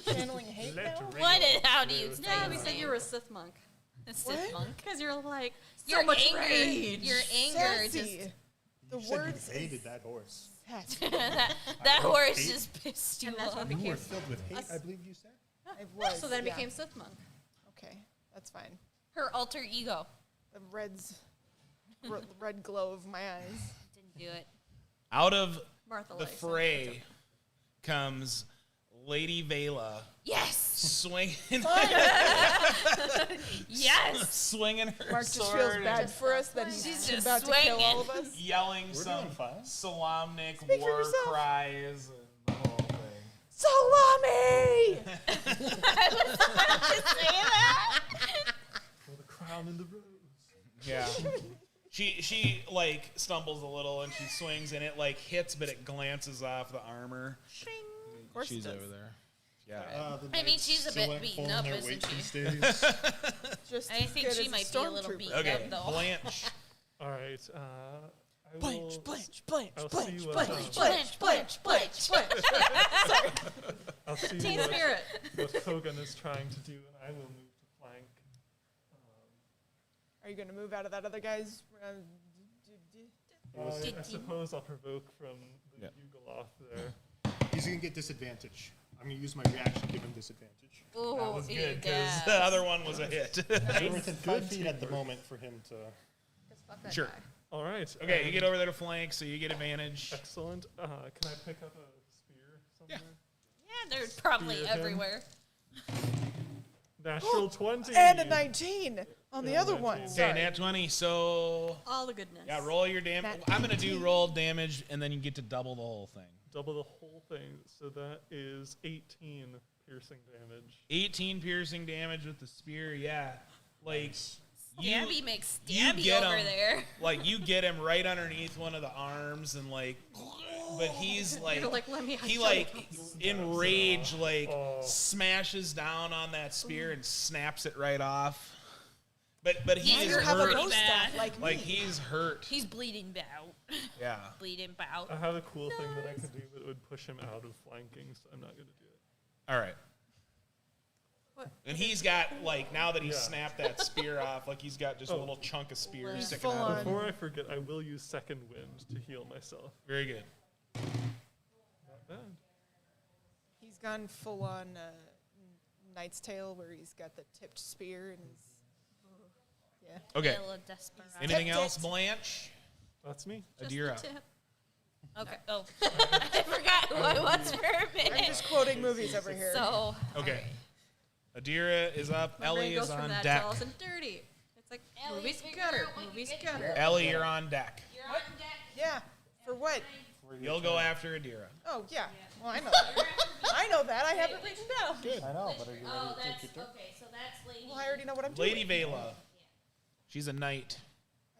S6: channeling hate now?
S2: What? How do you say
S4: Yeah, we
S2: his
S4: said
S2: name?
S4: you were a Sith monk.
S2: A Sith
S6: What?
S2: monk.
S4: Because you're like,
S2: Your
S4: so much
S2: anger.
S4: rage.
S2: Your anger
S6: Sassy.
S2: just
S6: The
S5: You said
S6: words
S5: you hated that horse.
S6: sassy.
S2: that horse
S5: hate.
S2: just pissed you
S4: And that's
S2: off.
S4: what
S5: You
S4: became
S5: were filled with hate,
S4: us.
S5: I believe you said.
S6: I was.
S4: So then it
S6: yeah.
S4: became Sith monk.
S6: Okay, that's fine.
S2: Her alter ego.
S6: The red glow of my eyes.
S2: Didn't do it.
S1: Out of
S4: Martha
S1: the
S4: likes it.
S1: fray comes Lady Vela
S2: Yes.
S1: swinging,
S2: Yes.
S1: swinging her
S6: Mark just
S1: sword,
S6: feels
S1: and
S6: bad for us that
S2: She's
S6: he's
S2: just
S6: about to kill
S2: swinging.
S6: all of us.
S1: yelling
S5: We're
S1: some
S5: doing fine.
S1: Solamnic
S6: Speak for
S1: war
S6: yourself.
S1: cries and the whole thing.
S6: Salami!
S2: I was about to say that.
S3: For the crown and the rose.
S1: Yeah. She like stumbles a little and she swings and it like hits but it glances off the armor.
S6: Of course
S1: She's
S6: it does.
S1: over there. Yeah.
S5: The
S2: I mean,
S5: knights
S2: she's a
S5: still
S2: bit
S5: ain't
S2: beaten
S5: pulling
S2: up,
S5: their
S2: isn't
S5: weight
S2: she?
S5: these days.
S6: Just
S2: I
S6: as
S2: think
S6: good
S2: she
S6: as
S2: might be a little
S6: stormtrooper.
S2: beat
S1: Okay,
S2: up though.
S1: Blanche.
S3: All right. I will,
S6: Blanche.
S3: I'll see
S4: Team
S3: what,
S4: spirit.
S3: what Kogan is trying to do, and I will move to flank.
S6: Are you going to move out of that other guy's?
S3: I suppose I'll provoke from the
S1: Yeah.
S3: Yugoloth there.
S5: He's going to get disadvantage. I'm going to use my reaction to give him disadvantage.
S1: That
S2: Ooh,
S1: was
S2: ew,
S1: good because
S2: gas.
S1: the other one was a hit.
S5: We're within 5 feet at the moment for him to...
S4: Just fuck that
S1: Sure.
S4: guy.
S3: All right.
S1: Okay, you
S3: and-
S1: get over there to flank, so you get advantage.
S3: Excellent. Can I pick up a spear somewhere?
S2: Yeah, they're probably
S3: Spear him.
S2: everywhere.
S3: Natural 20.
S6: And a 19 on the
S3: Yeah,
S6: other
S3: 19.
S6: one.
S1: Okay,
S6: Sorry.
S1: nat 20. So
S4: All the goodness.
S1: yeah, roll your damage.
S6: Nat
S1: I'm gonna do roll damage, and then you get to double the whole thing.
S3: Double the whole thing. So that is 18 piercing damage.
S1: 18 piercing damage with the spear. Yeah, like
S2: Stabby makes
S1: you
S2: Stabby
S1: get
S2: over
S1: 'em.
S2: there.
S1: like you get him right underneath one of the arms, and like, but he's like,
S4: You're like, let me
S1: he
S4: show
S1: like
S4: you.
S1: in rage like
S3: Oh.
S1: smashes down on that spear and snaps it right off. But he
S2: Yeah,
S1: is
S2: you're
S6: have a
S1: hurt.
S2: pretty
S6: ghost
S2: bad.
S6: staff like
S1: Like
S6: me.
S1: he's hurt.
S2: He's bleeding out.
S1: Yeah.
S2: Bleeding out.
S3: I have a cool thing that I could do that would push him out of flanking, so I'm not going to do it.
S1: All right.
S4: What?
S1: And he's got like now that he's
S3: Yeah.
S1: snapped that spear off, like he's got just a
S3: Oh.
S1: little chunk of spear
S6: He's
S1: sticking
S6: full
S1: out. of
S6: on.
S1: him.
S3: Before I forget, I will use Second Wind to heal myself.
S1: Very good.
S3: Not bad.
S6: He's gone full on Knight's Tale where he's got the tipped spear and he's. Yeah.
S1: Okay.
S2: Tale of Desperado.
S1: Anything
S6: Tip,
S1: else,
S6: tip.
S1: Blanche?
S3: That's me.
S4: Just the
S1: Adira.
S4: tip.
S2: Okay. Oh, I forgot who I was for a
S6: I'm
S2: minute.
S6: just quoting movies over here.
S2: So
S1: Okay. Adira is up.
S4: My
S1: Ellie
S4: brain goes
S1: is
S4: from
S1: on
S4: that to
S1: deck.
S4: all and dirty. It's like
S2: Ellie,
S4: movies
S2: figure
S4: gutter,
S2: out what
S4: movies
S2: you're getting
S4: gutter.
S1: Ellie, you're on deck.
S2: you're on deck.
S6: Yeah. For what?
S1: You'll go after Adira.
S6: Oh, yeah. Well, I know that. I know that. I have it written down.
S5: I know, but are you ready
S2: Oh,
S5: to take
S2: that's
S5: your turn?
S2: okay. So that's Lady.
S6: Well, I already know what I'm doing.
S1: Lady Vela. She's a knight.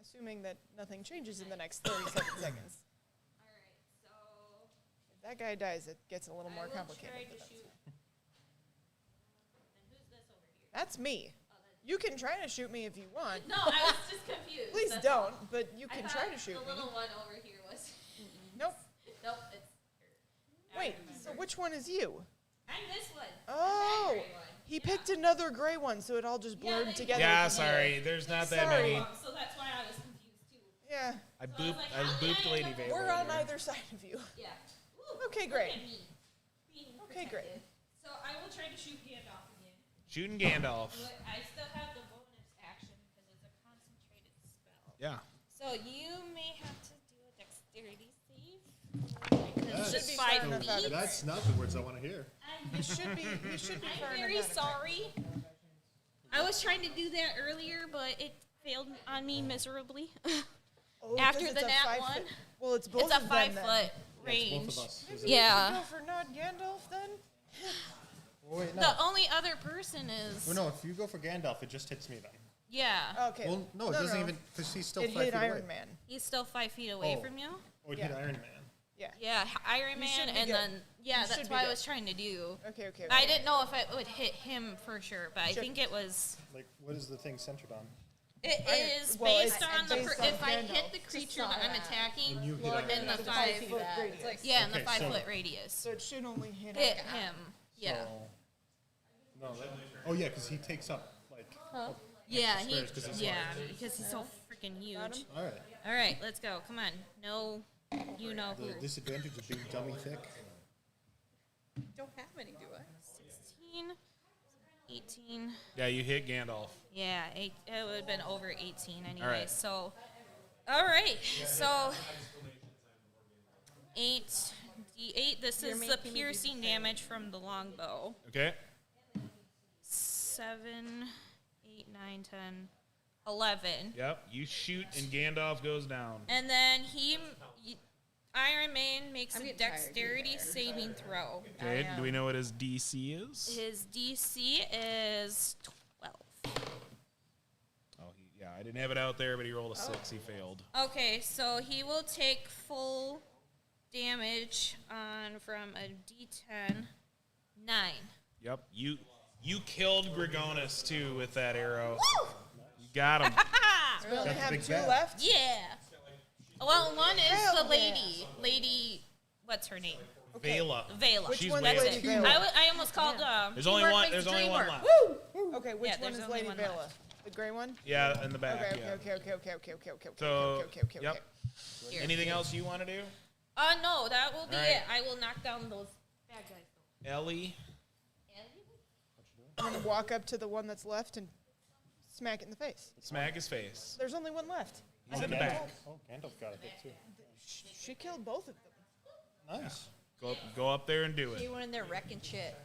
S6: Assuming that nothing changes in the next 37 seconds.
S2: All right. So
S6: If that guy dies, it gets a little more
S2: I will
S6: complicated.
S2: try
S6: but
S2: to
S6: that's
S2: shoot.
S6: fine.
S2: And who's this over here?
S6: That's me. You can try to shoot me if you want.
S2: No, I was just confused.
S6: Please
S2: that's
S6: don't,
S2: all.
S6: but you
S2: I
S6: can
S2: thought
S6: try to shoot
S2: the
S6: me.
S2: little one over here was.
S6: Nope.
S2: Nope. It's. I
S6: Wait,
S2: remember.
S6: so which one is you?
S2: I'm this one.
S6: Oh,
S2: The gray one.
S6: he picked another gray one, so it all just
S2: Yeah,
S6: blurred
S2: they-
S6: together.
S1: Yeah,
S6: for me.
S1: sorry. There's not that
S6: Sorry.
S1: many.
S2: So that's why I was confused too.
S6: Yeah,
S1: I
S2: So I was
S1: booped.
S2: like,
S1: I
S2: how did
S1: booped
S2: I
S1: Lady
S2: end up-
S1: Vela.
S6: we're on
S1: there.
S6: either side of you.
S2: Yeah. Ooh,
S6: Okay,
S2: look
S6: great.
S2: at me. Being
S6: Okay, great.
S2: protected. So I will try to shoot Gandalf again.
S1: Shooting Gandalf.
S2: But I still have the bonus action because it's a concentrated spell.
S1: Yeah.
S2: So you may have to do a dexterity save.
S5: That's
S2: It's just
S6: Should be far
S2: 5
S6: enough out
S2: feet.
S6: of
S5: That's not the words I want to hear.
S6: You should be. You should be far
S2: I'm
S6: enough
S2: very
S6: out of it.
S2: sorry. I was trying to do that earlier, but it failed on me miserably.
S6: Oh,
S2: After
S6: 'cause
S2: the
S6: it's a
S2: nat
S6: 5
S2: one,
S6: foot- Well, it's both
S2: it's a
S6: of them
S2: 5
S6: then.
S2: foot
S5: Yeah, it's
S2: range.
S5: both of us. Is it?
S2: Yeah.
S6: Go for not Gandalf then.
S5: Oh, wait, no.
S2: The only other person is.
S5: Well, no, if you go for Gandalf, it just hits me then.
S2: Yeah.
S6: Okay.
S5: Well, no, it doesn't even, because he's still
S6: It
S5: 5
S6: hit
S5: feet
S6: Iron
S5: away.
S6: Man.
S2: He's still 5 feet away
S5: Oh.
S2: from you.
S5: Oh, it hit
S6: Yeah.
S5: Iron Man.
S6: Yeah.
S2: Yeah, Iron
S6: You should
S2: Man,
S6: be
S2: and
S6: good.
S2: then yeah,
S6: You
S2: that's
S6: should be
S2: what I
S6: good.
S2: was trying to do.
S6: Okay. Okay.
S2: I didn't know if it would hit him for sure, but I
S6: Should-
S2: think it was.
S5: Like, what is the thing centered on?
S2: It is
S6: well,
S2: based
S6: it's
S2: on the.
S6: based on
S2: If I hit
S6: Gandalf.
S2: the
S4: Just
S2: creature
S4: saw
S2: that I'm
S4: that.
S2: attacking,
S5: When you hit
S4: Lord,
S5: Iron
S2: in
S5: Man.
S2: the
S6: The
S2: 5
S6: 5
S4: foot
S6: foot
S4: radius.
S6: radius.
S2: yeah, in the
S5: Okay,
S2: 5
S5: so-
S2: foot radius,
S6: So it should only hit.
S2: hit him. Yeah,
S5: So- no, that, oh, yeah, because he takes up, like,
S2: yeah,
S5: squares 'cause he's
S2: because he's so freaking huge.
S6: him?
S5: all right.
S2: All right, let's go. Come on, no, you know who.
S5: The disadvantage of being dummy thick.
S4: Don't have any, do I?
S2: 16, 18.
S1: Yeah, you hit Gandalf.
S2: Yeah, it would have been over 18 anyway.
S1: right.
S2: So, all right. So, 8d8. This
S4: You're
S2: is the
S4: making me do
S2: piercing damage from the longbow.
S1: Okay.
S2: 7, 8, 9, 10, 11.
S1: Yep. You shoot and Gandalf goes down.
S2: And then Iron Man makes
S4: I'm
S2: a
S4: getting tired,
S2: dexterity
S4: you're
S2: saving throw.
S1: Okay. Do we know what his DC is?
S2: His DC is 12.
S1: Oh, yeah. I didn't have it out there, but he rolled a 6. He failed.
S2: Okay, so he will take full damage on from a D10 9.
S1: Yep. You killed Grigonus too with that arrow. You got him.
S6: We only
S5: That's a
S6: have
S5: big
S6: 2
S5: bet.
S6: left.
S2: Yeah. Well, one is
S6: Hell
S2: the
S6: yeah.
S2: lady. What's her name?
S1: Vela.
S2: Vela.
S6: Which
S1: She's
S6: one's
S1: Vela.
S6: Lady Vela?
S2: I almost called.
S1: There's only
S2: teamwork
S1: one.
S2: makes
S1: There's
S2: the
S1: only
S2: dream
S1: one
S2: work.
S1: left.
S6: Okay, which
S2: Yeah,
S6: one
S2: there's
S6: is
S2: only
S6: Lady
S2: one
S6: Vela?
S2: left.
S6: The gray one?
S1: Yeah, in the back.
S6: Okay,
S1: yeah.
S6: okay.
S1: So,
S6: okay.
S1: yep.
S2: Here.
S1: Anything else you want to do?
S2: No, that will be
S1: All right.
S2: it. I will knock down those bad guys.
S1: Ellie.
S6: I'm gonna walk up to the one that's left and smack it in the face.
S1: Smack his face.
S6: There's only one left.
S1: He's in the back.
S5: Oh, Gandalf got a hit, too.
S6: She killed both of them.
S5: Nice.
S1: Go up there and do it.
S4: You went in there wrecking shit.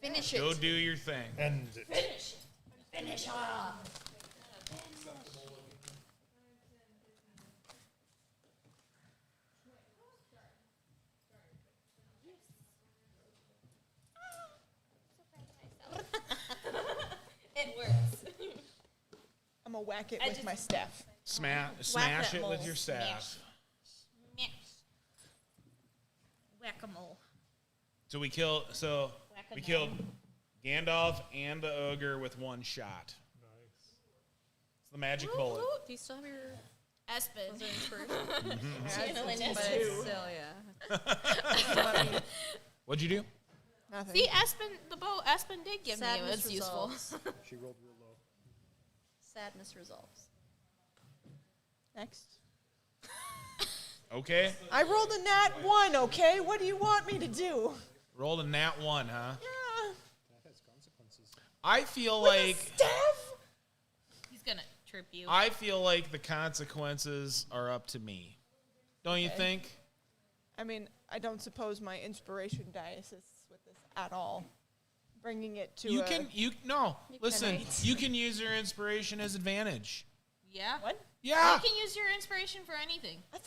S4: Finish it.
S1: Go do your thing.
S5: And it.
S4: Finish off.
S2: It works.
S6: I'm gonna whack it
S2: I
S6: with
S2: just-
S6: my staff.
S1: Smash
S4: that
S1: it with
S4: mole.
S1: your staff.
S2: Whack-a-mole.
S1: So we killed. So we
S2: Whack-a-mole.
S1: killed Gandalf and the ogre with one shot.
S3: Nice.
S1: It's the magic bullet.
S4: Do you still have your
S2: Espen.
S4: but it's still, yeah.
S1: What'd you do?
S6: Nothing.
S2: See, the bow Espen did give me.
S4: Sadness
S2: It's useful.
S4: resolves.
S5: She rolled real low.
S4: Sadness resolves.
S6: Next.
S1: Okay.
S6: I rolled a nat 1, okay? What do you want me to do?
S1: Rolled a nat 1, huh?
S6: Yeah.
S5: That has consequences.
S1: I feel
S6: With
S1: like
S6: a staff?
S2: He's gonna trip you.
S1: I feel like the consequences are up to me. Don't you
S6: Okay.
S1: think?
S6: I mean, I don't suppose my inspiration die assists with this at all. Bringing it to
S1: Listen,
S4: can.
S1: you can use your inspiration as advantage.
S2: Yeah.
S6: What?
S1: Yeah.
S2: You can use your inspiration for anything.
S6: I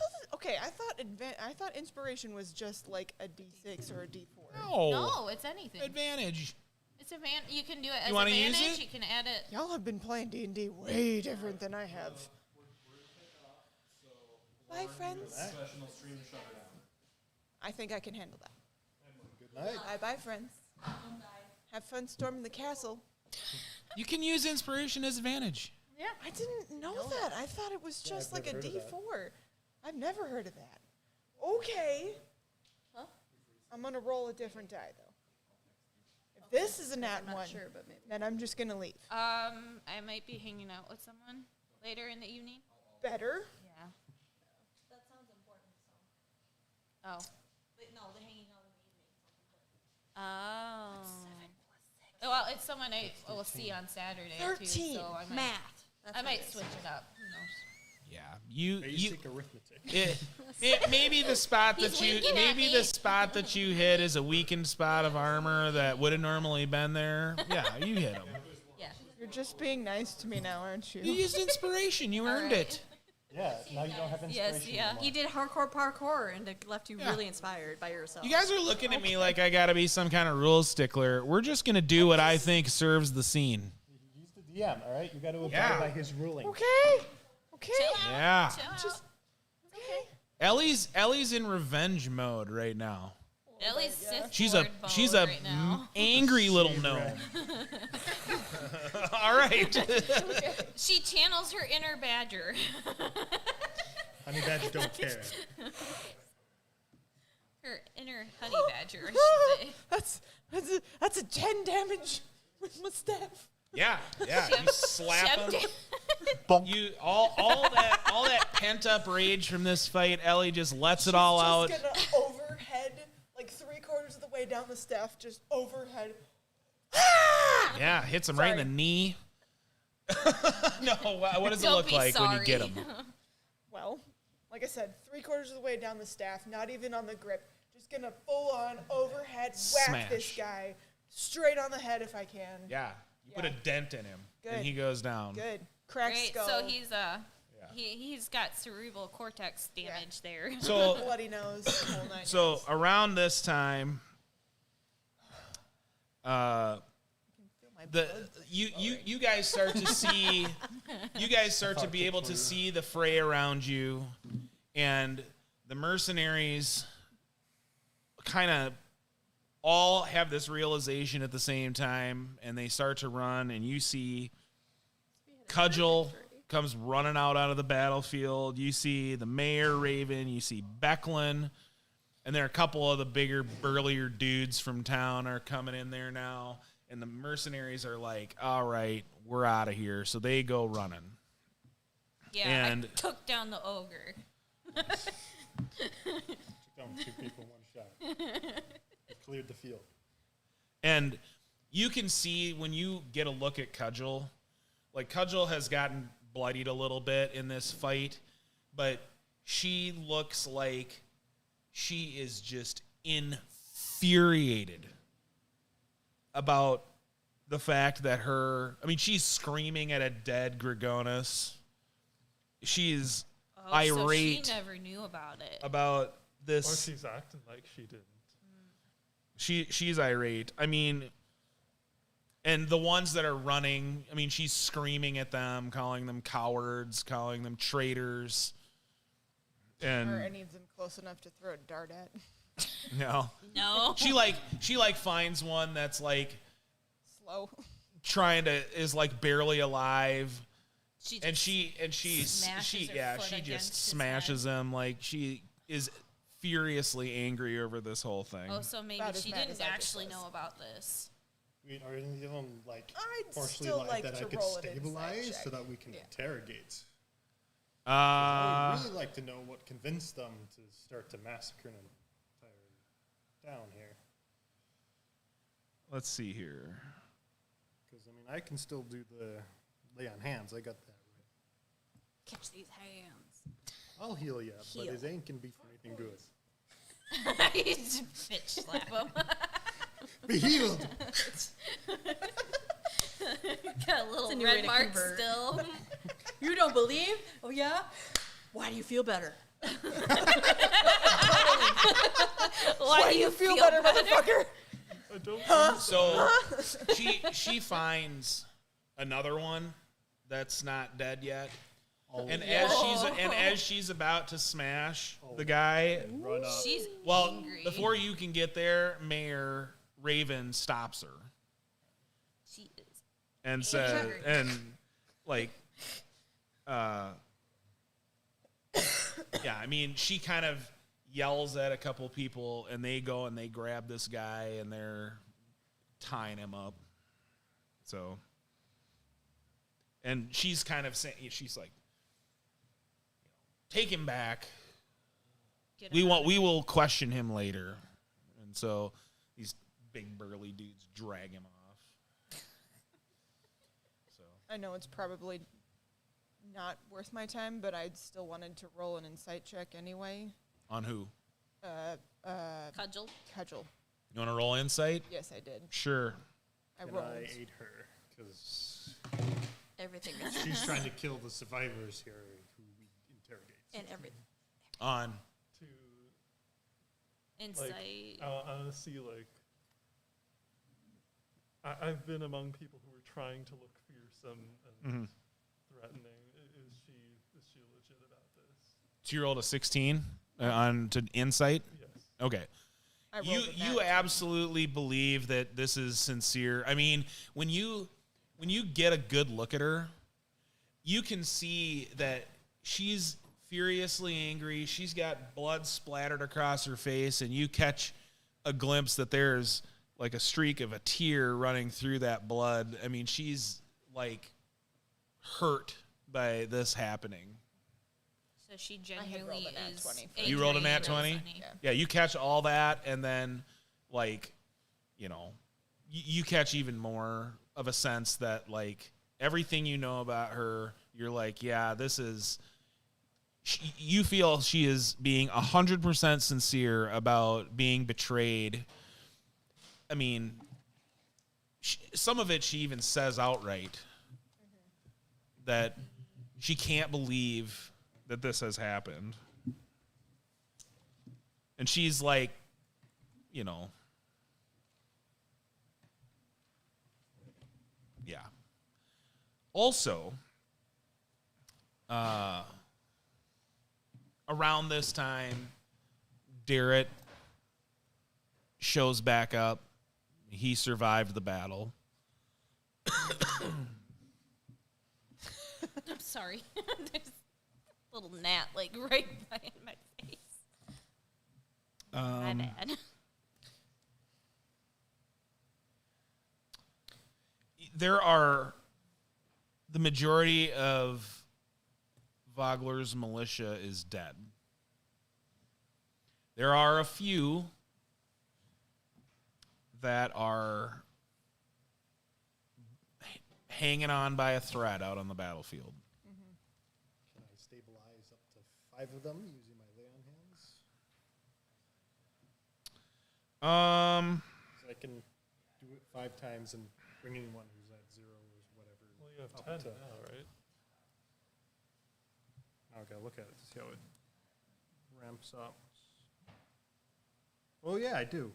S6: thought I thought inspiration was just like a D6 or a D4.
S1: No.
S2: No, it's anything.
S1: Advantage.
S2: It's you can do it as
S1: You wanna use
S2: advantage.
S1: it?
S2: You can add it.
S6: Y'all have been playing D&D way different than I have. Bye, friends. I think I can handle that.
S5: Good night.
S6: Bye, friends. Have fun storming the castle.
S1: You can use inspiration as advantage.
S2: Yeah.
S6: I didn't know that. I thought it was just
S5: I've
S6: like a
S5: never heard of that.
S6: D4. I've never heard of that. Okay.
S4: Huh?
S6: I'm going to roll a different die, though. If this is a nat
S4: I'm not
S6: 1,
S4: sure, but maybe.
S6: then I'm just going to leave.
S2: I might be hanging out with someone later in the evening.
S6: Better.
S2: Yeah.
S4: That sounds important.
S2: Oh.
S4: But no, the hanging out in the evening.
S2: Oh. Well, it's someone I will see on Saturday too.
S6: 13.
S2: So I might,
S4: Math. That's
S2: I
S4: what
S2: might
S4: it is.
S2: switch it up. Who knows?
S1: Yeah. You
S5: Basic arithmetic.
S1: it maybe the spot
S2: He's
S1: that you
S2: winking at
S1: maybe
S2: me.
S1: the spot that you hit is a weakened spot of armor that would have normally been there. Yeah, you hit him.
S2: Yeah.
S6: You're just being nice to me now, aren't you?
S1: You used inspiration. You earned
S2: right.
S1: it.
S5: Yeah, now you don't have inspiration
S2: Yes, yeah.
S5: anymore.
S4: He did hardcore parkour and it left you
S1: Yeah.
S4: really inspired by yourself.
S1: You guys are looking at me like I gotta be some kind of rules stickler. We're just gonna do what I think serves the scene.
S5: He's the DM, all right? You got to abide
S1: Yeah.
S5: by his ruling.
S6: Okay. Okay.
S1: Yeah.
S2: Chill out.
S6: Just okay.
S1: Ellie's in revenge mode right now.
S2: Ellie's Sith
S1: She's
S2: Lord
S1: a
S2: mode
S1: she's a
S2: right now.
S1: angry little gnome. All right.
S2: She channels her inner badger.
S5: Honey badgers don't care.
S2: Her inner honey badger, I should say.
S6: That's a 10 damage with my staff.
S1: Yeah. You slap him.
S2: Shep-
S1: You all that pent up rage from this fight. Ellie just lets it all out.
S6: Just gonna overhead, like 3/4 of the way down the staff, just overhead.
S1: Yeah, hits him right in the
S6: Sorry.
S1: knee. No, what does it
S2: Don't
S1: look
S2: be
S1: like when you
S2: sorry.
S1: get him?
S6: Well, like I said, 3/4 of the way down the staff, not even on the grip. Just gonna full on overhead whack this
S1: Smash.
S6: guy straight on the head if I can.
S1: Yeah, you put a
S6: Yeah.
S1: dent in him,
S6: Good.
S1: and he goes down.
S6: Good. Cracked
S2: Great.
S6: skull.
S2: So he's got cerebral cortex damage there.
S1: So
S6: bloody nose. The whole 9
S1: so
S6: yards.
S1: around this time,
S6: Feel my
S1: the
S6: blood
S1: you guys start to see, you guys start to be able to see the fray around you, and the mercenaries kind of all have this realization at the same time, and they start to run, and you see Cudgel comes running out of the battlefield. You see the mayor Raven, you see Becklin, and there are a couple of the bigger, burlier dudes from town are coming in there now, and the mercenaries are like, all right, we're out of here, so they go running.
S2: Yeah,
S1: And-
S2: I took down the ogre.
S5: Took down 2 people in one shot. It cleared the field.
S1: And you can see when you get a look at Cudgel, like Cudgel has gotten bloodied a little bit in this fight, but she looks like she is just infuriated about the fact that she's screaming at a dead Grigonus. She's
S2: Oh,
S1: irate
S2: so she never knew about it.
S1: about
S3: Or
S1: this.
S3: she's acting like she didn't.
S1: She's irate. I mean, and the ones that are running, I mean, she's screaming at them, calling them cowards, calling them traitors.
S6: or I
S1: And
S6: needs him close enough to throw a dart at.
S2: No.
S1: she finds one that's like
S6: Slow.
S1: is like barely alive.
S2: She
S1: And
S2: just
S1: she
S2: smashes her foot
S1: she
S2: against
S1: just
S2: his
S1: smashes him. Like, she is furiously angry over this whole thing.
S2: Oh, so maybe
S6: About as
S2: she
S6: mad
S2: didn't
S6: as I just
S2: actually
S6: was.
S2: know about this.
S5: I mean, are any of them like
S6: I'd
S5: partially
S6: still
S5: like
S6: like
S5: that I
S6: to
S5: could
S6: roll an insight
S5: stabilize so
S6: check.
S5: that we can
S6: Yeah.
S5: interrogate? I
S1: Uh,
S5: would really like to know what convinced them to start to massacre an entire town here.
S1: let's see here.
S5: Because, I mean, I can still do the lay on hands. I got that right.
S4: Catch these hands.
S5: I'll heal you, but
S4: Heal.
S5: his ain't can be for anything good.
S2: You just bitch slap him.
S5: Be healed!
S2: Got a little
S4: a new way
S2: red
S4: to
S2: mark
S4: convert.
S2: still.
S4: You don't believe? Oh, yeah? Why do you feel better?
S2: Why do you feel better,
S6: motherfucker?
S3: I don't.
S1: So she finds another one that's not dead yet. And as she's about to smash the guy,
S5: Run up.
S2: She's
S1: well,
S2: angry.
S1: before you can get there, Mayor Raven stops her
S2: She is.
S1: and says,
S2: Angry.
S1: and like, yeah, I mean, she kind of yells at a couple people, and they go and they grab this guy, and they're tying him up. So, and she's kind of saying, she's like, take him back.
S2: Get
S1: We
S2: him
S1: want.
S2: out.
S1: We will question him later. And so these big burly dudes drag him off. So
S6: I know it's probably not worth my time, but I'd still wanted to roll an insight check anyway.
S1: on who?
S2: Cudgel.
S6: Cudgel.
S1: You want to roll insight?
S6: Yes, I did.
S1: Sure.
S6: I
S5: And
S6: rolled.
S5: I ate her. Because
S4: Everything is
S5: she's trying to kill the survivors here who we interrogate.
S4: and everything.
S1: On.
S3: To
S2: Insight.
S3: like, I want to see like. I've been among people who are trying to look fearsome and threatening. Is she legit about this?
S1: So you rolled a 16 on to insight?
S3: Yes.
S1: Okay.
S6: I rolled
S1: You
S6: a
S1: you
S6: nat
S1: absolutely believe that this is sincere. I mean, when you get a good look at her, you can see that she's furiously angry. She's got blood splattered across her face, and you catch a glimpse that there's like a streak of a tear running through that blood. I mean, she's like hurt by this happening.
S2: So she
S6: I had rolled
S2: genuinely
S6: a nat
S2: is.
S6: 20 for
S1: You rolled a
S2: angry
S1: nat
S2: and
S1: 20?
S2: funny.
S6: Yeah.
S1: Yeah, you catch all that, and then, like, you know, you catch even more of a sense that, like, everything you know about her, you're like, yeah, this is. You feel she is being 100% sincere about being betrayed. I mean, some of it she even says outright that she can't believe that this has happened. And she's like, you know, yeah. Also, around this time, Darrett shows back up. He survived the battle.
S2: I'm sorry. There's a little gnat like right by my face. My bad.
S1: There are the majority of Vogler's militia is dead. There are a few that are hanging on by a thread out on the battlefield.
S5: Can I stabilize up to 5 of them using my lay on hands? So I can do it 5 times and bring anyone who's at 0 or whatever.
S3: Well, you have
S5: up
S3: 10
S5: to-
S3: now, right?
S5: Now I gotta look at it to see how it ramps up. Oh yeah, I do,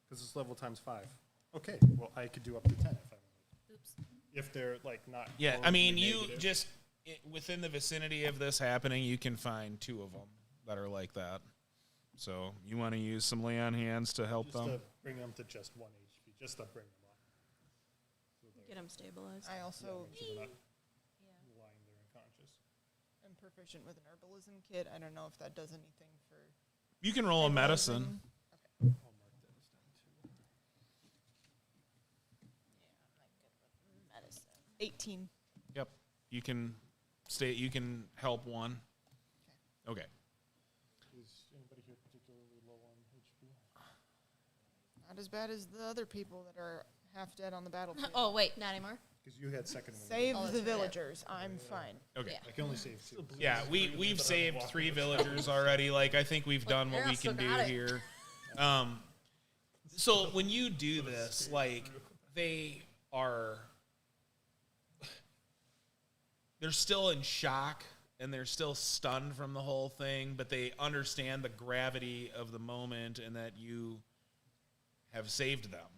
S5: because it's level times 5. Okay, well I could do up to 10 if I wanted.
S2: Oops.
S5: If they're like not.
S1: Yeah, I
S5: horribly
S1: mean, you
S5: negative.
S1: just within the vicinity of this happening, you can find 2 of them that are like that. So you want to use some lay on hands to help
S5: just
S1: them?
S5: to bring them to just 1 HP, just to bring them up. So they're-
S4: Get them stabilized.
S6: I also
S5: make sure they're not
S2: Yeah.
S5: lying there unconscious.
S6: am proficient with an herbalism kit. I don't know if that does anything for
S1: You can roll a medicine.
S5: I'll mark that as down too.
S2: Medicine.
S6: 18.
S1: Yep. You can stay. You can help 1. Okay.
S5: Is anybody here particularly low on HP?
S6: Not as bad as the other people that are half dead on the battlefield.
S2: Oh wait.
S4: Not anymore.
S5: Because you had second one.
S6: Save
S4: Oh,
S6: the
S4: that's right.
S6: villagers. I'm fine.
S1: Okay.
S2: Yeah.
S5: I can only save 2.
S1: Yeah, we've saved 3 villagers already. Like, I think we've done what
S4: yeah,
S1: we
S4: still
S1: can do
S4: got it.
S1: here. So when you do this, like, they're still in shock and they're still stunned from the whole thing, but they understand the gravity of the moment and that you have saved them.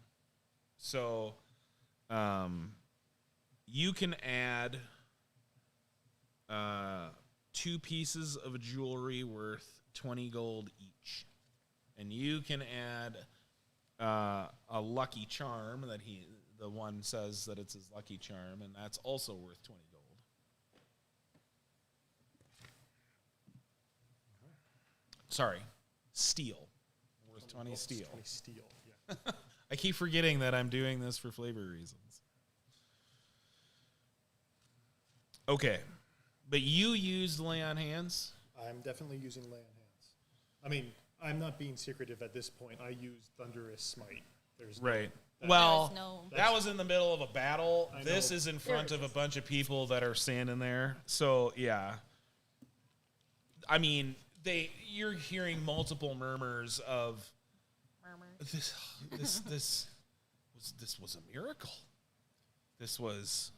S1: So, you can add 2 pieces of jewelry worth 20 gold each. And you can add a lucky charm that the one says that it's his lucky charm, and that's also worth 20 gold. Sorry, steel. Worth 20 steel.
S5: 20 steel, yeah.
S1: I keep forgetting that I'm doing this for flavor reasons. Okay. But you used lay on hands?
S5: I'm definitely using lay on hands. I mean, I'm not being secretive at this point. I used Thunderous Smite. There's no-
S1: Right.
S5: that-
S1: Well,
S2: There was no-
S1: that was in the middle of a battle.
S5: I
S1: This
S5: know.
S1: is in
S4: There
S1: front
S4: it
S1: of a
S4: is.
S1: bunch of people that are standing there. So, yeah. I mean, you're hearing multiple murmurs of
S2: Murmur.
S1: this was a miracle. this was,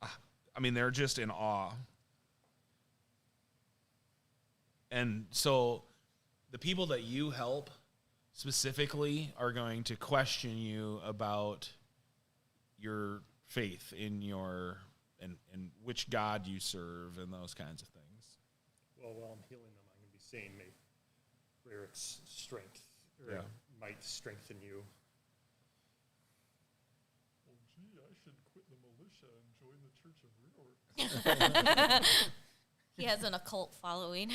S1: I mean, they're just in awe. And so the people that you help specifically are going to question you about your faith in your and which God you serve and those kinds of things.
S5: Well, while I'm healing them, I'm going to be saying, may Rarik's strength or might strengthen you.
S3: Well, gee, I should quit the militia and join the Church of Reorg.
S2: He has an occult following.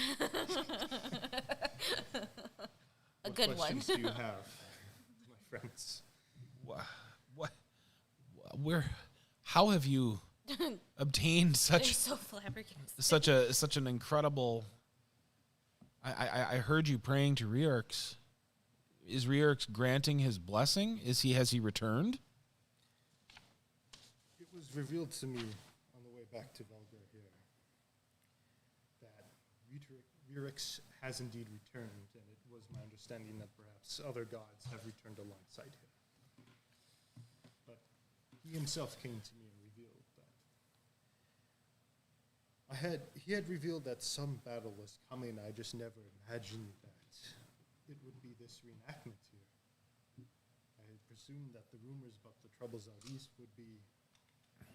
S2: A
S5: What
S2: good one.
S5: questions do you have, my friends?
S1: What where how have you obtained
S2: They're
S1: such
S2: so flabbergasted.
S1: such an incredible I heard you praying to Reorx. Is Reorx granting his blessing? Has he returned?
S5: It was revealed to me on the way back to Velgar here that Rarix has indeed returned, and it was my understanding that perhaps other gods have returned alongside him. But he himself came to me and revealed that he had revealed that some battle was coming. I just never imagined that it would be this reenactment here. I had presumed that the rumors about the troubles out east would be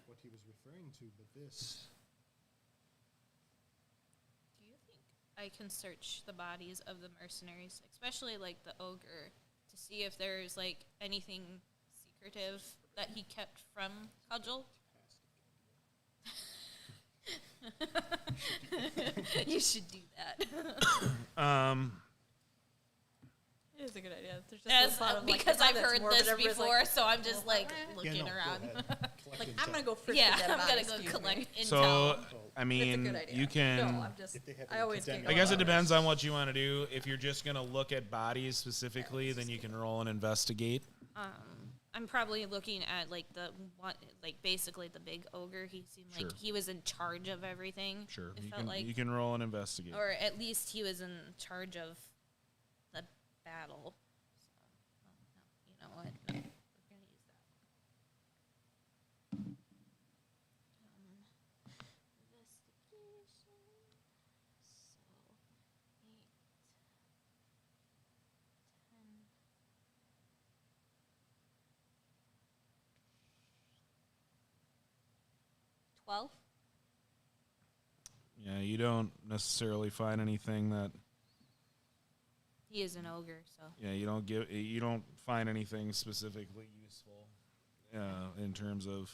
S5: what he was referring to, but this...
S2: Do you think I can search the bodies of the mercenaries, especially like the ogre, to see if there's like anything secretive that he kept from Cudgel? You should do that.
S4: It is a good idea. There's just
S2: As,
S4: the thought of, like,
S2: because
S4: the
S2: I've
S4: that's
S2: heard
S4: morbid,
S2: this
S4: everybody's
S2: before,
S4: like,
S2: so I'm just like looking
S5: Yeah, no, go
S2: around.
S5: ahead. Collect
S4: like,
S5: intel.
S4: I'm gonna go frisk
S2: Yeah,
S4: the dead
S2: I'm
S4: body,
S2: gonna go
S4: excuse me.
S2: collect intel.
S1: So I
S4: It's a
S1: mean,
S4: good idea.
S1: you can
S4: No, I'm just.
S5: If they have
S4: I always
S5: condemned
S4: get
S1: I guess it
S4: going.
S1: depends on what you want to do. If you're just going to look at bodies specifically, then you can roll and investigate.
S2: I'm probably looking at like the one, like basically the big ogre. He seemed
S1: Sure.
S2: like he was in charge of everything.
S1: Sure.
S2: It
S1: You
S2: felt
S1: can
S2: like,
S1: you can roll and investigate.
S2: or at least he was in charge of the battle. So, you know what? No, we're gonna use that one. Investigation. So 8, 10. $12.
S1: Yeah, you don't necessarily find anything that
S2: He is an ogre, so
S1: you don't find anything specifically useful in terms of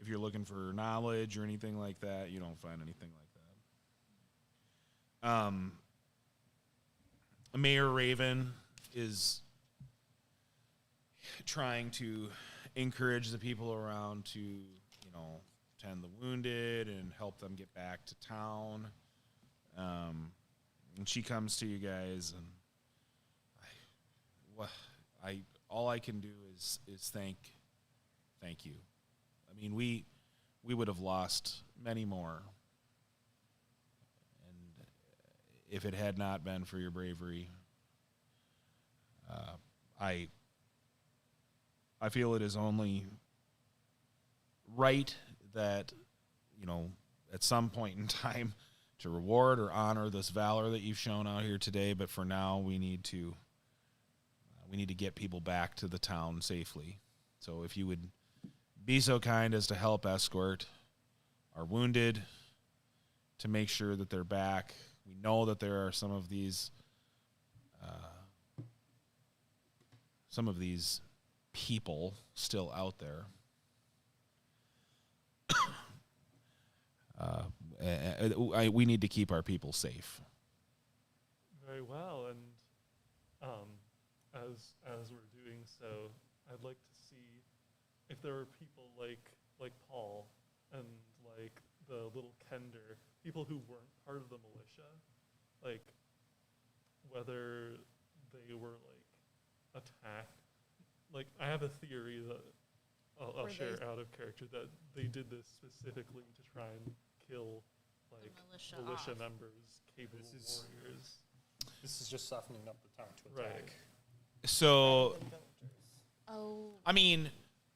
S1: if you're looking for knowledge or anything like that, you don't find anything like that. Mayor Raven is trying to encourage the people around to, tend the wounded and help them get back to town. And she comes to you guys, and all I can do is thank you. I mean, we would have lost many more, and if it had not been for your bravery, I feel it is only right that, at some point in time to reward or honor this valor that you've shown out here today. But for now, we need to get people back to the town safely. So if you would be so kind as to help escort our wounded to make sure that they're back. We know that there are some of these people still out there. We need to keep our people safe.
S3: Very well, and as we're doing so, I'd like to see if there are people like Paul and like the little Kender, people who weren't part of the militia, like whether they were like attacked. Like I have a theory that I'll share out of character that they did this specifically to try and kill like
S2: militia
S3: militia
S2: off.
S3: members, capable warriors.
S5: This is just softening up the town to attack.
S3: Right.
S1: So,
S2: Oh.
S1: I mean,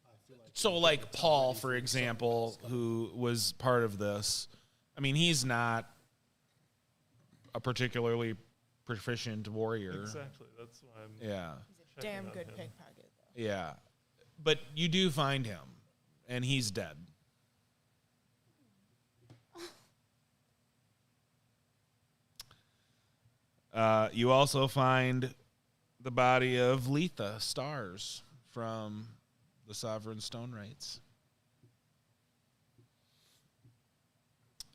S5: I
S1: So, like Paul, for example, who was part of this, I mean, he's not a particularly proficient warrior.
S3: Exactly. That's why I'm.
S1: Yeah.
S6: He's a
S3: Checking
S6: damn
S3: on
S6: good
S3: him.
S6: pickpocket, though.
S1: Yeah. But you do find him, and he's dead. You also find the body of Letha Stars from the Sovereign Stone Rites.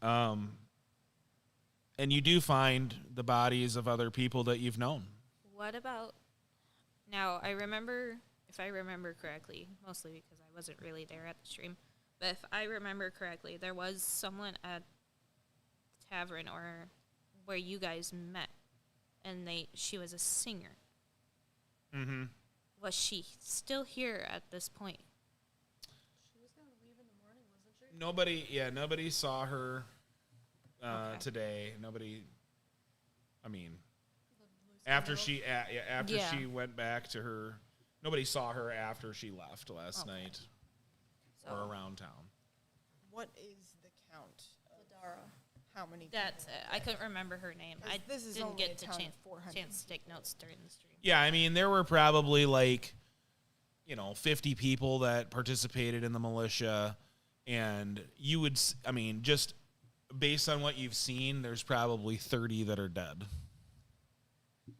S1: And you do find the bodies of other people that you've known.
S2: What about now? I remember, if I remember correctly, mostly because I wasn't really there at the stream, but if I remember correctly, there was someone at the tavern or where you guys met, and she was a singer.
S1: Mm-hmm.
S2: Was she still here at this point?
S4: She was gonna leave in the morning, wasn't she?
S1: Nobody saw her
S2: Okay.
S1: today. Nobody. I mean,
S4: The blue
S1: after
S4: skin
S1: she after
S2: Yeah.
S1: she went back to her, nobody saw her after she left last
S2: Okay.
S1: night
S2: So
S1: or around town.
S6: What is the count of
S4: Ladara.
S6: how many?
S2: that's
S6: people
S2: it.
S6: are
S2: I
S6: dead?
S2: couldn't remember her name.
S6: 'Cause
S2: I
S6: this is
S2: didn't
S6: only
S2: get
S6: a
S2: to
S6: town of
S2: chance
S6: 400
S2: to take notes during the stream.
S1: Yeah, I mean, there were probably 50 people that participated in the militia, and you would, I mean, just based on what you've seen, there's probably 30 that are dead.
S6: That's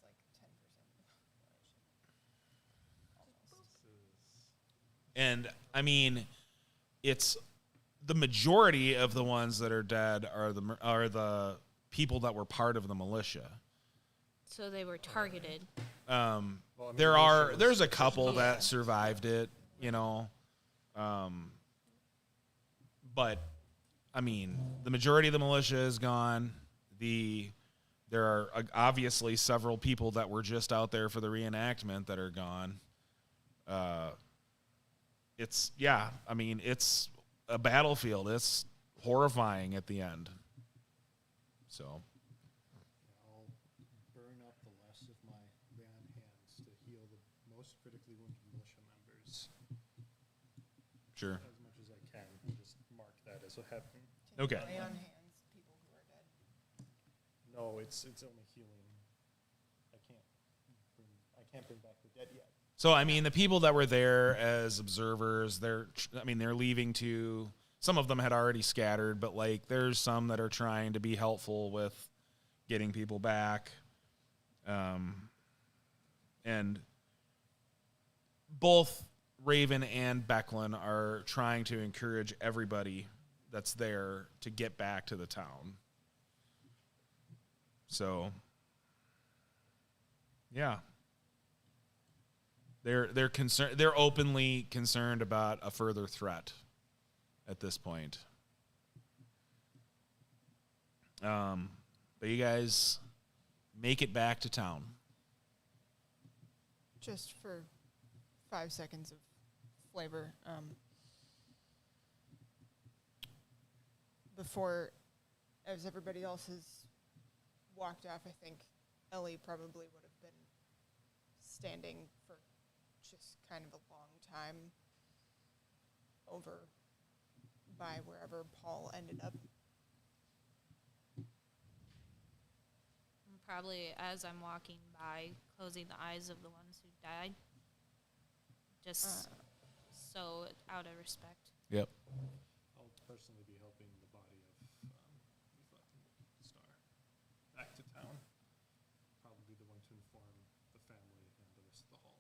S6: like 10% of the population.
S1: And I mean, it's the majority of the ones that are dead are the people that were part of the militia.
S2: So they were targeted.
S5: Well, I mean,
S1: There's a couple that survived it, but I mean, the majority of the militia is gone. There are obviously several people that were just out there for the reenactment that are gone. It's a battlefield. It's horrifying at the end. So.
S5: I'll burn up the last of my band hands to heal the most critically wounded militia members
S1: Sure.
S5: as much as I can, and just mark that as a heaven.
S1: Okay.
S6: Lay on hands, people who are dead.
S5: No, it's only healing. I can't bring back the dead yet.
S1: So I mean, the people that were there as observers, they're leaving to. Some of them had already scattered, but there's some that are trying to be helpful with getting people back. And both Raven and Becklin are trying to encourage everybody that's there to get back to the town. So, yeah. They're concerned. They're openly concerned about a further threat at this point. But you guys make it back to town.
S6: Just for 5 seconds of flavor. Before, as everybody else has walked off, I think Ellie probably would have been standing for just kind of a long time over by wherever Paul ended up.
S2: Probably as I'm walking by, closing the eyes of the ones who died. Just so out of respect.
S1: Yep.
S5: I'll personally be helping the body of Star back to town. Probably be the one to inform the family and the rest of the hall.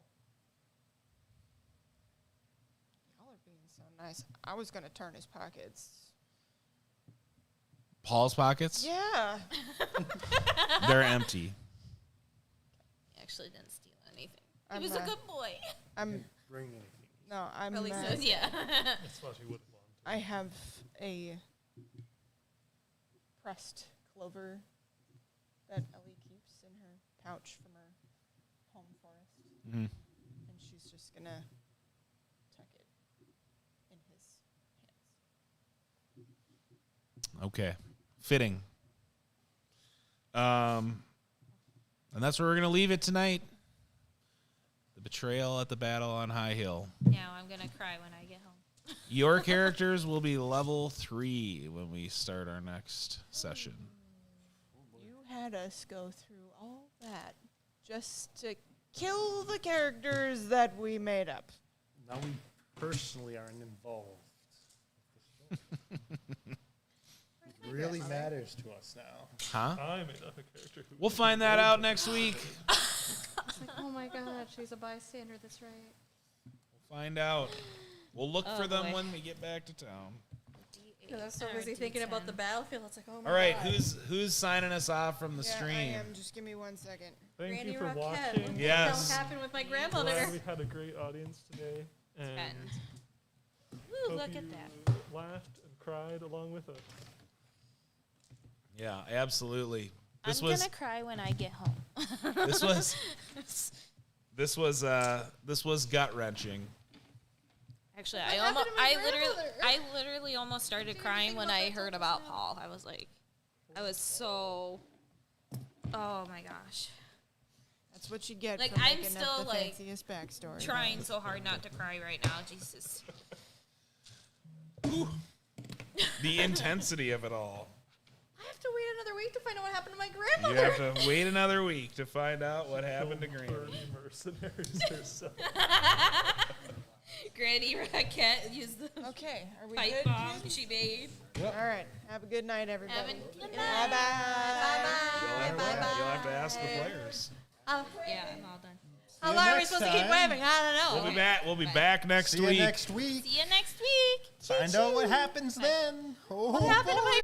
S6: Y'all are being so nice. I was going to turn his pockets.
S1: Paul's pockets?
S6: Yeah.
S1: They're empty.
S2: He actually didn't steal anything.
S6: I'm,
S2: he was a good boy.
S6: I'm
S5: Bring anything.
S6: no, I'm.
S2: At least it was, yeah.
S3: That's what she would want.
S6: I have a pressed clover that Ellie keeps in her pouch from her home forest,
S1: Mm-hmm.
S6: and she's just gonna tuck it in his hands.
S1: Okay. Fitting. And that's where we're going to leave it tonight. The betrayal at the battle on High Hill.
S2: Now I'm gonna cry when I get home.
S1: Your characters will be level 3 when we start our next session.
S6: You had us go through all that just to kill the characters that we made up.
S5: Now we personally aren't involved. It really matters to us now.
S1: Huh?
S3: I made up a character who
S1: We'll find that out next week.
S4: It's like, oh my god, she's a bystander. That's right.
S1: We'll find out. We'll look
S2: Oh,
S1: for them
S2: boy.
S1: when we get back to town.
S4: Because I was so busy thinking about the battlefield. It's like, oh my
S1: All right,
S4: god.
S1: who's signing us off from the
S6: Yeah,
S1: stream?
S6: I am. Just give me 1 second.
S3: Thank
S4: Granny
S3: you for
S4: Rockette.
S3: watching.
S4: What the
S1: Yes.
S4: hell happened with my grandmother?
S3: Glad we had a great audience today. And
S2: Woo,
S3: hope
S2: look at
S3: you
S2: that.
S3: laughed and cried along with us.
S1: Yeah, absolutely.
S2: I'm gonna cry when I get home.
S1: This was gut wrenching.
S2: Actually,
S4: What
S2: I
S4: happened
S2: almost,
S4: to my grandmother?
S2: I literally almost started crying
S4: think
S2: when
S4: about
S2: I
S4: that
S2: heard
S4: just
S2: about
S4: now?
S2: Paul. I was like, I was so, oh my gosh,
S6: That's what you get
S2: Like,
S6: for
S2: I'm
S6: making
S2: still,
S6: up the
S2: like,
S6: fanciest backstory.
S2: trying so hard not to cry right now. Jesus.
S1: The intensity of it all.
S4: I have to wait another week to find out what happened to my
S1: You
S4: grandmother.
S1: have to wait another week to find out what happened to Granny.
S3: Bernie mercenaries herself.
S2: Granny Raquette used the
S6: Okay, are we
S2: pipe
S6: good?
S2: bomb she made.
S6: All right. Have a good night, everybody.
S2: Have a good
S6: Bye bye.
S1: You'll have to ask the players.
S2: Yeah, I'm all done.
S4: How
S5: you
S4: long are we
S5: next
S4: supposed to keep
S5: time.
S4: waving? I don't know.
S1: We'll be back next
S5: See you
S1: week.
S5: next week.
S2: See you next week.
S5: Find out what happens then. Oh,
S4: What happened to my